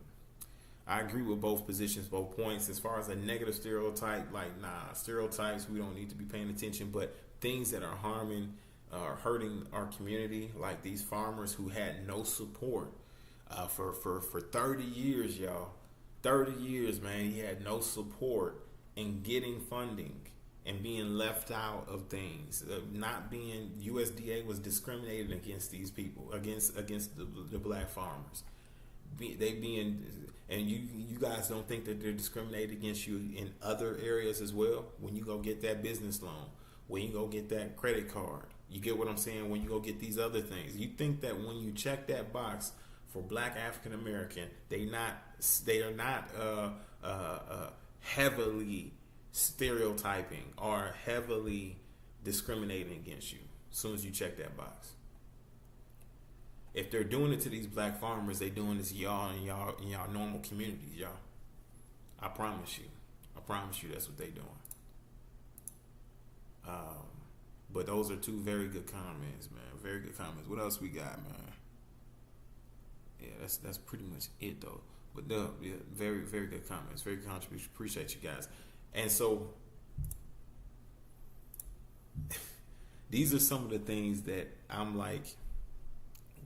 I agree with both positions, both points. As far as a negative stereotype, like, stereotypes, we don't need to be paying attention. But things that are harming or hurting our community, like these farmers who had no support for 30 years, y'all. 30 years, man, he had no support in getting funding and being left out of things, not being, USDA was discriminating against these people, against the black farmers. And you guys don't think that they're discriminating against you in other areas as well? When you go get that business loan, when you go get that credit card, you get what I'm saying? When you go get these other things, you think that when you check that box for black African American, they are not heavily stereotyping or heavily discriminating against you as soon as you check that box. If they're doing it to these black farmers, they doing this y'all in y'all normal communities, y'all. I promise you that's what they doing. But those are two very good comments, man. Very good comments. What else we got, man? Yeah, that's pretty much it though. But no, yeah, very, very good comments, very good contribution. Appreciate you guys. And so these are some of the things that I'm like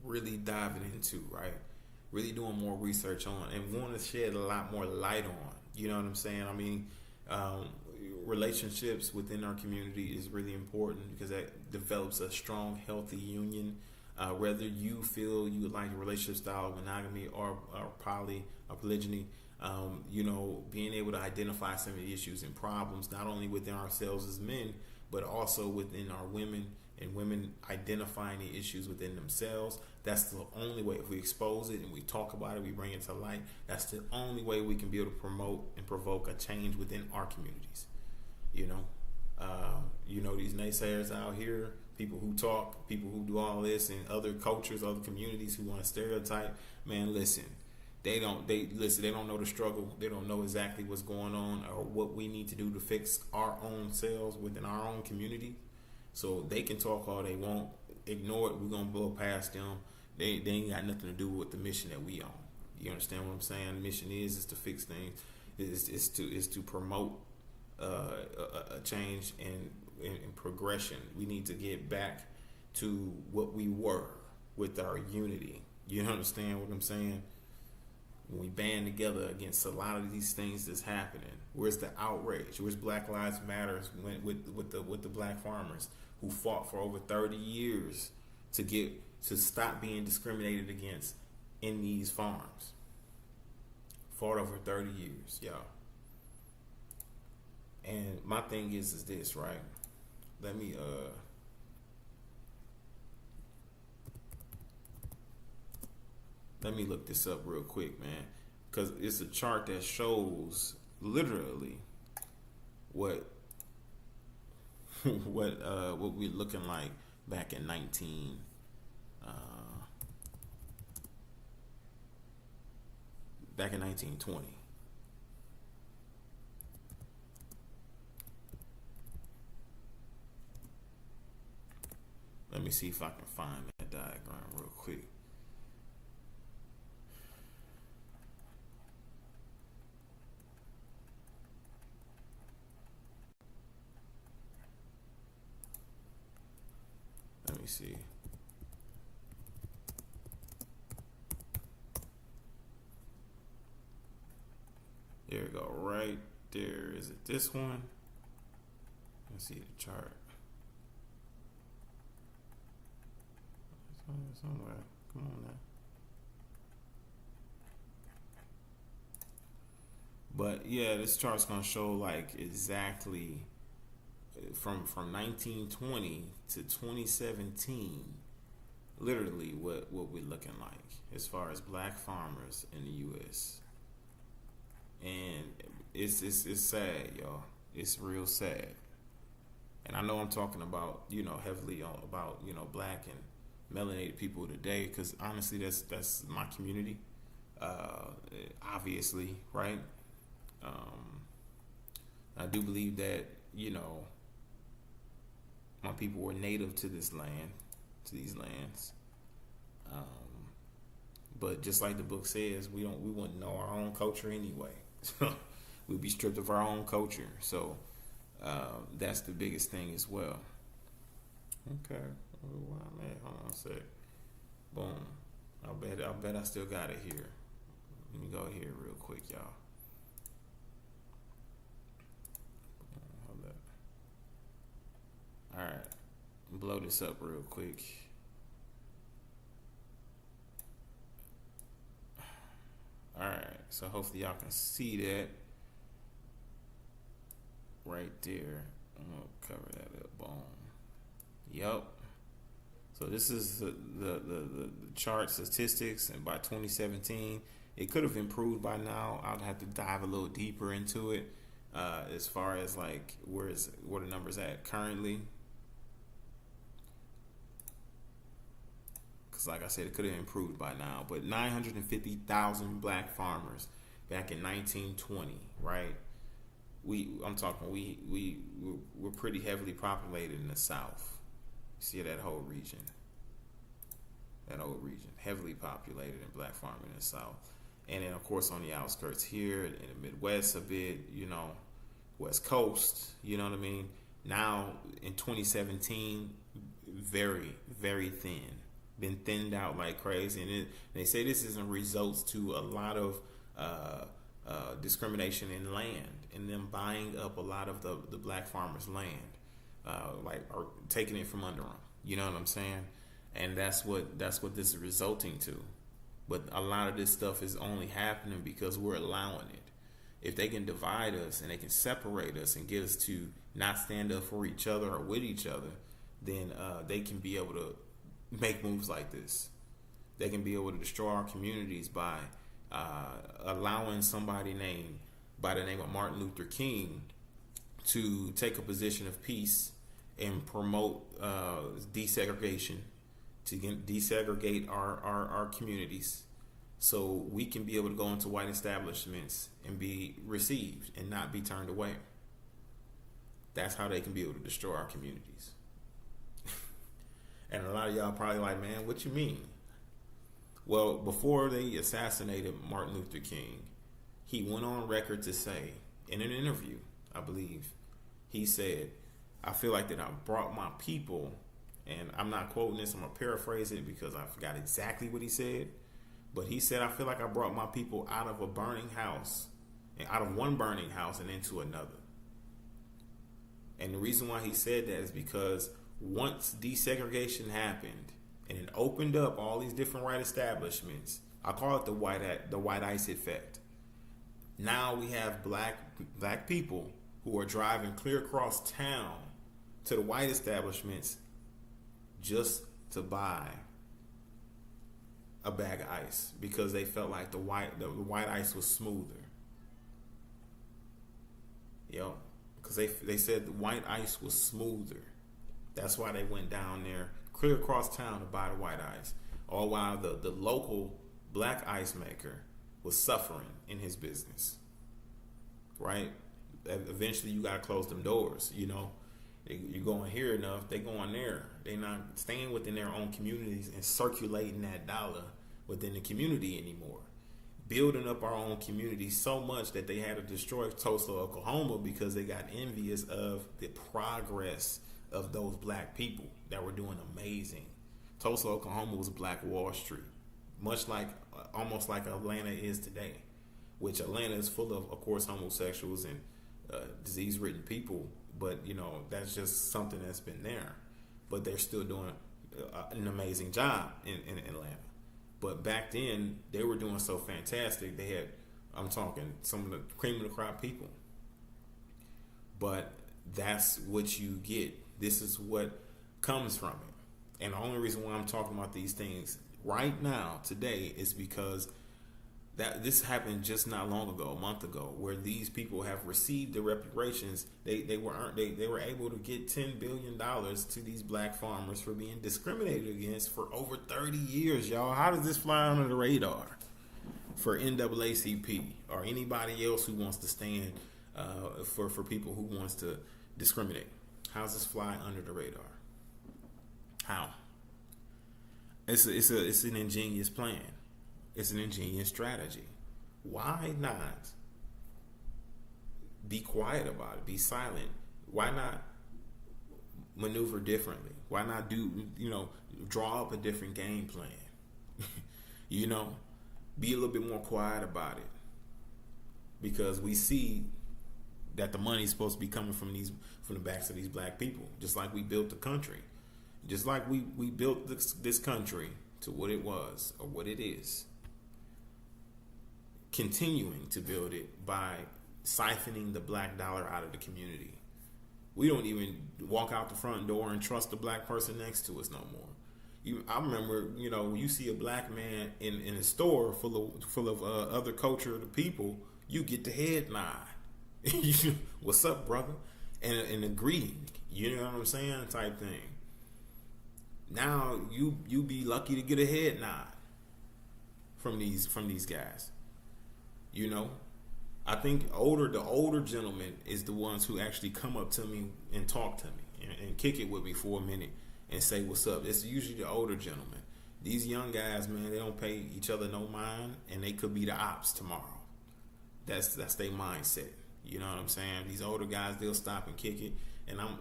really diving into, right? Really doing more research on and want to shed a lot more light on. You know what I'm saying? I mean, relationships within our community is really important because that develops a strong, healthy union. Whether you feel you would like a relationship style of monogamy or poly or polygyny, being able to identify some of the issues and problems, not only within ourselves as men, but also within our women, and women identifying the issues within themselves. That's the only way. If we expose it and we talk about it, we bring it to light, that's the only way we can be able to promote and provoke a change within our communities. These naysayers out here, people who talk, people who do all this, and other cultures, other communities who want to stereotype, man, listen. They don't know the struggle. They don't know exactly what's going on or what we need to do to fix our own selves within our own community. So they can talk all they want, ignore it. We're gonna blow past them. They ain't got nothing to do with the mission that we on. You understand what I'm saying? The mission is to fix things. Is to promote a change, and in progression. We need to get back to what we were with our unity. You understand what I'm saying? When we band together against a lot of these things that's happening, where's the outrage? Where's Black Lives Matters with the black farmers who fought for over 30 years to stop being discriminated against in these farms? Fought over 30 years, y'all. And my thing is this, right? Let me look this up real quick, man, because it's a chart that shows literally what we're looking like back in 1920. Let me see if I can find that diagram real quick. Let me see. There we go, right there. Is it this one? Let's see the chart. Somewhere. Come on now. But yeah, this chart's gonna show like exactly from 1920 to 2017, literally what we're looking like as far as black farmers in the U.S. And it's sad, y'all. It's real sad. And I know I'm talking about, heavily about, black and melanated people today, because honestly, that's my community. Obviously, right? I do believe that, my people were native to this land, to these lands. But just like the book says, we wouldn't know our own culture anyway. So we'd be stripped of our own culture. So that's the biggest thing as well. Okay. Hold on a sec. Boom. I bet I still got it here. Let me go here real quick, y'all. Hold up. All right. Blow this up real quick. All right. So hopefully y'all can see that right there. I'm gonna cover that up. Boom. Yup. So this is the chart statistics, and by 2017, it could have improved by now. I'd have to dive a little deeper into it as far as like where the numbers at currently. Because like I said, it could have improved by now. But 950,000 black farmers back in 1920, right? We're pretty heavily populated in the South. See that whole region, heavily populated in black farming in the South. And then of course on the outskirts here in the Midwest a bit, West Coast, you know what I mean? Now in 2017, very, very thin, been thinned out like crazy. And they say this is a result to a lot of discrimination in land and them buying up a lot of the black farmers' land. Or taking it from under them, you know what I'm saying? And that's what this is resulting to. But a lot of this stuff is only happening because we're allowing it. If they can divide us and they can separate us and get us to not stand up for each other or with each other, then they can be able to make moves like this. They can be able to destroy our communities by allowing somebody by the name of Martin Luther King to take a position of peace and promote desegregation, to desegregate our communities, so we can be able to go into white establishments and be received and not be turned away. That's how they can be able to destroy our communities. And a lot of y'all probably like, man, what you mean? Well, before they assassinated Martin Luther King, he went on record to say in an interview, I believe, he said, I feel like that I brought my people, and I'm not quoting this, I'm going to paraphrase it because I forgot exactly what he said. But he said, I feel like I brought my people out of a burning house, and out of one burning house and into another. And the reason why he said that is because once desegregation happened and it opened up all these different right establishments, I call it the white ice effect. Now we have black people who are driving clear across town to the white establishments just to buy a bag of ice because they felt like the white ice was smoother. Because they said the white ice was smoother. That's why they went down there clear across town to buy the white ice. All while the local black ice maker was suffering in his business. Right? Eventually you gotta close them doors, you going here enough, they going there. They not staying within their own communities and circulating that dollar within the community anymore. Building up our own community so much that they had to destroy Tulsa, Oklahoma because they got envious of the progress of those black people that were doing amazing. Tulsa, Oklahoma was Black Wall Street, much like almost like Atlanta is today, which Atlanta is full of course, homosexuals and disease-ridden people. But that's just something that's been there. But they're still doing an amazing job in Atlanta. But back then, they were doing so fantastic. They had, I'm talking, some of the cream of the crop people. But that's what you get. This is what comes from it. And the only reason why I'm talking about these things right now, today, is because that this happened just not long ago, a month ago, where these people have received the reparations. They were able to get $10 billion to these black farmers for being discriminated against for over 30 years, y'all. How does this fly under the radar for NAACP or anybody else who wants to stand for people who wants to discriminate? How does this fly under the radar? How? It's an ingenious plan. It's an ingenious strategy. Why not be quiet about it? Be silent. Why not maneuver differently? Why not draw up a different game plan? Be a little bit more quiet about it. Because we see that the money's supposed to be coming from the backs of these black people. Just like we built the country. Just like we built this country to what it was or what it is. Continuing to build it by siphoning the black dollar out of the community. We don't even walk out the front door and trust the black person next to us no more. I remember, when you see a black man in a store full of other culture of the people, you get the head nod. What's up, brother? And a greeting. You know what I'm saying? Type thing. Now you be lucky to get a head nod from these guys. I think the older gentlemen is the ones who actually come up to me and talk to me and kick it with me for a minute and say what's up. It's usually the older gentlemen. These young guys, man, they don't pay each other no mind, and they could be the ops tomorrow. That's their mindset. You know what I'm saying? These older guys, they'll stop and kick it, and I'm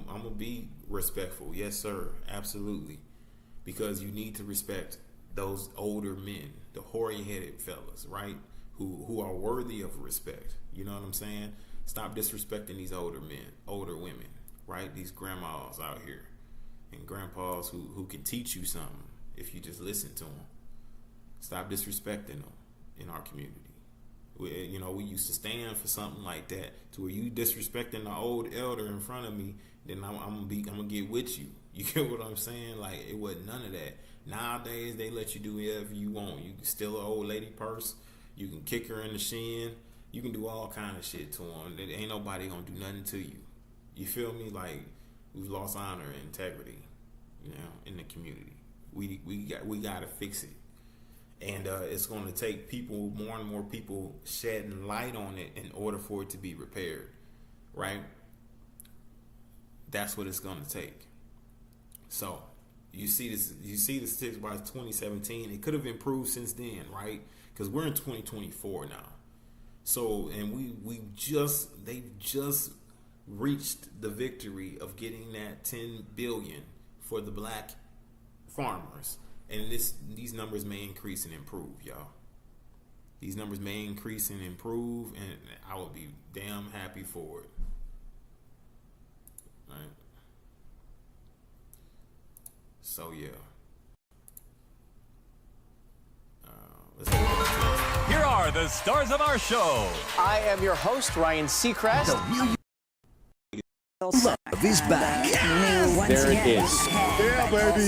gonna be respectful. Yes, sir, absolutely, because you need to respect those older men, the hoary-headed fellas, right? Who are worthy of respect. You know what I'm saying? Stop disrespecting these older men, older women, right? These grandmas out here and grandpas who can teach you something if you just listen to them. Stop disrespecting them in our community. We used to stand for something like that, to where you disrespecting the old elder in front of me, then I'm gonna get with you. You get what I'm saying? Like, it wasn't none of that. Nowadays they let you do whatever you want. You can steal an old lady purse. You can kick her in the shin. You can do all kind of shit to them. Ain't nobody gonna do nothing to you. You feel me? Like, we've lost honor and integrity, in the community. We gotta fix it, and it's gonna take more and more people shedding light on it in order for it to be repaired, right? That's what it's gonna take. So you see this statistics by 2017. It could have improved since then, right? Because we're in 2024 now. So, and they've just reached the victory of getting that 10 billion for the black farmers, and these numbers may increase and improve, y'all. These numbers may increase and improve, and I would be damn happy for it. Right? So yeah.
Here are the stars of our show.
I am your host, Ryan Seacrest.
Love is back.
Yes! There it is.
Yeah, baby.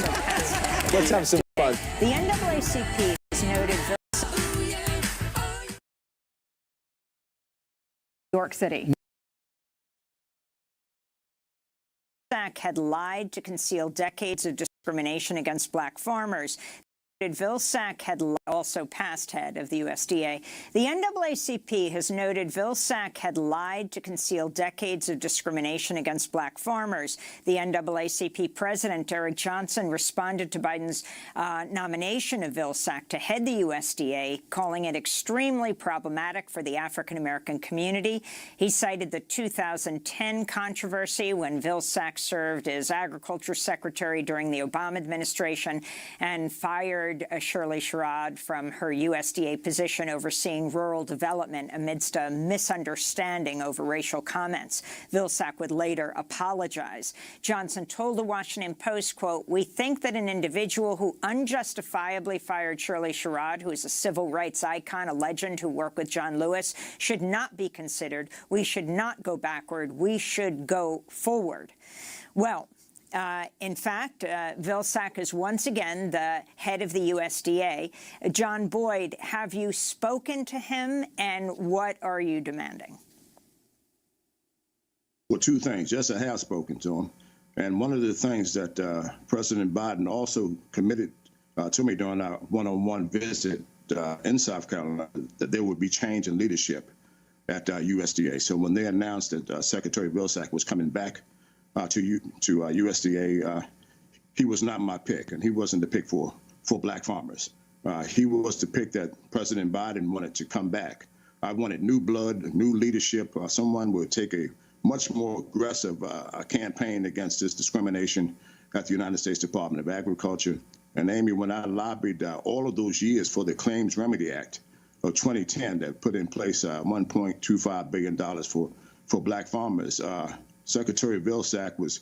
Let's have some fun.
The NAACP has noted New York City. Vilsack had lied to conceal decades of discrimination against black farmers. Vilsack had also past head of the USDA. The NAACP has noted Vilsack had lied to conceal decades of discrimination against black farmers. The NAACP president, Eric Johnson, responded to Biden's nomination of Vilsack to head the USDA, calling it extremely problematic for the African-American community. He cited the 2010 controversy when Vilsack served as agriculture secretary during the Obama administration and fired Shirley Sherrod from her USDA position overseeing rural development amidst a misunderstanding over racial comments. Vilsack would later apologize. Johnson told the Washington Post, quote, "We think that an individual who unjustifiably fired Shirley Sherrod, who is a civil rights icon, a legend who worked with John Lewis, should not be considered. We should not go backward. We should go forward." Well, in fact, Vilsack is once again the head of the USDA. John Boyd, have you spoken to him, and what are you demanding?
Well, two things. Yes, I have spoken to him. And one of the things that President Biden also committed to me during our one-on-one visit in South Carolina, that there would be change in leadership at USDA. So when they announced that Secretary Vilsack was coming back to USDA, he was not my pick, and he wasn't the pick for black farmers. He was the pick that President Biden wanted to come back. I wanted new blood, new leadership, someone would take a much more aggressive campaign against this discrimination at the United States Department of Agriculture. And Amy, when I lobbied all of those years for the Claims Remedy Act of 2010 that put in place $1.25 billion for black farmers, Secretary Vilsack was,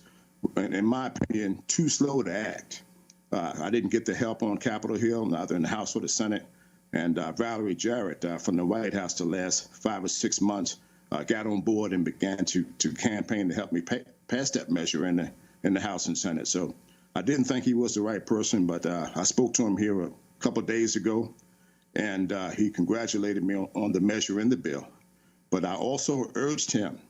in my opinion, too slow to act. I didn't get the help on Capitol Hill, neither in the House or the Senate. And Valerie Jarrett from the White House the last 5 or 6 months got on board and began to campaign to help me pass that measure in the House and Senate. So I didn't think he was the right person, but I spoke to him here a couple of days ago, and he congratulated me on the measure in the bill. But I also urged him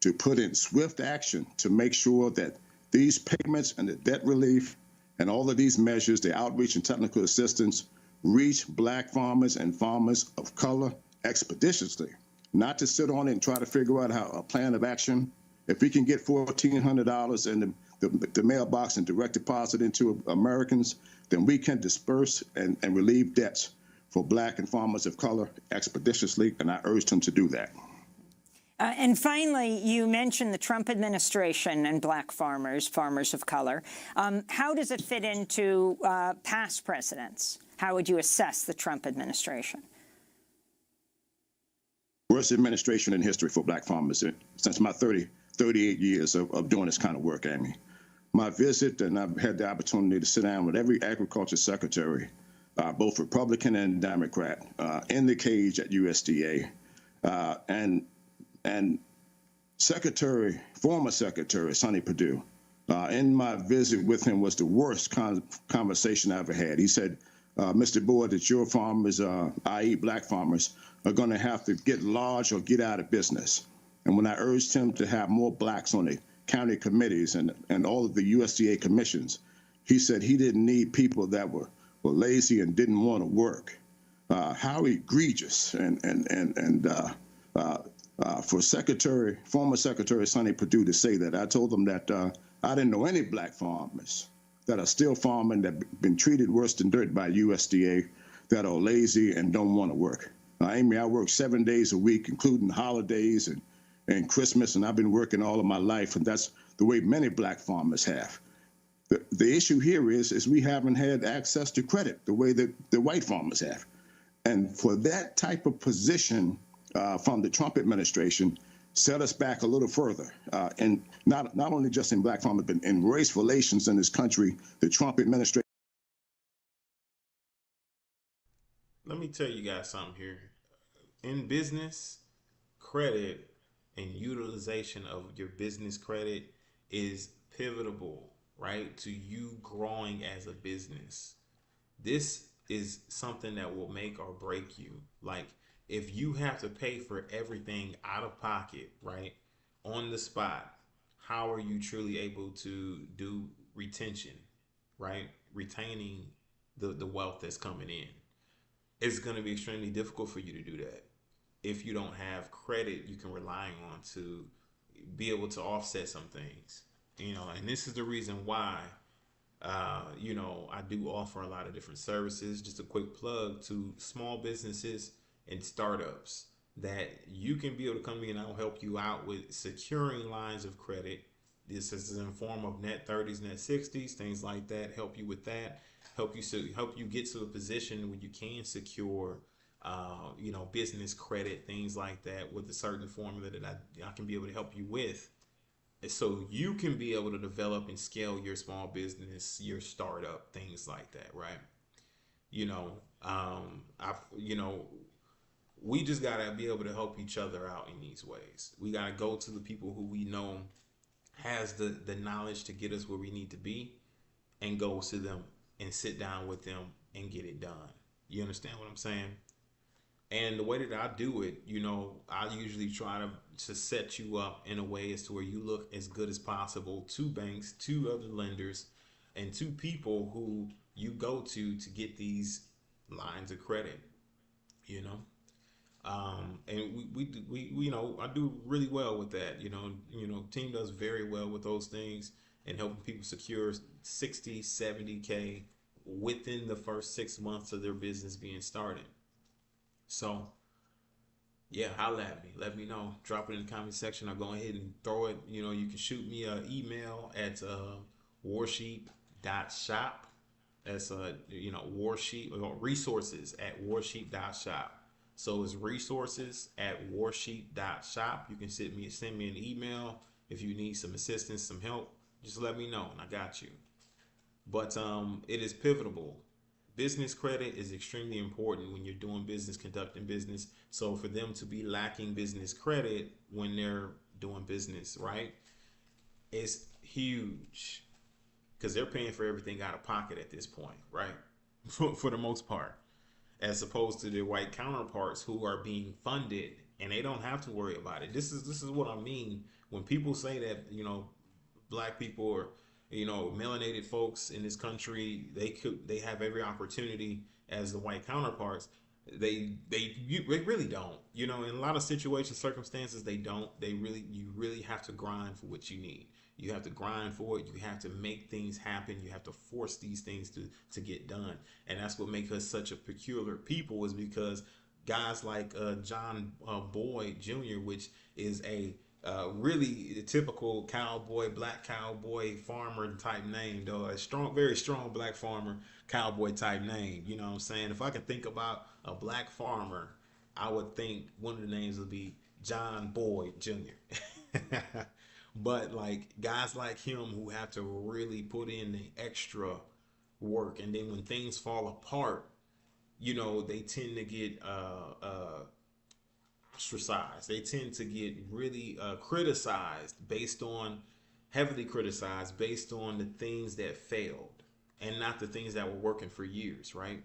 to put in swift action to make sure that these payments and the debt relief and all of these measures, the outreach and technical assistance, reach black farmers and farmers of color expeditiously, not to sit on it and try to figure out how a plan of action. If we can get $1,400 in the mailbox and direct deposit into Americans, then we can disperse and relieve debts for black and farmers of color expeditiously, and I urged him to do that.
And finally, you mentioned the Trump administration and black farmers, farmers of color. How does it fit into past presidents? How would you assess the Trump administration?
Worst administration in history for black farmers since my 38 years of doing this kind of work, Amy. My visit, and I've had the opportunity to sit down with every agriculture secretary, both Republican and Democrat, in the cage at USDA, and former Secretary Sonny Perdue, in my visit with him was the worst conversation I ever had. He said, Mr. Boyd, that your farmers, i.e. black farmers, are going to have to get large or get out of business. And when I urged him to have more blacks on the county committees and all of the USDA commissions, he said he didn't need people that were lazy and didn't want to work. How egregious for former Secretary Sonny Perdue to say that. I told him that I didn't know any black farmers that are still farming that have been treated worse than dirt by USDA, that are lazy and don't want to work. Amy, I work 7 days a week, including holidays and Christmas, and I've been working all of my life, and that's the way many black farmers have. The issue here is we haven't had access to credit the way that the white farmers have. And for that type of position from the Trump administration, set us back a little further. And not only just in black farmers, but in race relations in this country, the Trump administration.
Let me tell you guys something here. In business, credit and utilization of your business credit is pivotal, right, to you growing as a business. This is something that will make or break you. Like, if you have to pay for everything out of pocket, right, on the spot, how are you truly able to do retention, right? Retaining the wealth that's coming in. It's going to be extremely difficult for you to do that if you don't have credit you can rely on to be able to offset some things, and this is the reason why I do offer a lot of different services. Just a quick plug to small businesses and startups that you can be able to come to me and I'll help you out with securing lines of credit. This is in form of net 30s, net 60s, things like that. Help you with that. Help you get to a position where you can secure, business credit, things like that, with a certain formula that I can be able to help you with, so you can be able to develop and scale your small business, your startup, things like that, right? We just gotta be able to help each other out in these ways. We gotta go to the people who we know has the knowledge to get us where we need to be, and go to them and sit down with them and get it done. You understand what I'm saying? And the way that I do it, I usually try to set you up in a way as to where you look as good as possible to banks, to other lenders, and to people who you go to get these lines of credit, and we I do really well with that. Team does very well with those things and helping people secure 60, 70K within the first 6 months of their business being started. So, yeah, holla at me. Let me know. Drop it in the comment section or go ahead and throw it. You can shoot me an email at warsheep.shop. That's warsheep or resources at warsheep.shop. So it's resources at warsheep.shop. You can send me an email if you need some assistance, some help. Just let me know and I got you. But it is pivotal. Business credit is extremely important when you're doing business, conducting business. So for them to be lacking business credit when they're doing business, right, it's huge, because they're paying for everything out of pocket at this point, right? For the most part, as opposed to their white counterparts who are being funded and they don't have to worry about it. This is what I mean when people say that, black people or melanated folks in this country, they have every opportunity as the white counterparts. They really don't. In a lot of situations, circumstances, they don't. You really have to grind for what you need. You have to grind for it. You have to make things happen. You have to force these things to get done. And that's what makes us such a peculiar people, is because guys like John Boyd Jr., which is a really typical cowboy, black cowboy farmer type name, though. A strong, very strong black farmer, cowboy type name. You know what I'm saying? If I could think about a black farmer, I would think one of the names would be John Boyd Jr. But like guys like him who have to really put in the extra work, and then when things fall apart, they tend to get ostracized. They tend to get really heavily criticized based on the things that failed and not the things that were working for years, right?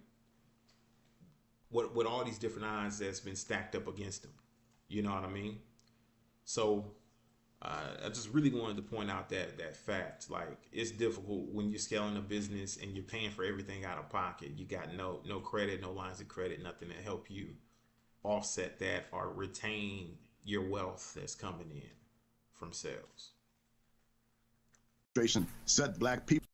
With all these different odds that's been stacked up against them. You know what I mean? So I just really wanted to point out that fact. Like, it's difficult when you're scaling a business and you're paying for everything out of pocket. You got no credit, no lines of credit, nothing to help you offset that or retain your wealth that's coming in from sales.
Set black people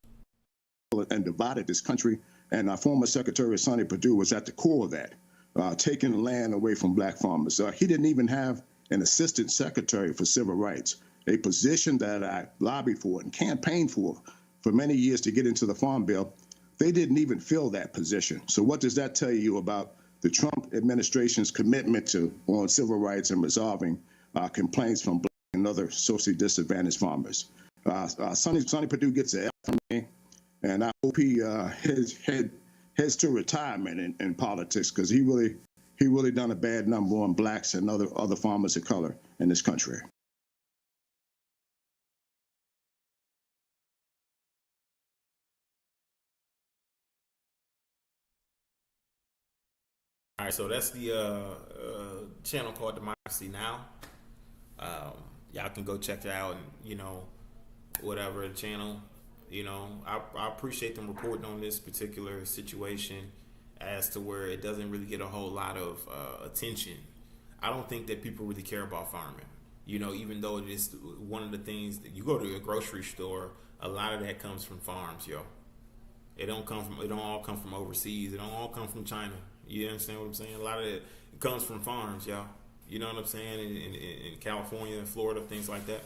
and divided this country, and our former Secretary Sonny Perdue was at the core of that, taking the land away from black farmers. He didn't even have an assistant secretary for civil rights, a position that I lobbied for and campaigned for many years to get into the Farm Bill. They didn't even fill that position. So what does that tell you about the Trump administration's commitment on civil rights and resolving complaints from Black and other socially disadvantaged farmers? Sonny Perdue gets an F from me, and I hope he heads to retirement in politics, because he really done a bad number on Blacks and other farmers of color in this country.
All right, so that's the channel called Democracy Now. Y'all can go check it out, and whatever channel. I appreciate them reporting on this particular situation as to where it doesn't really get a whole lot of attention. I don't think that people really care about farming. Even though it is one of the things that you go to a grocery store, a lot of that comes from farms, yo. It don't all come from overseas. It don't all come from China. You understand what I'm saying? A lot of it comes from farms, y'all. You know what I'm saying? In California and Florida, things like that.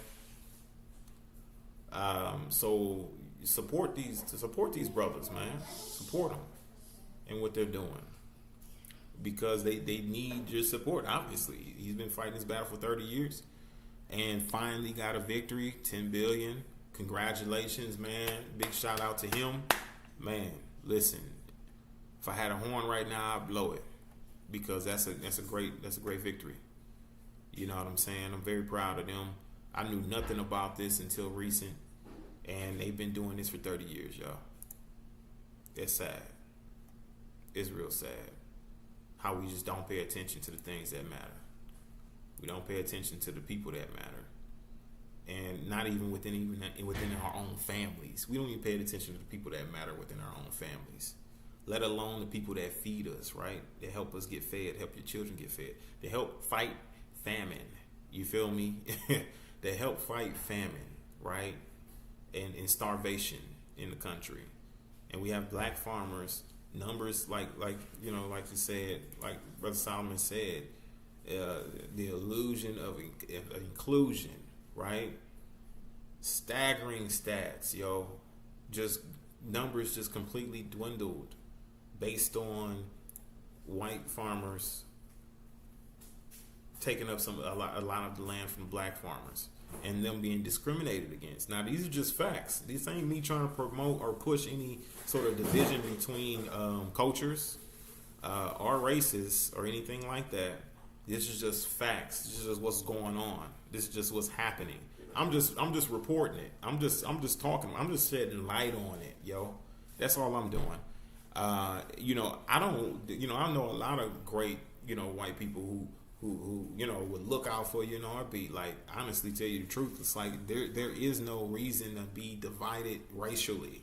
So support these brothers, man. Support them and what they're doing, because they need your support. Obviously, he's been fighting this battle for 30 years and finally got a victory. 10 billion. Congratulations, man. Big shout out to him, man. Listen, if I had a horn right now, I'd blow it, because that's a great victory. You know what I'm saying? I'm very proud of them. I knew nothing about this until recent, and they've been doing this for 30 years, y'all. It's sad. It's real sad how we just don't pay attention to the things that matter. We don't pay attention to the people that matter, and not even within our own families. We don't even pay attention to the people that matter within our own families, let alone the people that feed us, right? That help us get fed, help your children get fed. They help fight famine. You feel me? They help fight famine, right? And starvation in the country. And we have Black farmers, numbers like you said, like Brother Solomon said, the illusion of inclusion, right? Staggering stats, yo. Just numbers just completely dwindled based on white farmers taking up a lot of the land from Black farmers and them being discriminated against. Now, these are just facts. This ain't me trying to promote or push any sort of division between cultures or races or anything like that. This is just facts. This is just what's going on. This is just what's happening. I'm just reporting it. I'm just talking. I'm just shedding light on it, yo. That's all I'm doing. I know a lot of great, white people who would look out for you in a heartbeat. Like, honestly, tell you the truth, it's like there is no reason to be divided racially,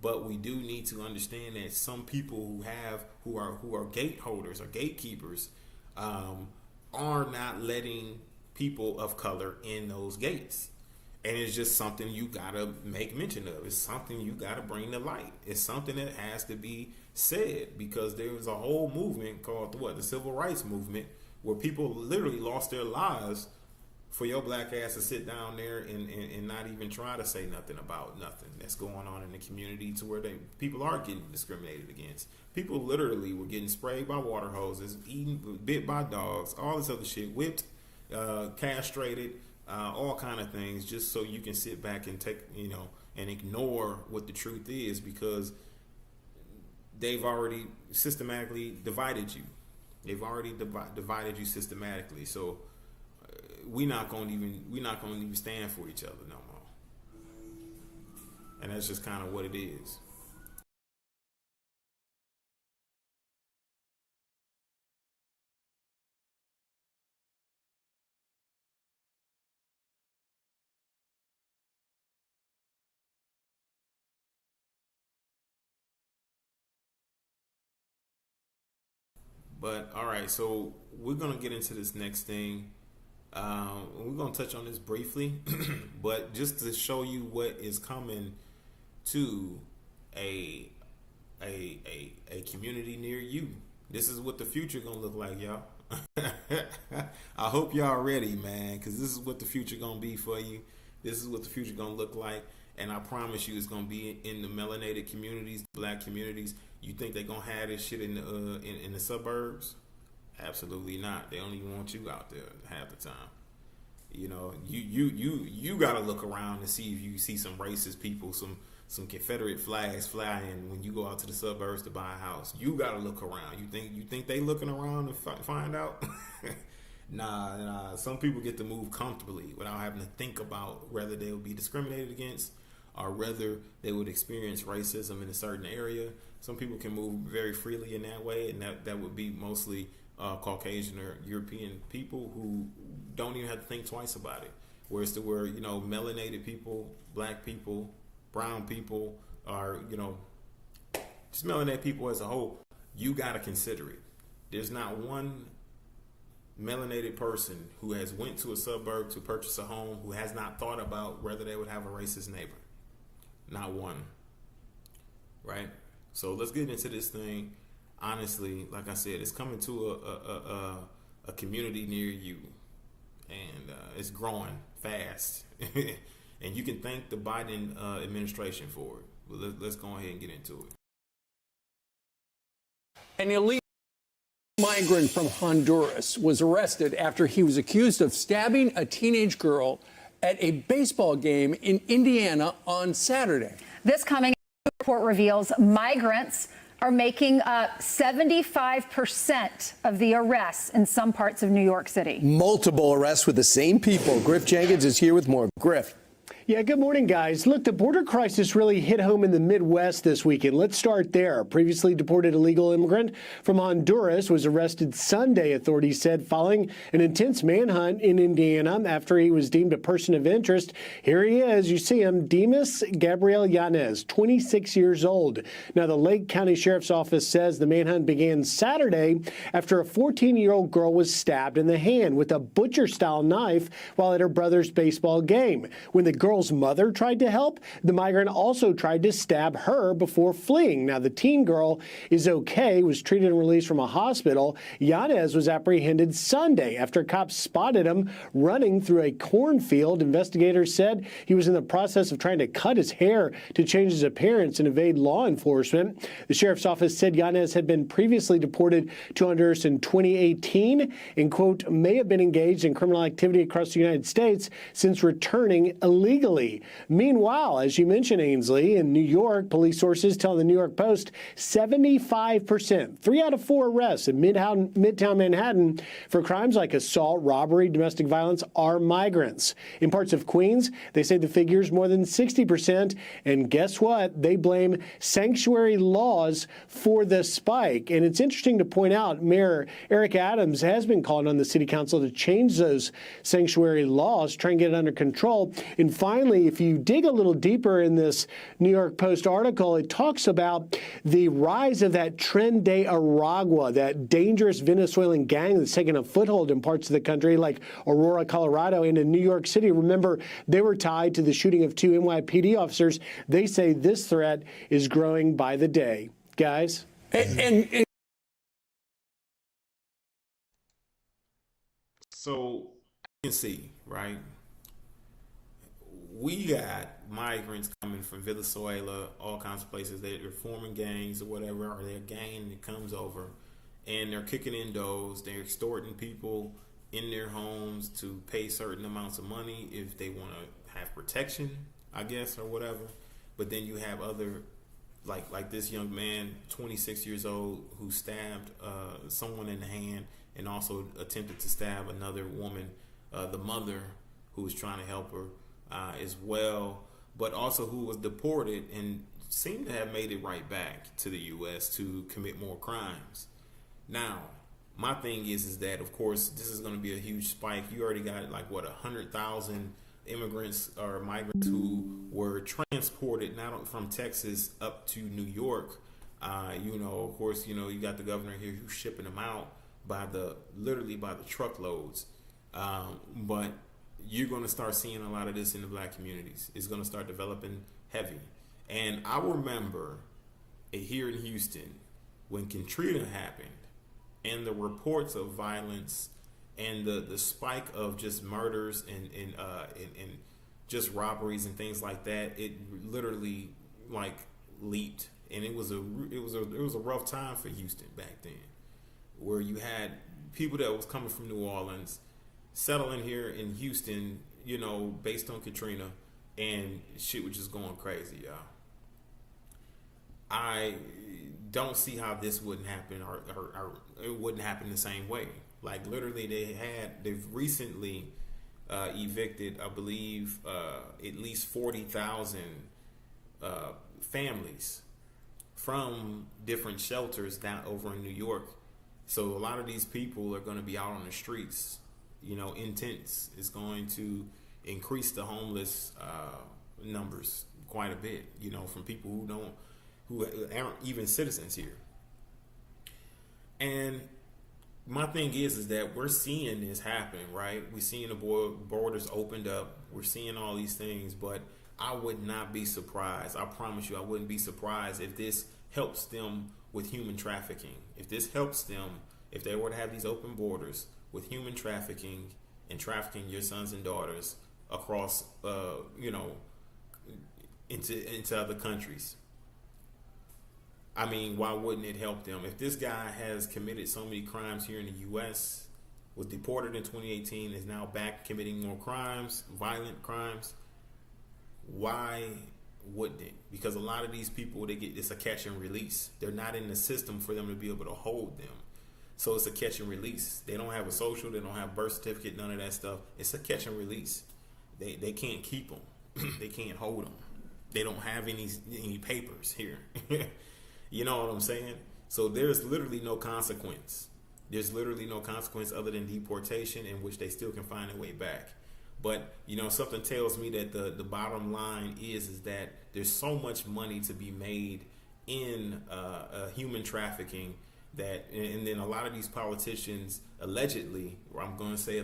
but we do need to understand that some people who are gateholders or gatekeepers are not letting people of color in those gates. And it's just something you gotta make mention of. It's something you gotta bring to light. It's something that has to be said, because there was a whole movement called the Civil Rights Movement, where people literally lost their lives for your black ass to sit down there and not even try to say nothing about nothing that's going on in the community, to where people are getting discriminated against. People literally were getting sprayed by water hoses, bit by dogs, all this other shit, whipped, castrated, all kind of things, just so you can sit back and take, and ignore what the truth is, because they've already systematically divided you. They've already divided you systematically. So we're not going to even stand for each other no more. And that's just kind of what it is. But all right, so we're gonna get into this next thing. We're gonna touch on this briefly, but just to show you what is coming to a community near you. This is what the future gonna look like, y'all. I hope y'all ready, man, because this is what the future gonna be for you. This is what the future gonna look like, and I promise you, it's gonna be in the melanated communities, black communities. You think they gonna have this shit in the in the suburbs? Absolutely not. They don't even want you out there half the time. You know, you gotta look around and see if you see some racist people, some Confederate flags flying when you go out to the suburbs to buy a house. You gotta look around. You think they looking around to find out? Nah. Some people get to move comfortably without having to think about whether they would be discriminated against or whether they would experience racism in a certain area. Some people can move very freely in that way, and that would be mostly Caucasian or European people who don't even have to think twice about it. Whereas you know, melanated people, black people, brown people, or, you know, just melanated people as a whole, you got to consider it. There's not one melanated person who has went to a suburb to purchase a home who has not thought about whether they would have a racist neighbor. Not one. Right? So let's get into this thing. Honestly, like I said, it's coming to a community near you, and it's growing fast. And you can thank the Biden administration for it. But let's go ahead and get into it.
An illegal migrant from Honduras was arrested after he was accused of stabbing a teenage girl at a baseball game in Indiana on Saturday.
This coming report reveals migrants are making up 75% of the arrests in some parts of New York City.
Multiple arrests with the same people. Griff Jenkins is here with more. Griff.
Yeah, good morning, guys. Look, the border crisis really hit home in the Midwest this weekend. Let's start there. Previously deported illegal immigrant from Honduras was arrested Sunday, authorities said, following an intense manhunt in Indiana after he was deemed a person of interest. Here he is. You see him, Dimas Gabriel Yanez, 26 years old. Now, the Lake County Sheriff's Office says the manhunt began Saturday after a 14-year-old girl was stabbed in the hand with a butcher-style knife while at her brother's baseball game. When the girl's mother tried to help, the migrant also tried to stab her before fleeing. Now, the teen girl is okay, was treated and released from a hospital. Yanez was apprehended Sunday after cops spotted him running through a cornfield. Investigators said he was in the process of trying to cut his hair to change his appearance and evade law enforcement. The sheriff's office said Yanez had been previously deported to Honduras in 2018 and, quote, may have been engaged in criminal activity across the United States since returning illegally. Meanwhile, as you mentioned, Ainsley, in New York, police sources tell the New York Post 75%, 3 out of 4 arrests in Midtown Manhattan for crimes like assault, robbery, domestic violence are migrants. In parts of Queens, they say the figure is more than 60%. And guess what? They blame sanctuary laws for the spike. And it's interesting to point out, Mayor Eric Adams has been calling on the city council to change those sanctuary laws, try and get it under control. And finally, if you dig a little deeper in this New York Post article, it talks about the rise of that Tren de Aragua, that dangerous Venezuelan gang that's taken a foothold in parts of the country like Aurora, Colorado, and in New York City. Remember, they were tied to the shooting of 2 NYPD officers. They say this threat is growing by the day. Guys?
And
so you can see, right? We got migrants coming from Venezuela, all kinds of places. They're forming gangs or whatever, or they're a gang that comes over, and they're kicking in doors. They're extorting people in their homes to pay certain amounts of money if they want to have protection, I guess, or whatever. But then you have other, like this young man, 26 years old, who stabbed someone in the hand and also attempted to stab another woman, the mother, who was trying to help her. As well, but also who was deported and seemed to have made it right back to the U.S. to commit more crimes. Now, my thing is that, of course, this is going to be a huge spike. You already got 100,000 immigrants or migrants who were transported not from Texas up to New York. Of course, you got the governor here who's shipping them out literally by the truckloads. But you're going to start seeing a lot of this in the black communities. It's going to start developing heavy. And I remember here in Houston, when Katrina happened, and the reports of violence and the spike of just murders and just robberies and things like that, it literally like leaped. And it was a rough time for Houston back then, where you had people that was coming from New Orleans settling here in Houston, you know, based on Katrina, and shit was just going crazy, y'all. I don't see how this wouldn't happen, or it wouldn't happen the same way. Like literally, they've recently evicted, I believe, at least 40,000 families from different shelters down over in New York. So a lot of these people are going to be out on the streets, you know, in tents. Is going to increase the homeless numbers quite a bit, you know, from people who aren't even citizens here. And my thing is that we're seeing this happen, right? We're seeing the borders opened up. We're seeing all these things, but I would not be surprised. I promise you, I wouldn't be surprised if this helps them with human trafficking. If this helps them, if they were to have these open borders with human trafficking and trafficking your sons and daughters across, you know, into other countries. I mean, why wouldn't it help them? If this guy has committed so many crimes here in the U.S., was deported in 2018, is now back committing more crimes, violent crimes, why wouldn't it? Because a lot of these people, it's a catch and release. They're not in the system for them to be able to hold them. So it's a catch and release. They don't have a social, they don't have birth certificate, none of that stuff. It's a catch and release. They can't keep them. They can't hold them. They don't have any papers here. You know what I'm saying? So there's literally no consequence. There's literally no consequence other than deportation, in which they still can find their way back. But, you know, something tells me that the bottom line is that there's so much money to be made in human trafficking that, and then a lot of these politicians allegedly, or I'm going to say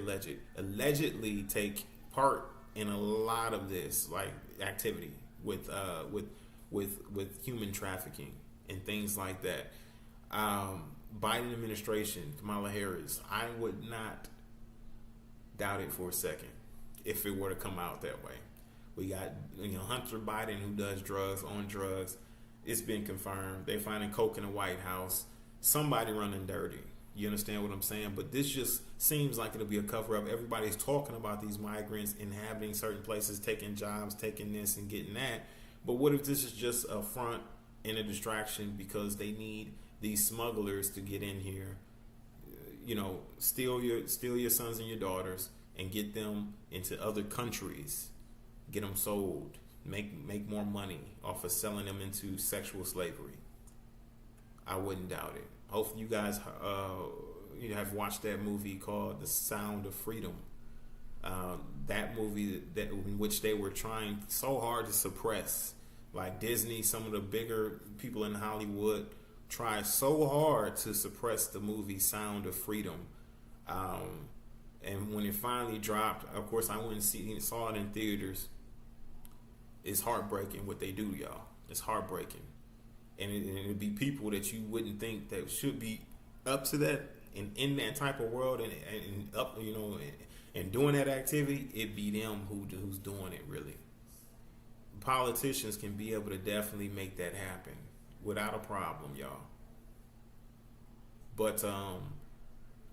allegedly take part in a lot of this like activity with human trafficking and things like that. Biden administration, Kamala Harris, I would not doubt it for a second if it were to come out that way. We got, you know, Hunter Biden, who does drugs, on drugs. It's been confirmed. They're finding coke in the White House. Somebody running dirty. You understand what I'm saying? But this just seems like it'll be a cover up. Everybody's talking about these migrants inhabiting certain places, taking jobs, taking this and getting that. But what if this is just a front and a distraction because they need these smugglers to get in here, you know, steal your sons and your daughters and get them into other countries, get them sold, make more money off of selling them into sexual slavery. I wouldn't doubt it. Hopefully you guys you have watched that movie called The Sound of Freedom. That movie that in which they were trying so hard to suppress, like Disney, some of the bigger people in Hollywood tried so hard to suppress the movie Sound of Freedom. And when it finally dropped, of course I saw it in theaters. It's heartbreaking what they do, y'all. It's heartbreaking. And it'd be people that you wouldn't think that should be up to that and in that type of world and up, you know, and doing that activity. It'd be them who's doing it, really. Politicians can be able to definitely make that happen without a problem, y'all. But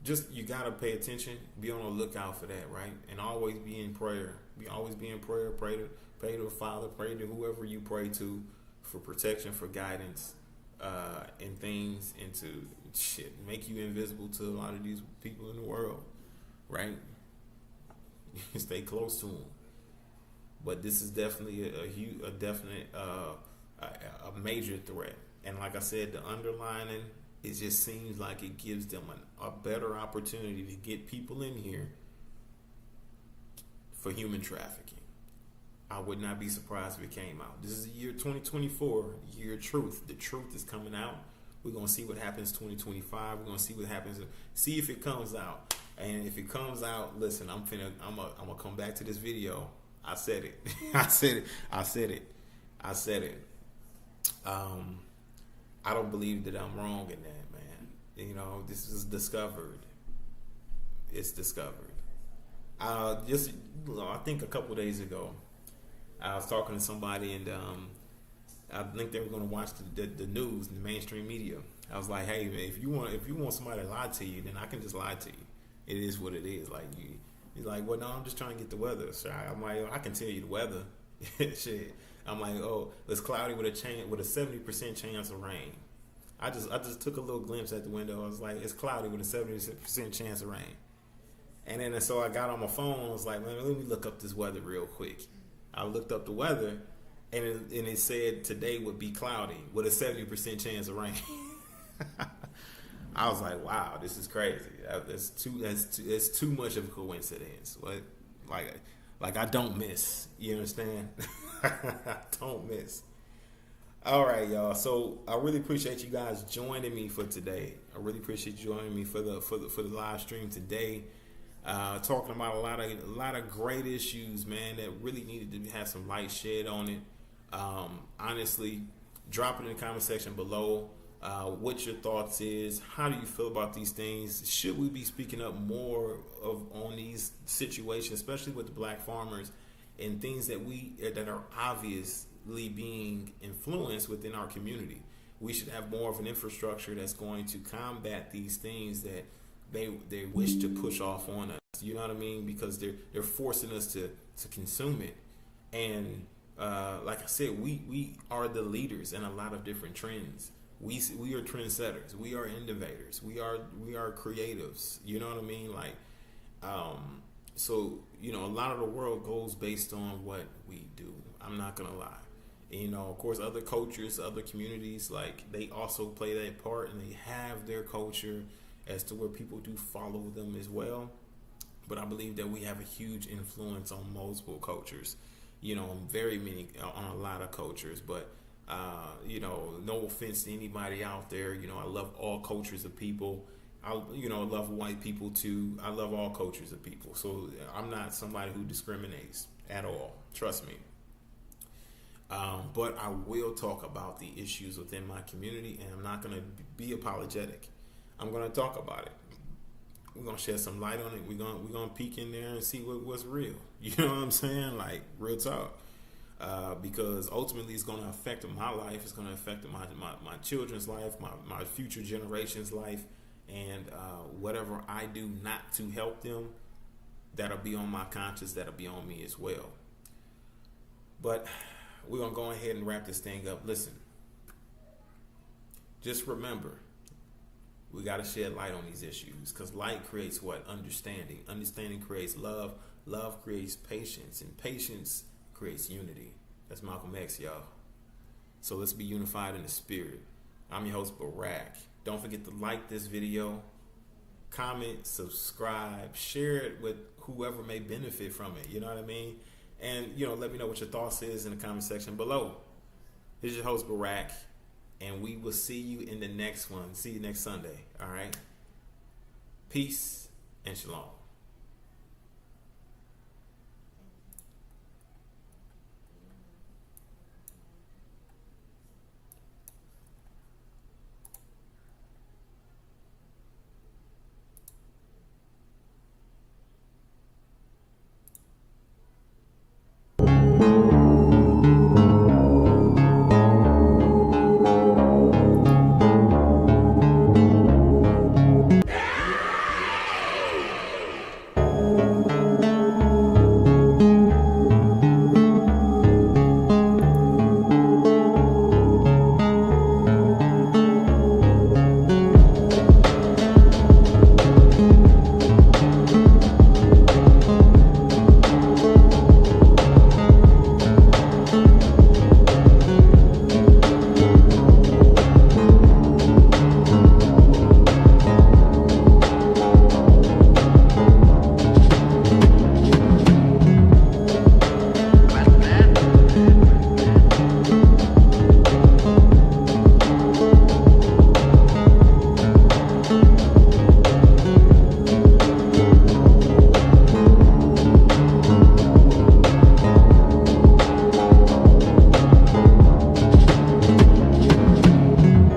just, you gotta pay attention, be on the lookout for that, right? And always be in prayer. Always be in prayer. Pray to the Father, pray to whoever you pray to for protection, for guidance, and things, and to make you invisible to a lot of these people in the world, right? Stay close to them. But this is definitely a definite a major threat. And like I said, the underlining, it just seems like it gives them a better opportunity to get people in here for human trafficking. I would not be surprised if it came out. This is the year 2024, year of truth. The truth is coming out. We're going to see what happens 2025. We're going to see what happens. See if it comes out. And if it comes out, listen, I'm going to come back to this video. I said it. I said it. I don't believe that I'm wrong in that, man. You know, this is discovered. It's discovered. I think a couple days ago, I was talking to somebody, and I think they were going to watch the news, the mainstream media. I was like, hey, man, if you want somebody to lie to you, then I can just lie to you. It is what it is. Like he's like, well, no, I'm just trying to get the weather. So I'm like, I can tell you the weather. Shit. I'm like, oh, it's cloudy with a 70% chance of rain. I just took a little glimpse at the window. I was like, it's cloudy with a 70% chance of rain. And then so I got on my phone. I was like, man, let me look up this weather real quick. I looked up the weather, and it said today would be cloudy with a 70% chance of rain. I was like, wow, this is crazy. That's too much of a coincidence. What, like I don't miss. You understand? I don't miss. All right, y'all. So I really appreciate you guys joining me for today. I really appreciate you joining me for the live stream today. Talking about a lot of great issues, man, that really needed to have some light shed on it. Honestly, drop it in the comment section below. What your thoughts is. How do you feel about these things? Should we be speaking up more on these situations, especially with the black farmers and things that are obviously being influenced within our community? We should have more of an infrastructure that's going to combat these things that they wish to push off on us. You know what I mean? Because they're forcing us to consume it. And like I said, we are the leaders in a lot of different trends. We are trendsetters. We are innovators. We are creatives. You know what I mean? Like, so you know, a lot of the world goes based on what we do. I'm not gonna lie. You know, of course, other cultures, other communities, like they also play that part, and they have their culture as to where people do follow them as well. But I believe that we have a huge influence on multiple cultures. You know, on a lot of cultures, but. You know, no offense to anybody out there. You know, I love all cultures of people. I love white people too. I love all cultures of people. So I'm not somebody who discriminates at all. Trust me. But I will talk about the issues within my community, and I'm not going to be apologetic. I'm going to talk about it. We're going to shed some light on it. We're going to peek in there and see what's real. You know what I'm saying? Like, real talk. Because ultimately it's going to affect my life. It's going to affect my children's life, my future generations' life, and whatever I do not to help them, that'll be on my conscience, that'll be on me as well. But we're going to go ahead and wrap this thing up. Listen, just remember, we got to shed light on these issues, because light creates what? Understanding. Understanding creates love. Love creates patience, and patience creates unity. That's Malcolm X, y'all. So let's be unified in the spirit. I'm your host, Barack. Don't forget to like this video, comment, subscribe, share it with whoever may benefit from it. You know what I mean? And, you know, let me know what your thoughts is in the comment section below. This is your host, Barack, and we will see you in the next one. See you next Sunday. All right? Peace and shalom.